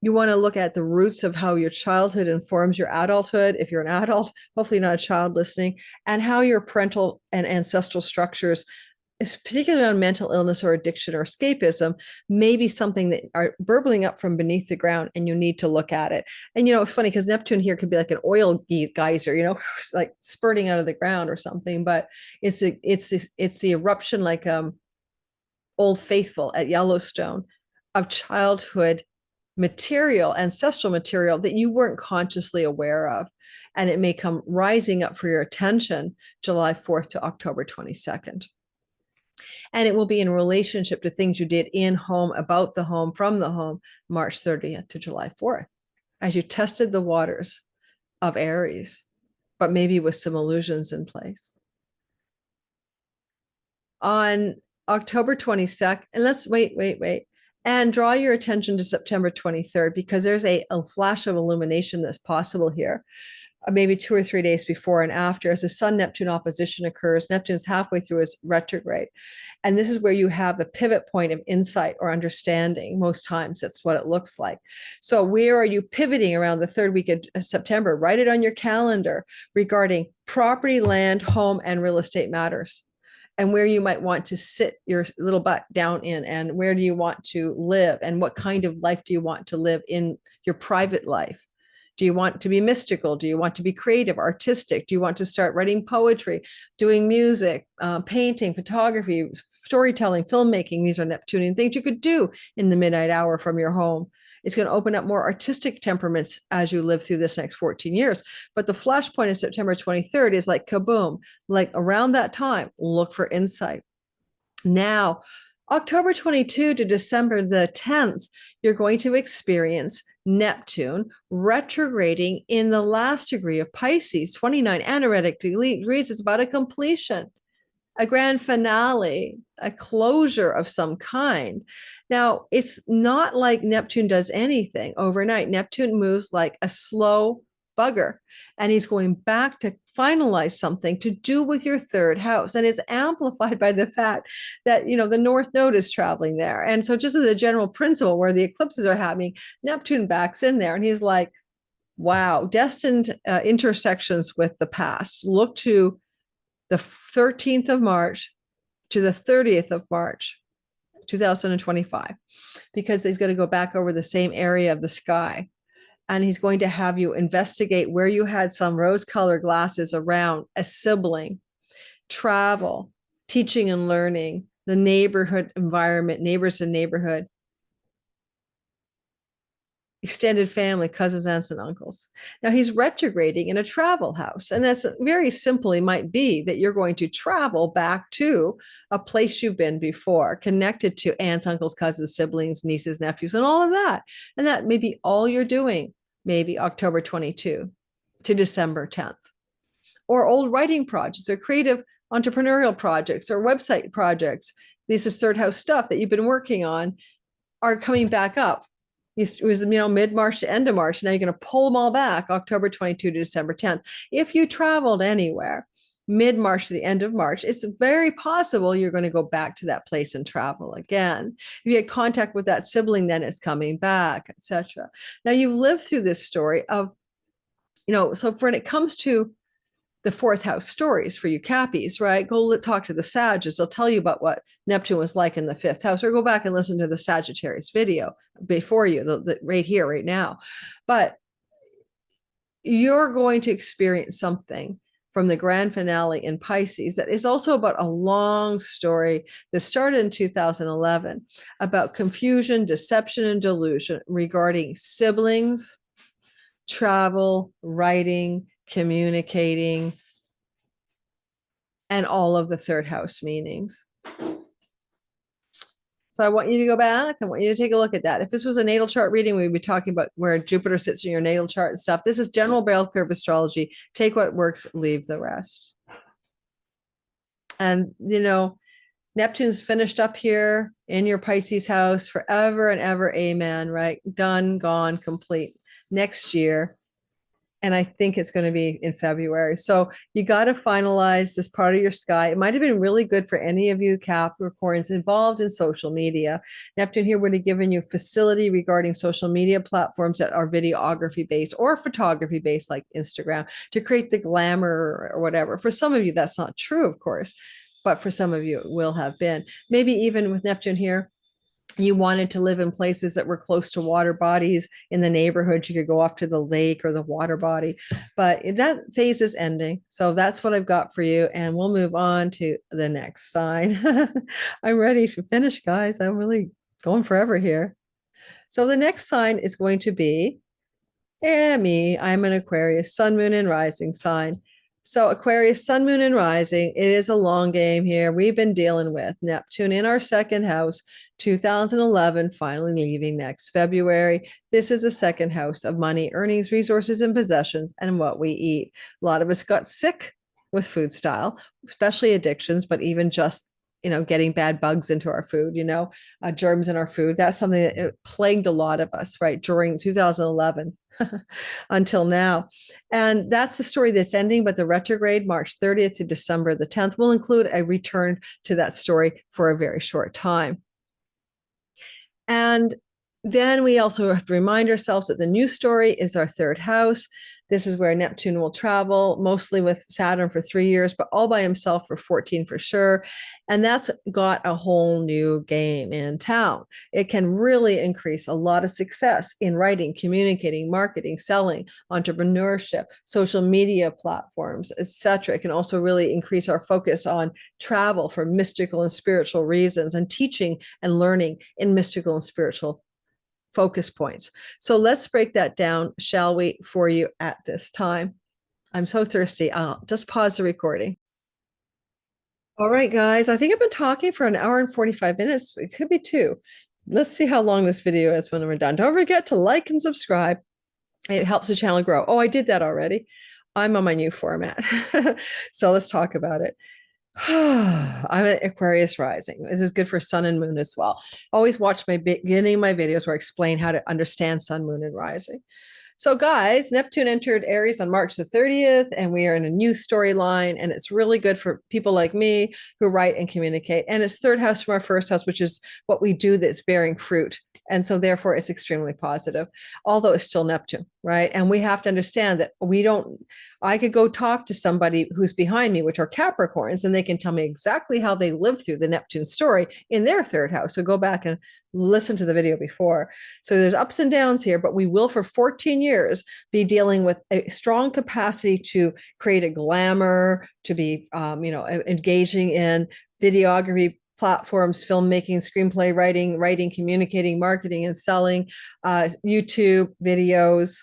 You want to look at the roots of how your childhood informs your adulthood, if you're an adult, hopefully not a child listening, and how your parental and ancestral structures, particularly on mental illness or addiction or escapism, may be something that are burbling up from beneath the ground, and you need to look at it. And it's funny because Neptune here could be like an oil geyser, like spurting out of the ground or something. But it's the eruption, like Old Faithful at Yellowstone, of childhood material, ancestral material that you weren't consciously aware of. And it may come rising up for your attention July 4th to October 22nd. And it will be in relationship to things you did in home, about the home, from the home, March 30th to July 4th, as you tested the waters of Aries, but maybe with some illusions in place. On October 22nd, and let's wait. And draw your attention to September 23rd, because there's a flash of illumination that's possible here, maybe 2 or 3 days before and after, as the Sun-Neptune opposition occurs. Neptune's halfway through his retrograde. And this is where you have a pivot point of insight or understanding. Most times that's what it looks like. So where are you pivoting around the third week of September? Write it on your calendar regarding property, land, home, and real estate matters, and where you might want to sit your little butt down in, and where do you want to live, and what kind of life do you want to live in your private life? Do you want to be mystical? Do you want to be creative, artistic? Do you want to start writing poetry, doing music, painting, photography, storytelling, filmmaking? These are Neptunian things you could do in the midnight hour from your home. It's going to open up more artistic temperaments as you live through this next 14 years. But the flashpoint of September 23rd is like kaboom, like around that time, look for insight. Now, October 22 to December the 10th, you're going to experience Neptune retrograding in the last degree of Pisces, 29 anaretic degrees. It's about a completion, a grand finale, a closure of some kind. Now, it's not like Neptune does anything overnight. Neptune moves like a slow bugger, and he's going back to finalize something to do with your third house, and is amplified by the fact that the North Node is traveling there. And so just as a general principle, where the eclipses are happening, Neptune backs in there, and he's like, wow, destined intersections with the past. Look to the 13th of March to the 30th of March, 2025, because he's going to go back over the same area of the sky. And he's going to have you investigate where you had some rose-colored glasses around a sibling, travel, teaching and learning, the neighborhood environment, neighbors and neighborhood. extended family, cousins, aunts, and uncles. Now he's retrograding in a travel house. And that's very simply might be that you're going to travel back to a place you've been before, connected to aunts, uncles, cousins, siblings, nieces, nephews, and all of that. And that may be all you're doing, maybe October 22 to December 10th. Or old writing projects or creative entrepreneurial projects or website projects. This is third house stuff that you've been working on are coming back up. It was, mid-March to end of March. Now you're going to pull them all back October 22 to December 10th. If you traveled anywhere mid-March to the end of March, it's very possible you're going to go back to that place and travel again. If you had contact with that sibling, then it's coming back, etc. Now you've lived through this story of, so when it comes to the fourth house stories for you Cappies, right? Go talk to the Sages. They'll tell you about what Neptune was like in the fifth house, or go back and listen to the Sagittarius video before you, the right here, right now. But you're going to experience something from the grand finale in Pisces that is also about a long story that started in 2011 about confusion, deception, and delusion regarding siblings, travel, writing, communicating, and all of the third house meanings. So I want you to go back. I want you to take a look at that. If this was a natal chart reading, we'd be talking about where Jupiter sits in your natal chart and stuff. This is general bell curve astrology. Take what works, leave the rest. And, Neptune's finished up here in your Pisces house forever and ever. Amen. Right? Done, gone, complete. Next year. And I think it's going to be in February. So you got to finalize this part of your sky. It might have been really good for any of you Capricorns involved in social media. Neptune here would have given you facility regarding social media platforms that are videography based or photography based, like Instagram, to create the glamour or whatever. For some of you, that's not true, of course, but for some of you, it will have been. Maybe even with Neptune here, you wanted to live in places that were close to water bodies in the neighborhood. You could go off to the lake or the water body, but that phase is ending. So that's what I've got for you. And we'll move on to the next sign. I'm ready to finish, guys. I'm really going forever here. So the next sign is going to be me. I'm an Aquarius, sun, moon, and rising sign. So Aquarius, sun, moon, and rising, it is a long game here. We've been dealing with Neptune in our second house, 2011, finally leaving next February. This is the second house of money, earnings, resources, and possessions, and what we eat. A lot of us got sick with food style, especially addictions, but even just getting bad bugs into our food, germs in our food. That's something that plagued a lot of us, right, during 2011. Until now. And that's the story that's ending, but the retrograde March 30th to December the 10th will include a return to that story for a very short time. And then we also have to remind ourselves that the new story is our third house. This is where Neptune will travel, mostly with Saturn for 3 years, but all by himself for 14 for sure. And that's got a whole new game in town. It can really increase a lot of success in writing, communicating, marketing, selling, entrepreneurship, social media platforms, etc. It can also really increase our focus on travel for mystical and spiritual reasons, and teaching and learning in mystical and spiritual focus points. So let's break that down, shall we, for you at this time. I'm so thirsty. I'll just pause the recording. All right, guys, I think I've been talking for 1 hour and 45 minutes. It could be 2. Let's see how long this video is when we're done. Don't forget to like and subscribe. It helps the channel grow. Oh, I did that already. I'm on my new format. So let's talk about it. I'm an Aquarius rising. This is good for sun and moon as well. Always watch my beginning of my videos where I explain how to understand sun, moon, and rising. So guys, Neptune entered Aries on March the 30th, and we are in a new storyline, and it's really good for people like me who write and communicate. And it's third house from our first house, which is what we do that's bearing fruit. And so therefore it's extremely positive, although it's still Neptune, right? And we have to understand that I could go talk to somebody who's behind me, which are Capricorns, and they can tell me exactly how they lived through the Neptune story in their third house. So go back and listen to the video before. So there's ups and downs here, but we will for 14 years be dealing with a strong capacity to create a glamour, to be, engaging in videography platforms, filmmaking, screenplay writing, communicating, marketing, and selling. YouTube videos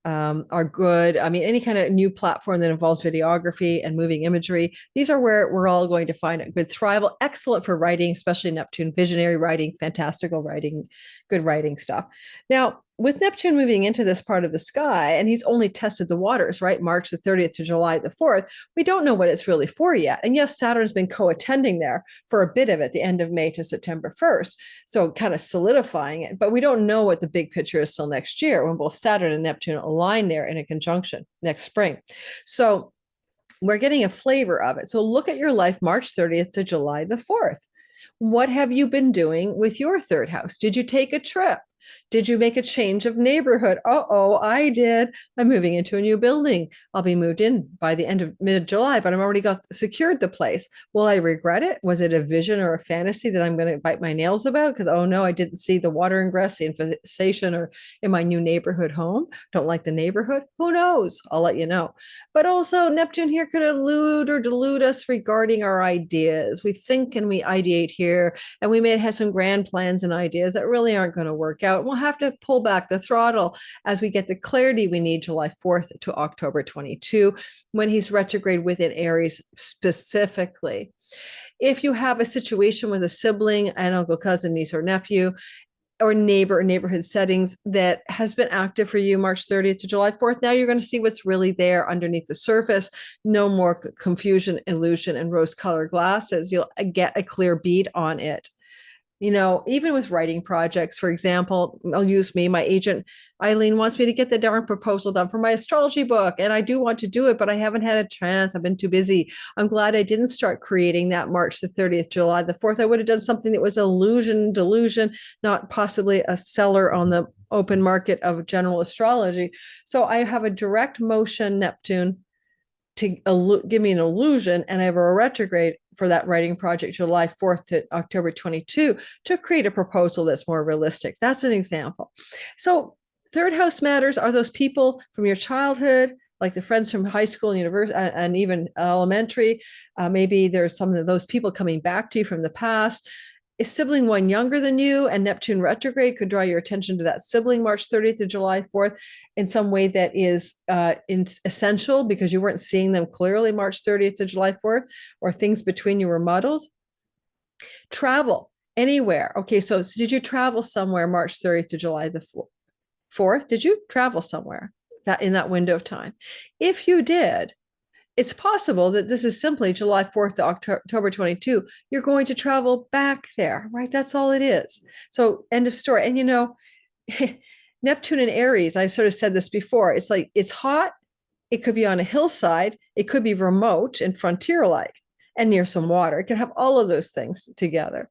are good. I mean, any kind of new platform that involves videography and moving imagery, these are where we're all going to find a good thrival. Excellent for writing, especially Neptune, visionary writing, fantastical writing, good writing stuff. Now, with Neptune moving into this part of the sky, and he's only tested the waters, right? March the 30th to July the 4th. We don't know what it's really for yet. And yes, Saturn's been co-attending there for a bit of it, the end of May to September 1st. So kind of solidifying it. But we don't know what the big picture is till next year when both Saturn and Neptune align there in a conjunction next spring. So we're getting a flavor of it. So look at your life March 30th to July the 4th. What have you been doing with your third house? Did you take a trip? Did you make a change of neighborhood? I did. I'm moving into a new building. I'll be moved in by the end of mid-July, but I'm already got secured the place. Will I regret it? Was it a vision or a fantasy that I'm going to bite my nails about? Because, oh no, I didn't see the water ingress, the infestation, or in my new neighborhood home. Don't like the neighborhood. Who knows? I'll let you know. But also Neptune here could elude or delude us regarding our ideas. We think and we ideate here, and we may have some grand plans and ideas that really aren't going to work out. We'll have to pull back the throttle as we get the clarity we need July 4th to October 22, when he's retrograde within Aries specifically. If you have a situation with a sibling, an uncle, cousin, niece, or nephew, or neighbor or neighborhood settings that has been active for you March 30th to July 4th, now you're going to see what's really there underneath the surface. No more confusion, illusion, and rose-colored glasses. You'll get a clear bead on it. You know, even with writing projects, for example, I'll use me, my agent, Eileen, wants me to get the darn proposal done for my astrology book. And I do want to do it, but I haven't had a chance. I've been too busy. I'm glad I didn't start creating that March the 30th, July the 4th. I would have done something that was illusion, delusion, not possibly a seller on the open market of general astrology. So I have a direct motion Neptune to give me an illusion, and I have a retrograde for that writing project July 4th to October 22 to create a proposal that's more realistic. That's an example. So third house matters are those people from your childhood, like the friends from high school and university and even elementary. Maybe there's some of those people coming back to you from the past. Is sibling one younger than you, and Neptune retrograde could draw your attention to that sibling March 30th to July 4th in some way that is essential because you weren't seeing them clearly March 30th to July 4th, or things between you were muddled. Travel anywhere. Okay, so did you travel somewhere March 30th to July the 4th? Did you travel somewhere that in that window of time? If you did, it's possible that this is simply July 4th to October 22. You're going to travel back there, right? That's all it is. So end of story. And you know, Neptune and Aries, I've sort of said this before. It's like, it's hot. It could be on a hillside. It could be remote and frontier-like and near some water. It can have all of those things together.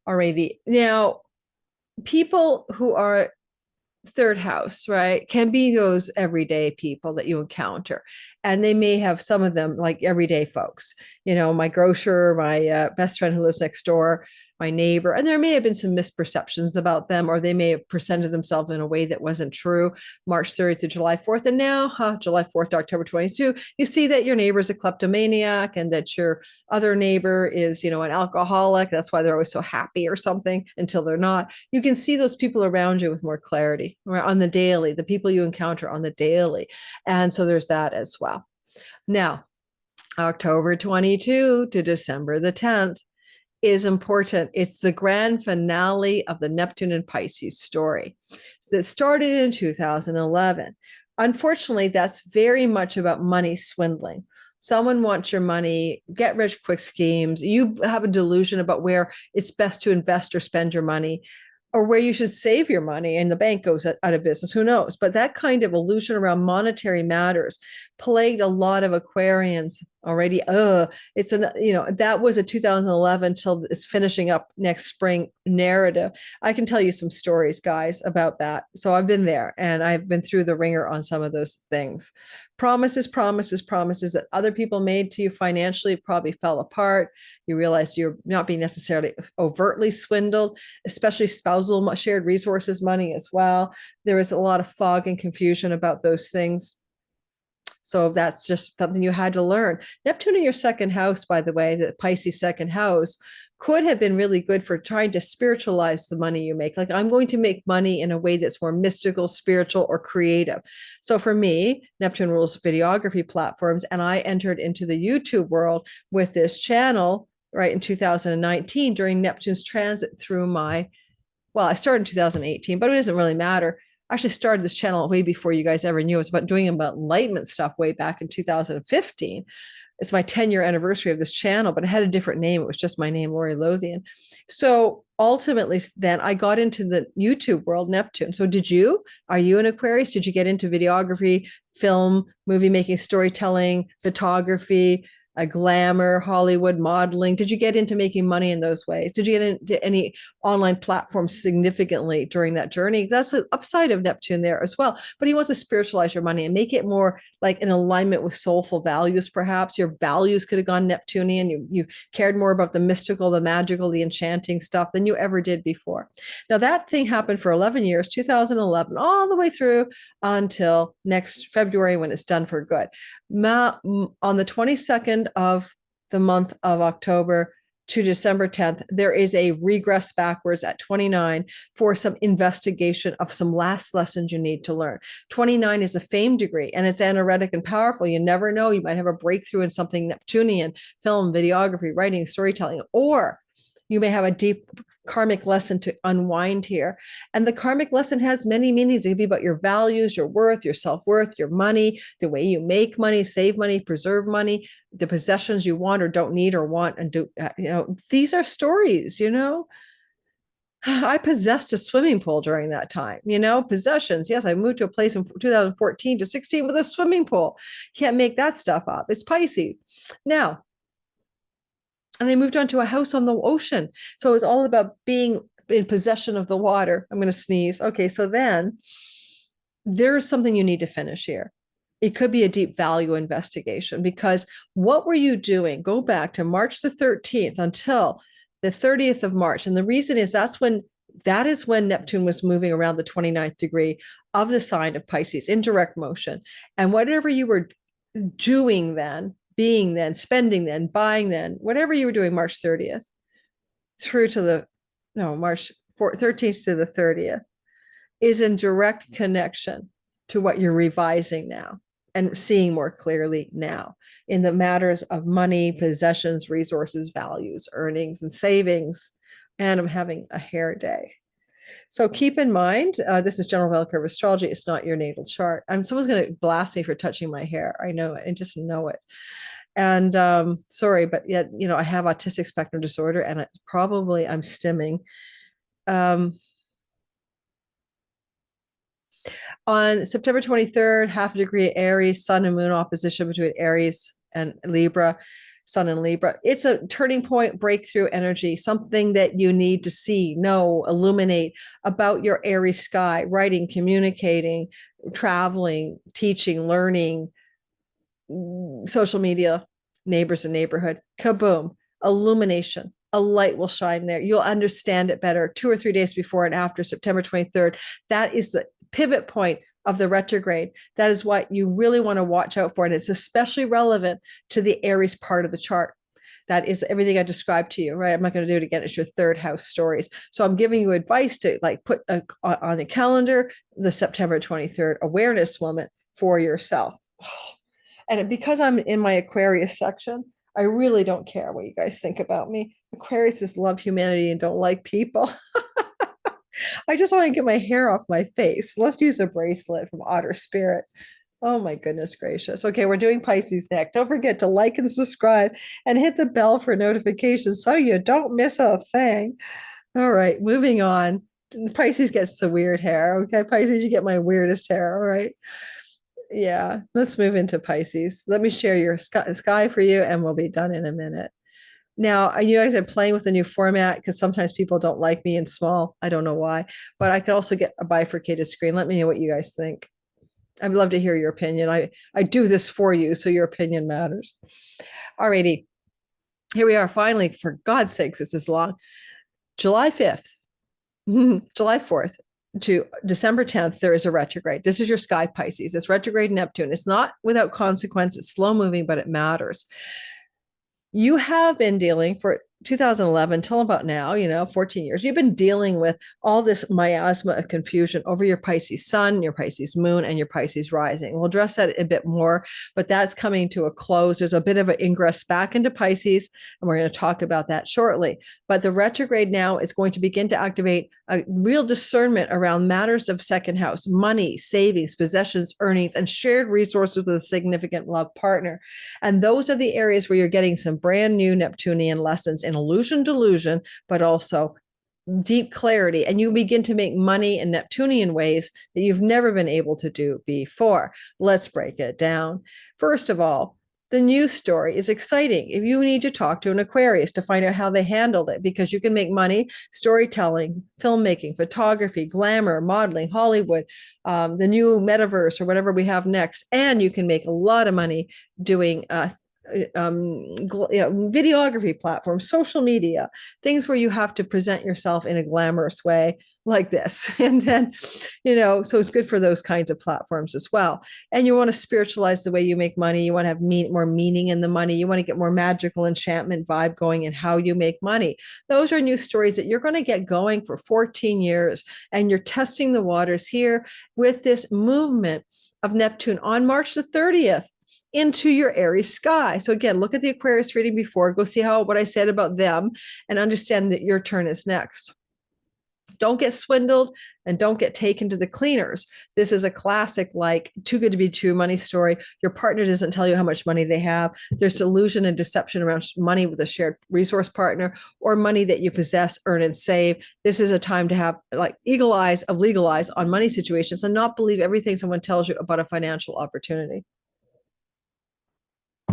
Alrighty. Now, people who are third house, right, can be those everyday people that you encounter. And they may have some of them like everyday folks, you know, my grocer, my best friend who lives next door, my neighbor, and there may have been some misperceptions about them, or they may have presented themselves in a way that wasn't true March 30th to July 4th. And now, July 4th to October 22, you see that your neighbor is a kleptomaniac and that your other neighbor is, you know, an alcoholic. That's why they're always so happy or something until they're not. You can see those people around you with more clarity on the daily, the people you encounter on the daily. And so there's that as well. Now, October 22 to December the 10th is important. It's the grand finale of the Neptune and Pisces story that started in 2011. Unfortunately, that's very much about money swindling. Someone wants your money, get rich quick schemes. You have a delusion about where it's best to invest or spend your money, or where you should save your money and the bank goes out of business. Who knows? But that kind of illusion around monetary matters plagued a lot of Aquarians already. It's that was a 2011 till it's finishing up next spring narrative. I can tell you some stories, guys, about that. So I've been there and I've been through the ringer on some of those things. Promises that other people made to you financially probably fell apart. You realize you're not being necessarily overtly swindled, especially spousal shared resources money as well. There is a lot of fog and confusion about those things. So that's just something you had to learn. Neptune in your second house, by the way, the Pisces second house, could have been really good for trying to spiritualize the money you make. Like, I'm going to make money in a way that's more mystical, spiritual, or creative. So for me, Neptune rules videography platforms, and I entered into the YouTube world with this channel right in 2019 during Neptune's transit through my, well, I started in 2018, but it doesn't really matter. I actually started this channel way before you guys ever knew. It was about doing about enlightenment stuff way back in 2015. It's my 10-year anniversary of this channel, but it had a different name. It was just my name, Lori Lothian. So ultimately, then I got into the YouTube world, Neptune. So did you? Are you an Aquarius? Did you get into videography, film, movie making, storytelling, photography, glamour, Hollywood, modeling? Did you get into making money in those ways? Did you get into any online platforms significantly during that journey? That's the upside of Neptune there as well. But he wants to spiritualize your money and make it more like in alignment with soulful values, perhaps. Your values could have gone Neptunian. You cared more about the mystical, the magical, the enchanting stuff than you ever did before. Now, that thing happened for 11 years, 2011, all the way through until next February when it's done for good. On the 22nd of the month of October to December 10th, there is a regress backwards at 29 for some investigation of some last lessons you need to learn. 29 is a fame degree, and it's energetic and powerful. You never know. You might have a breakthrough in something Neptunian, film, videography, writing, storytelling, or you may have a deep karmic lesson to unwind here. And the karmic lesson has many meanings. It could be about your values, your worth, your self-worth, your money, the way you make money, save money, preserve money, the possessions you want or don't need or want and do. These are stories, I possessed a swimming pool during that time, possessions. Yes, I moved to a place in 2014 to 16 with a swimming pool. Can't make that stuff up. It's Pisces. Now, and they moved on to a house on the ocean. So it was all about being in possession of the water. I'm going to sneeze. Okay, so then there's something you need to finish here. It could be a deep value investigation, because what were you doing? Go back to March the 13th until the 30th of March. And the reason is that is when Neptune was moving around the 29th degree of the sign of Pisces in direct motion. And whatever you were doing then, being then, spending then, buying then, whatever you were doing March 30th through to March 13th to the 30th is in direct connection to what you're revising now and seeing more clearly now in the matters of money, possessions, resources, values, earnings, and savings. And I'm having a hair day. So keep in mind, this is General Bell Curve Astrology. It's not your natal chart. Someone's going to blast me for touching my hair. I know it. I just know it. And sorry, but yet, I have autistic spectrum disorder, and it's probably I'm stimming. On September 23rd, half a degree Aries, Sun and Moon opposition between Aries and Libra, Sun and Libra. It's a turning point, breakthrough energy, something that you need to see, know, illuminate about your Aries sky, writing, communicating, traveling, teaching, learning, social media, neighbors and neighborhood. Kaboom, illumination. A light will shine there. You'll understand it better 2 or 3 days before and after September 23rd. That is the pivot point of the retrograde. That is what you really want to watch out for. And it's especially relevant to the Aries part of the chart. That is everything I described to you, right? I'm not going to do it again. It's your third house stories. So I'm giving you advice to put on the calendar the September 23rd awareness moment for yourself. And because I'm in my Aquarius section, I really don't care what you guys think about me. Aquariuses love humanity and don't like people. I just want to get my hair off my face. Let's use a bracelet from Otter Spirit. Oh my goodness gracious. Okay, we're doing Pisces next. Don't forget to like and subscribe and hit the bell for notifications so you don't miss a thing. All right, moving on. Pisces gets the weird hair. Okay, Pisces, you get my weirdest hair. All right. Yeah, let's move into Pisces. Let me share your sky for you, and we'll be done in a minute. Now, you guys are playing with the new format because sometimes people don't like me in small. I don't know why, but I could also get a bifurcated screen. Let me know what you guys think. I'd love to hear your opinion. I do this for you, so your opinion matters. All righty. Here we are finally. For God's sakes, this is long. July 5th, July 4th, to December 10th, there is a retrograde. This is your sky Pisces. It's retrograde Neptune. It's not without consequence. It's slow moving, but it matters. You have been dealing for 2011 till about now, 14 years. You've been dealing with all this miasma of confusion over your Pisces sun, your Pisces moon, and your Pisces rising. We'll address that a bit more, but that's coming to a close. There's a bit of an ingress back into Pisces, and we're going to talk about that shortly. But the retrograde now is going to begin to activate a real discernment around matters of second house, money, savings, possessions, earnings, and shared resources with a significant love partner. And those are the areas where you're getting some brand new Neptunian lessons in illusion, delusion, but also deep clarity. And you begin to make money in Neptunian ways that you've never been able to do before. Let's break it down. First of all, the news story is exciting. If you need to talk to an Aquarius to find out how they handled it, because you can make money, storytelling, filmmaking, photography, glamour, modeling, Hollywood, the new metaverse or whatever we have next. And you can make a lot of money doing videography platforms, social media, things where you have to present yourself in a glamorous way like this. And then, so it's good for those kinds of platforms as well. And you want to spiritualize the way you make money. You want to have more meaning in the money. You want to get more magical enchantment vibe going in how you make money. Those are new stories that you're going to get going for 14 years. And you're testing the waters here with this movement of Neptune on March the 30th. Into your Aries sky. So again, look at the Aquarius reading before, go see what I said about them and understand that your turn is next. Don't get swindled and don't get taken to the cleaners. This is a classic, like too good to be true money story. Your partner doesn't tell you how much money they have. There's delusion and deception around money with a shared resource partner or money that you possess, earn, and save. This is a time to have like eagle eyes of legal eyes on money situations and not believe everything someone tells you about a financial opportunity.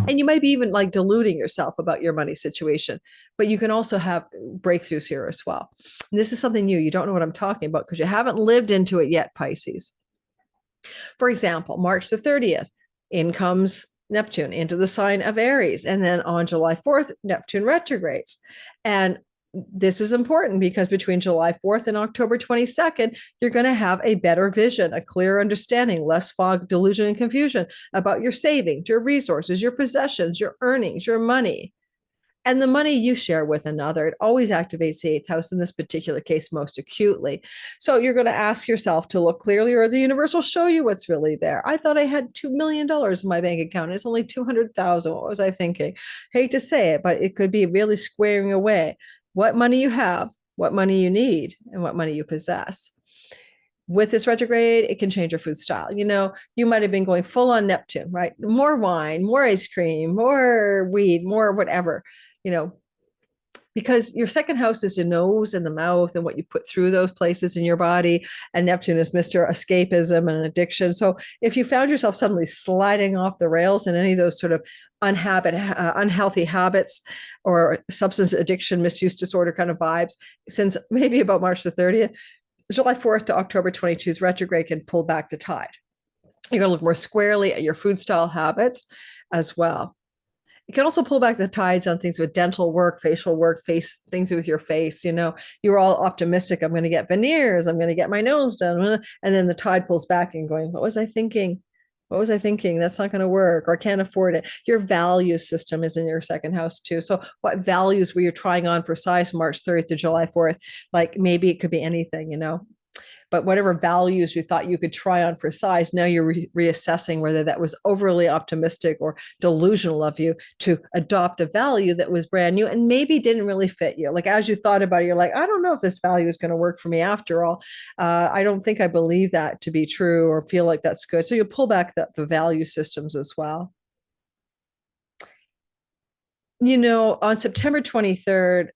And you might be even like deluding yourself about your money situation, but you can also have breakthroughs here as well. And this is something new. You don't know what I'm talking about because you haven't lived into it yet, Pisces. For example, March the 30th, in comes Neptune into the sign of Aries. And then on July 4th, Neptune retrogrades. And this is important because between July 4th and October 22nd, you're going to have a better vision, a clearer understanding, less fog, delusion, and confusion about your savings, your resources, your possessions, your earnings, your money, and the money you share with another. It always activates the 8th house, in this particular case, most acutely. So you're going to ask yourself to look clearly, or the universe will show you what's really there. I thought I had $2 million in my bank account. It's only 200,000. What was I thinking? Hate to say it, but it could be really squaring away what money you have, what money you need, and what money you possess. With this retrograde, it can change your food style. You might have been going full on Neptune, right? More wine, more ice cream, more weed, more whatever, because your second house is the nose and the mouth and what you put through those places in your body. And Neptune is Mr. Escapism and addiction. So if you found yourself suddenly sliding off the rails in any of those sort of unhealthy habits or substance addiction, misuse disorder kind of vibes, since maybe about March the 30th, July 4th to October 22's retrograde can pull back the tide. You're going to look more squarely at your food style habits as well. You can also pull back the tides on things with dental work, facial work, face things with your face. You're all optimistic. I'm going to get veneers. I'm going to get my nose done. And then the tide pulls back and going, what was I thinking? What was I thinking? That's not going to work, or I can't afford it. Your value system is in your second house too. So what values were you trying on for size March 30th to July 4th? Like maybe it could be anything, but whatever values you thought you could try on for size, now you're reassessing whether that was overly optimistic or delusional of you to adopt a value that was brand new and maybe didn't really fit you. Like as you thought about it, you're like, I don't know if this value is going to work for me after all. I don't think I believe that to be true or feel like that's good. So you pull back the value systems as well. On September 23rd,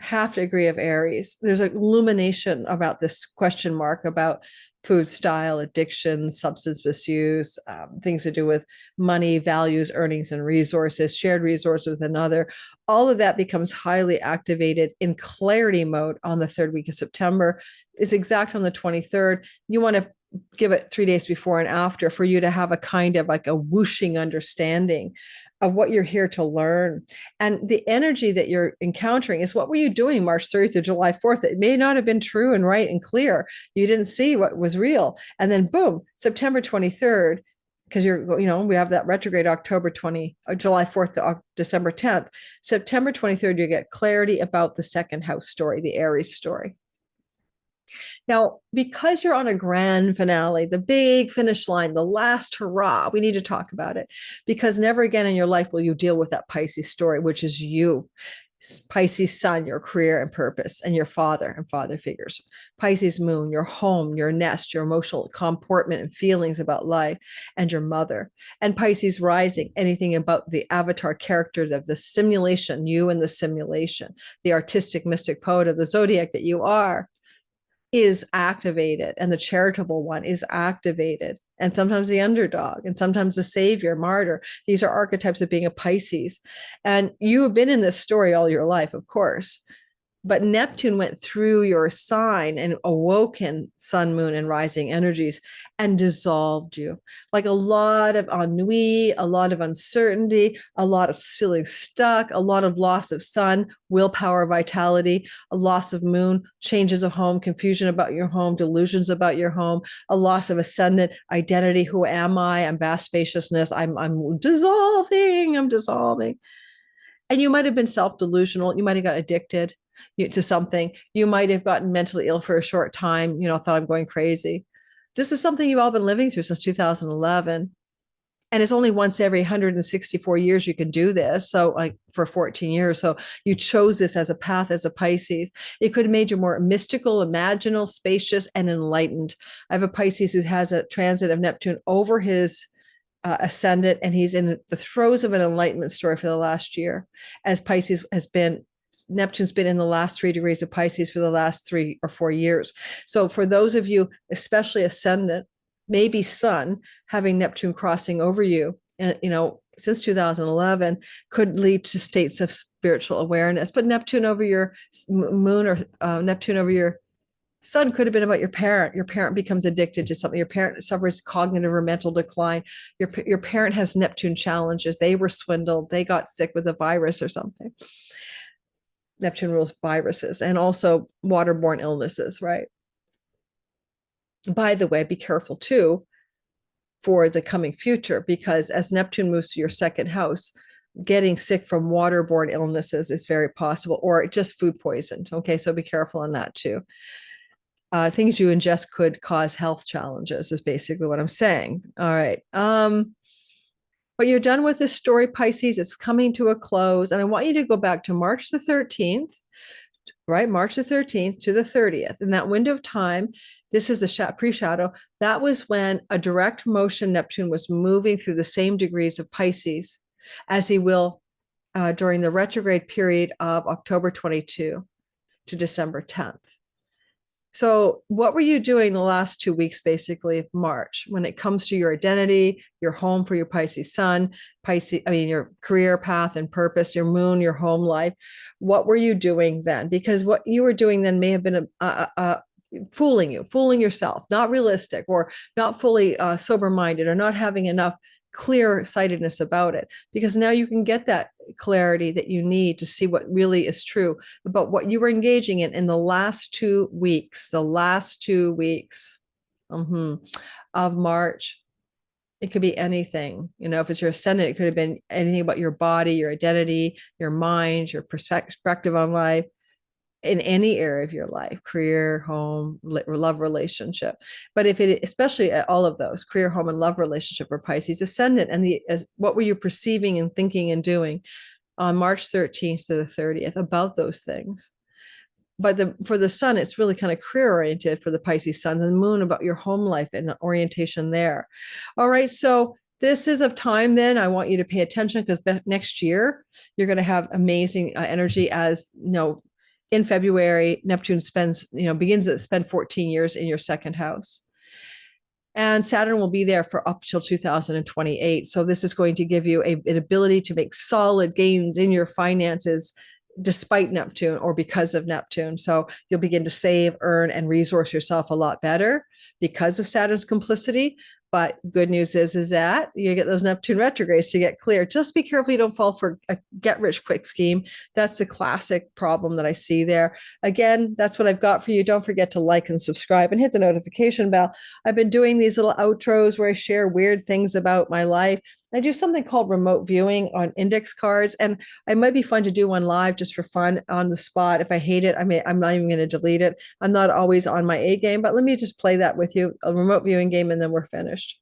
half degree of Aries, there's an illumination about this question mark about food style, addiction, substance misuse, things to do with money, values, earnings, and resources, shared resources with another. All of that becomes highly activated in clarity mode on the third week of September. It's exact on the 23rd. You want to give it 3 days before and after for you to have a kind of like a whooshing understanding of what you're here to learn. And the energy that you're encountering is, what were you doing March 30th to July 4th? It may not have been true and right and clear. You didn't see what was real. And then boom, September 23rd, because we have that retrograde July 4th to December 10th. September 23rd, you get clarity about the second house story, the Aries story. Now, because you're on a grand finale, the big finish line, the last hurrah, we need to talk about it, because never again in your life will you deal with that Pisces story, which is you. Pisces sun, your career and purpose, and your father and father figures. Pisces moon, your home, your nest, your emotional comportment and feelings about life, and your mother. And Pisces rising, anything about the avatar character of the simulation, you and the simulation, the artistic mystic poet of the zodiac that you are, is activated, and the charitable one is activated, and sometimes the underdog, and sometimes the savior, martyr. These are archetypes of being a Pisces. And you have been in this story all your life, of course, but Neptune went through your sign and awoken sun, moon, and rising energies and dissolved you. Like a lot of ennui, a lot of uncertainty, a lot of feeling stuck, a lot of loss of sun, willpower, vitality, a loss of moon, changes of home, confusion about your home, delusions about your home, a loss of ascendant identity. Who am I? I'm vast spaciousness. I'm dissolving. I'm dissolving. And you might have been self-delusional. You might have got addicted to something. You might have gotten mentally ill for a short time, thought I'm going crazy. This is something you've all been living through since 2011. And it's only once every 164 years you can do this. So like for 14 years. So you chose this as a path as a Pisces. It could have made you more mystical, imaginal, spacious, and enlightened. I have a Pisces who has a transit of Neptune over his ascendant, and he's in the throes of an enlightenment story for the last year, as Neptune's been in the last 3 degrees of Pisces for the last 3 or 4 years. So for those of you, especially ascendant, maybe sun, having Neptune crossing over you, since 2011, could lead to states of spiritual awareness. But Neptune over your moon, or Neptune over your sun, could have been about your parent. Your parent becomes addicted to something. Your parent suffers cognitive or mental decline. Your parent has Neptune challenges. They were swindled. They got sick with a virus or something. Neptune rules viruses and also waterborne illnesses, right? By the way, be careful too for the coming future, because as Neptune moves to your second house, getting sick from waterborne illnesses is very possible, or just food poisoned. Okay, so be careful on that too. Things you ingest could cause health challenges is basically what I'm saying. All right. But you're done with this story, Pisces. It's coming to a close. And I want you to go back to March the 13th, right? March the 13th to the 30th. In that window of time, this is the pre-shadow. That was when a direct motion Neptune was moving through the same degrees of Pisces as he will during the retrograde period of October 22 to December 10th. So what were you doing the last 2 weeks, basically, of March, when it comes to your identity, your home for your Pisces sun, your career path and purpose, your moon, your home life? What were you doing then? Because what you were doing then may have been fooling yourself, not realistic, or not fully sober-minded, or not having enough clear-sightedness about it, because now you can get that clarity that you need to see what really is true about what you were engaging in the last 2 weeks, of March. It could be anything, if it's your ascendant, it could have been anything about your body, your identity, your mind, your perspective on life, in any area of your life, career, home, love, relationship. But if it, especially at all of those, career, home, and love, relationship for Pisces ascendant, and what were you perceiving and thinking and doing on March 13th to the 30th about those things? But for the sun, it's really kind of career oriented for the Pisces sun, and the moon about your home life and orientation there. All right. So this is of time then. I want you to pay attention, because next year you're going to have amazing energy, as in February, Neptune begins to spend 14 years in your second house. And Saturn will be there for up till 2028. So this is going to give you an ability to make solid gains in your finances despite Neptune, or because of Neptune. So you'll begin to save, earn, and resource yourself a lot better. because of Saturn's complicity. But good news is that you get those Neptune retrogrades to get clear. Just be careful you don't fall for a get-rich-quick scheme. That's the classic problem that I see there. Again, that's what I've got for you. Don't forget to like and subscribe and hit the notification bell. I've been doing these little outros where I share weird things about my life. I do something called remote viewing on index cards, and it might be fun to do one live just for fun on the spot. If I hate it, I'm not even going to delete it. I'm not always on my A game, but let me just play that with you, a remote viewing game, and then we're finished.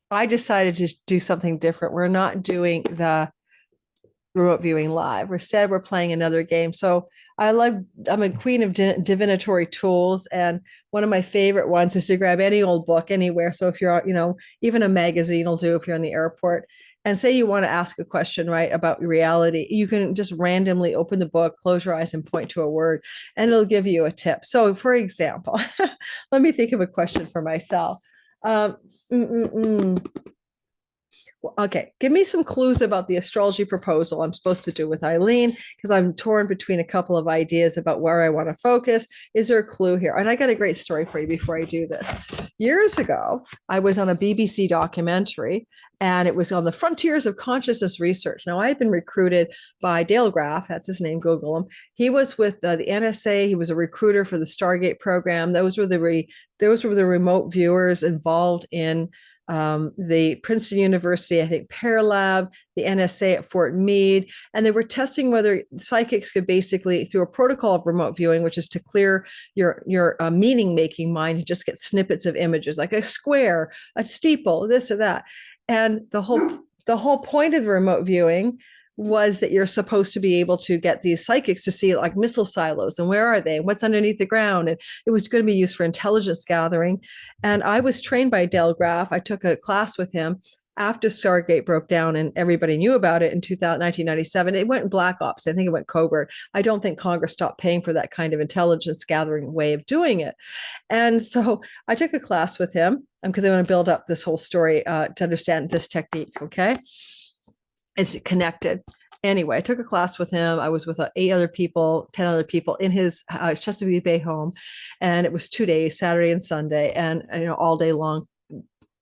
I decided to do something different. We're not doing the remote viewing live. Instead, we're playing another game. So I'm a queen of divinatory tools. And one of my favorite ones is to grab any old book anywhere. So if you're, even a magazine will do if you're in the airport, and say you want to ask a question, right, about reality, you can just randomly open the book, close your eyes and point to a word, and it'll give you a tip. So for example, let me think of a question for myself. Okay, give me some clues about the astrology proposal I'm supposed to do with Eileen, because I'm torn between a couple of ideas about where I want to focus. Is there a clue here? And I got a great story for you before I do this. Years ago, I was on a BBC documentary, and it was on the frontiers of consciousness research. Now, I had been recruited by Dale Graff, that's his name, Google him. He was with the NSA. He was a recruiter for the Stargate program. Those were the remote viewers involved in the Princeton University, I think, Paralab, the NSA at Fort Meade, and they were testing whether psychics could basically, through a protocol of remote viewing, which is to clear your meaning-making mind and just get snippets of images, like a square, a steeple, this or that. And the whole point of the remote viewing was that you're supposed to be able to get these psychics to see like missile silos and where are they, what's underneath the ground. And it was going to be used for intelligence gathering. And I was trained by Dale Graff. I took a class with him after Stargate broke down and everybody knew about it in 1997. It went Black Ops. I think it went covert. I don't think Congress stopped paying for that kind of intelligence gathering way of doing it. And so I took a class with him because I want to build up this whole story to understand this technique. Okay. Is connected. Anyway, I took a class with him. I was with 10 other people in his Chesapeake Bay home. And it was 2 days, Saturday and Sunday, and all day long,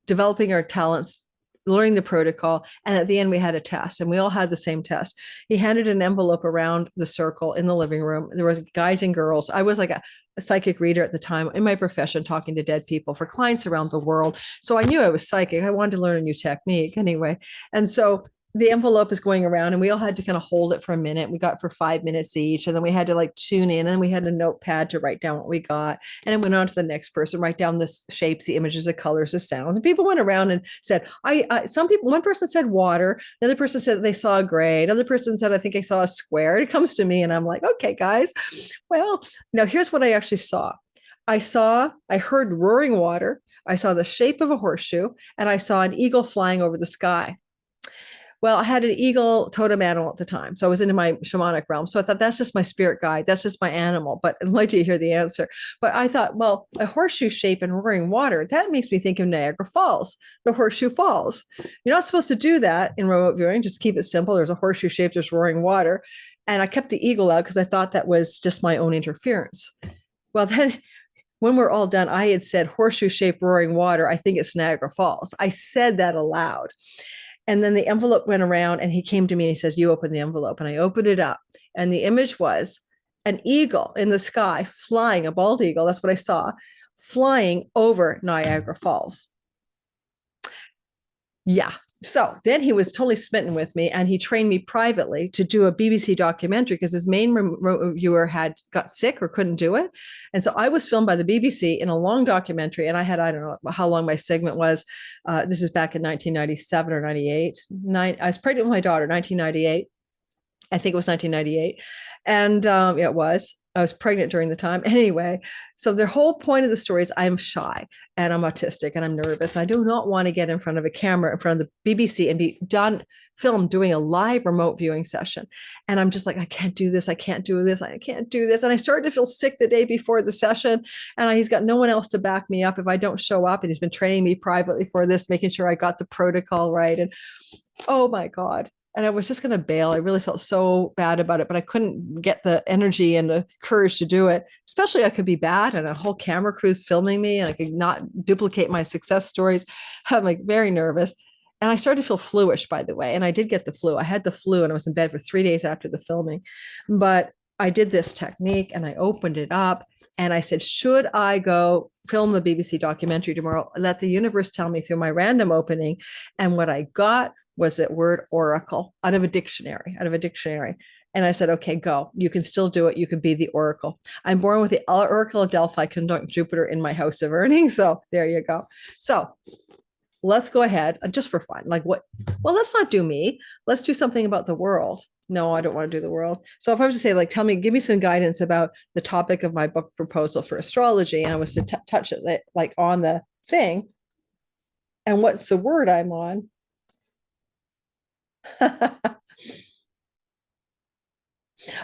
developing our talents, learning the protocol. And at the end, we had a test, and we all had the same test. He handed an envelope around the circle in the living room. There was guys and girls. I was like a psychic reader at the time in my profession, talking to dead people for clients around the world. So I knew I was psychic. I wanted to learn a new technique anyway. And so the envelope is going around, and we all had to kind of hold it for a minute. We got for 5 minutes each. And then we had to like tune in, and we had a notepad to write down what we got. And it went on to the next person, write down the shapes, the images, the colors, the sounds. And people went around and said, one person said water. Another person said they saw a gray. Another person said, I think I saw a square. It comes to me and I'm like, okay, guys, well, now here's what I actually saw. I heard roaring water. I saw the shape of a horseshoe, and I saw an eagle flying over the sky. Well, I had an eagle totem animal at the time. So I was into my shamanic realm. So I thought, that's just my spirit guide. That's just my animal. But I'd like to hear the answer. But I thought, well, a horseshoe shape and roaring water, that makes me think of Niagara Falls, the Horseshoe Falls. You're not supposed to do that in remote viewing. Just keep it simple. There's a horseshoe shape, there's roaring water. And I kept the eagle out because I thought that was just my own interference. Well, then when we're all done, I had said horseshoe shaped roaring water. I think it's Niagara Falls. I said that aloud. And then the envelope went around, and he came to me and he says, you open the envelope. And I opened it up, and the image was an eagle in the sky flying, a bald eagle. That's what I saw, flying over Niagara Falls. Yeah. So then he was totally smitten with me, and he trained me privately to do a BBC documentary because his main reviewer got sick or couldn't do it. And so I was filmed by the BBC in a long documentary, and I don't know how long my segment was. This is back in 1997 or 98. I was pregnant with my daughter, 1998. I think it was 1998. And it was. I was pregnant during the time. Anyway, so the whole point of the story is I'm shy and I'm autistic and I'm nervous. I do not want to get in front of a camera in front of the BBC and be filmed doing a live remote viewing session. And I'm just like, I can't do this. I can't do this. I can't do this. And I started to feel sick the day before the session. And he's got no one else to back me up if I don't show up. And he's been training me privately for this, making sure I got the protocol right. And oh my God. and I was just going to bail. I really felt so bad about it, but I couldn't get the energy and the courage to do it. Especially I could be bad and a whole camera crew's filming me and I could not duplicate my success stories. I'm like very nervous. And I started to feel fluish, by the way. And I did get the flu. I had the flu and I was in bed for 3 days after the filming. But I did this technique and I opened it up and I said, should I go film the BBC documentary tomorrow? Let the universe tell me through my random opening. And what I got was that word oracle out of a dictionary. And I said, okay, go. You can still do it. You can be the oracle. I'm born with the oracle of Delphi conjunct Jupiter in my house of earnings. So there you go. So let's go ahead just for fun. Like what? Well, let's not do me. Let's do something about the world. No, I don't want to do the world. So if I was to say, like, tell me, give me some guidance about the topic of my book proposal for astrology, and I was to touch it like on the thing, and what's the word I'm on?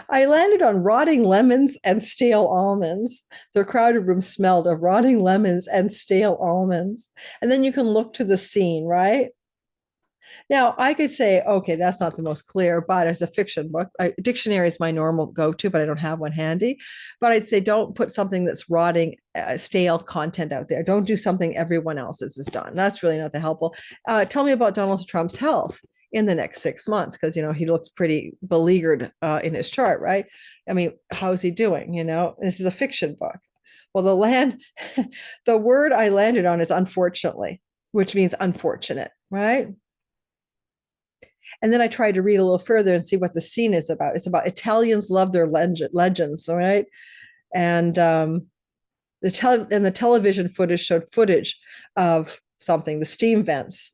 I landed on rotting lemons and stale almonds. The crowded room smelled of rotting lemons and stale almonds. And then you can look to the scene, right? Now, I could say, okay, that's not the most clear, but as a fiction book, dictionary is my normal go-to, but I don't have one handy. But I'd say don't put something that's rotting, stale content out there. Don't do something everyone else has done. That's really not the helpful. Tell me about Donald Trump's health in the next 6 months, because, he looks pretty beleaguered in his chart, right? I mean, how's he doing? This is a fiction book. Well, the word I landed on is unfortunately, which means unfortunate, right? And then I tried to read a little further and see what the scene is about. It's about Italians love their legends, all right? And the television footage showed footage of something, the steam vents.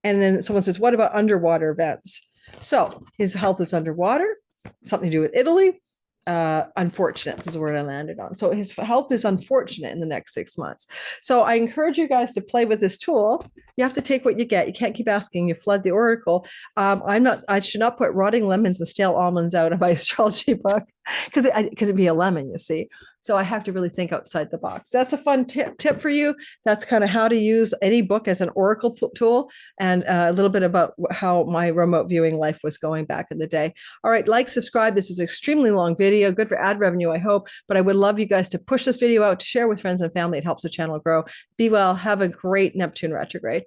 And then someone says, what about underwater vents? So his health is underwater, something to do with Italy. Unfortunate is the word I landed on. So his health is unfortunate in the next 6 months. So I encourage you guys to play with this tool. You have to take what you get. You can't keep asking. You flood the oracle. I should not put rotting lemons and stale almonds out of my astrology book because it'd be a lemon, you see. So I have to really think outside the box. That's a fun tip for you. That's kind of how to use any book as an oracle tool, and a little bit about how my remote viewing life was going back in the day. All right, like, subscribe. This is an extremely long video, good for ad revenue, I hope, but I would love you guys to push this video out, to share with friends and family. It helps the channel grow. Be well. Have a great Neptune retrograde.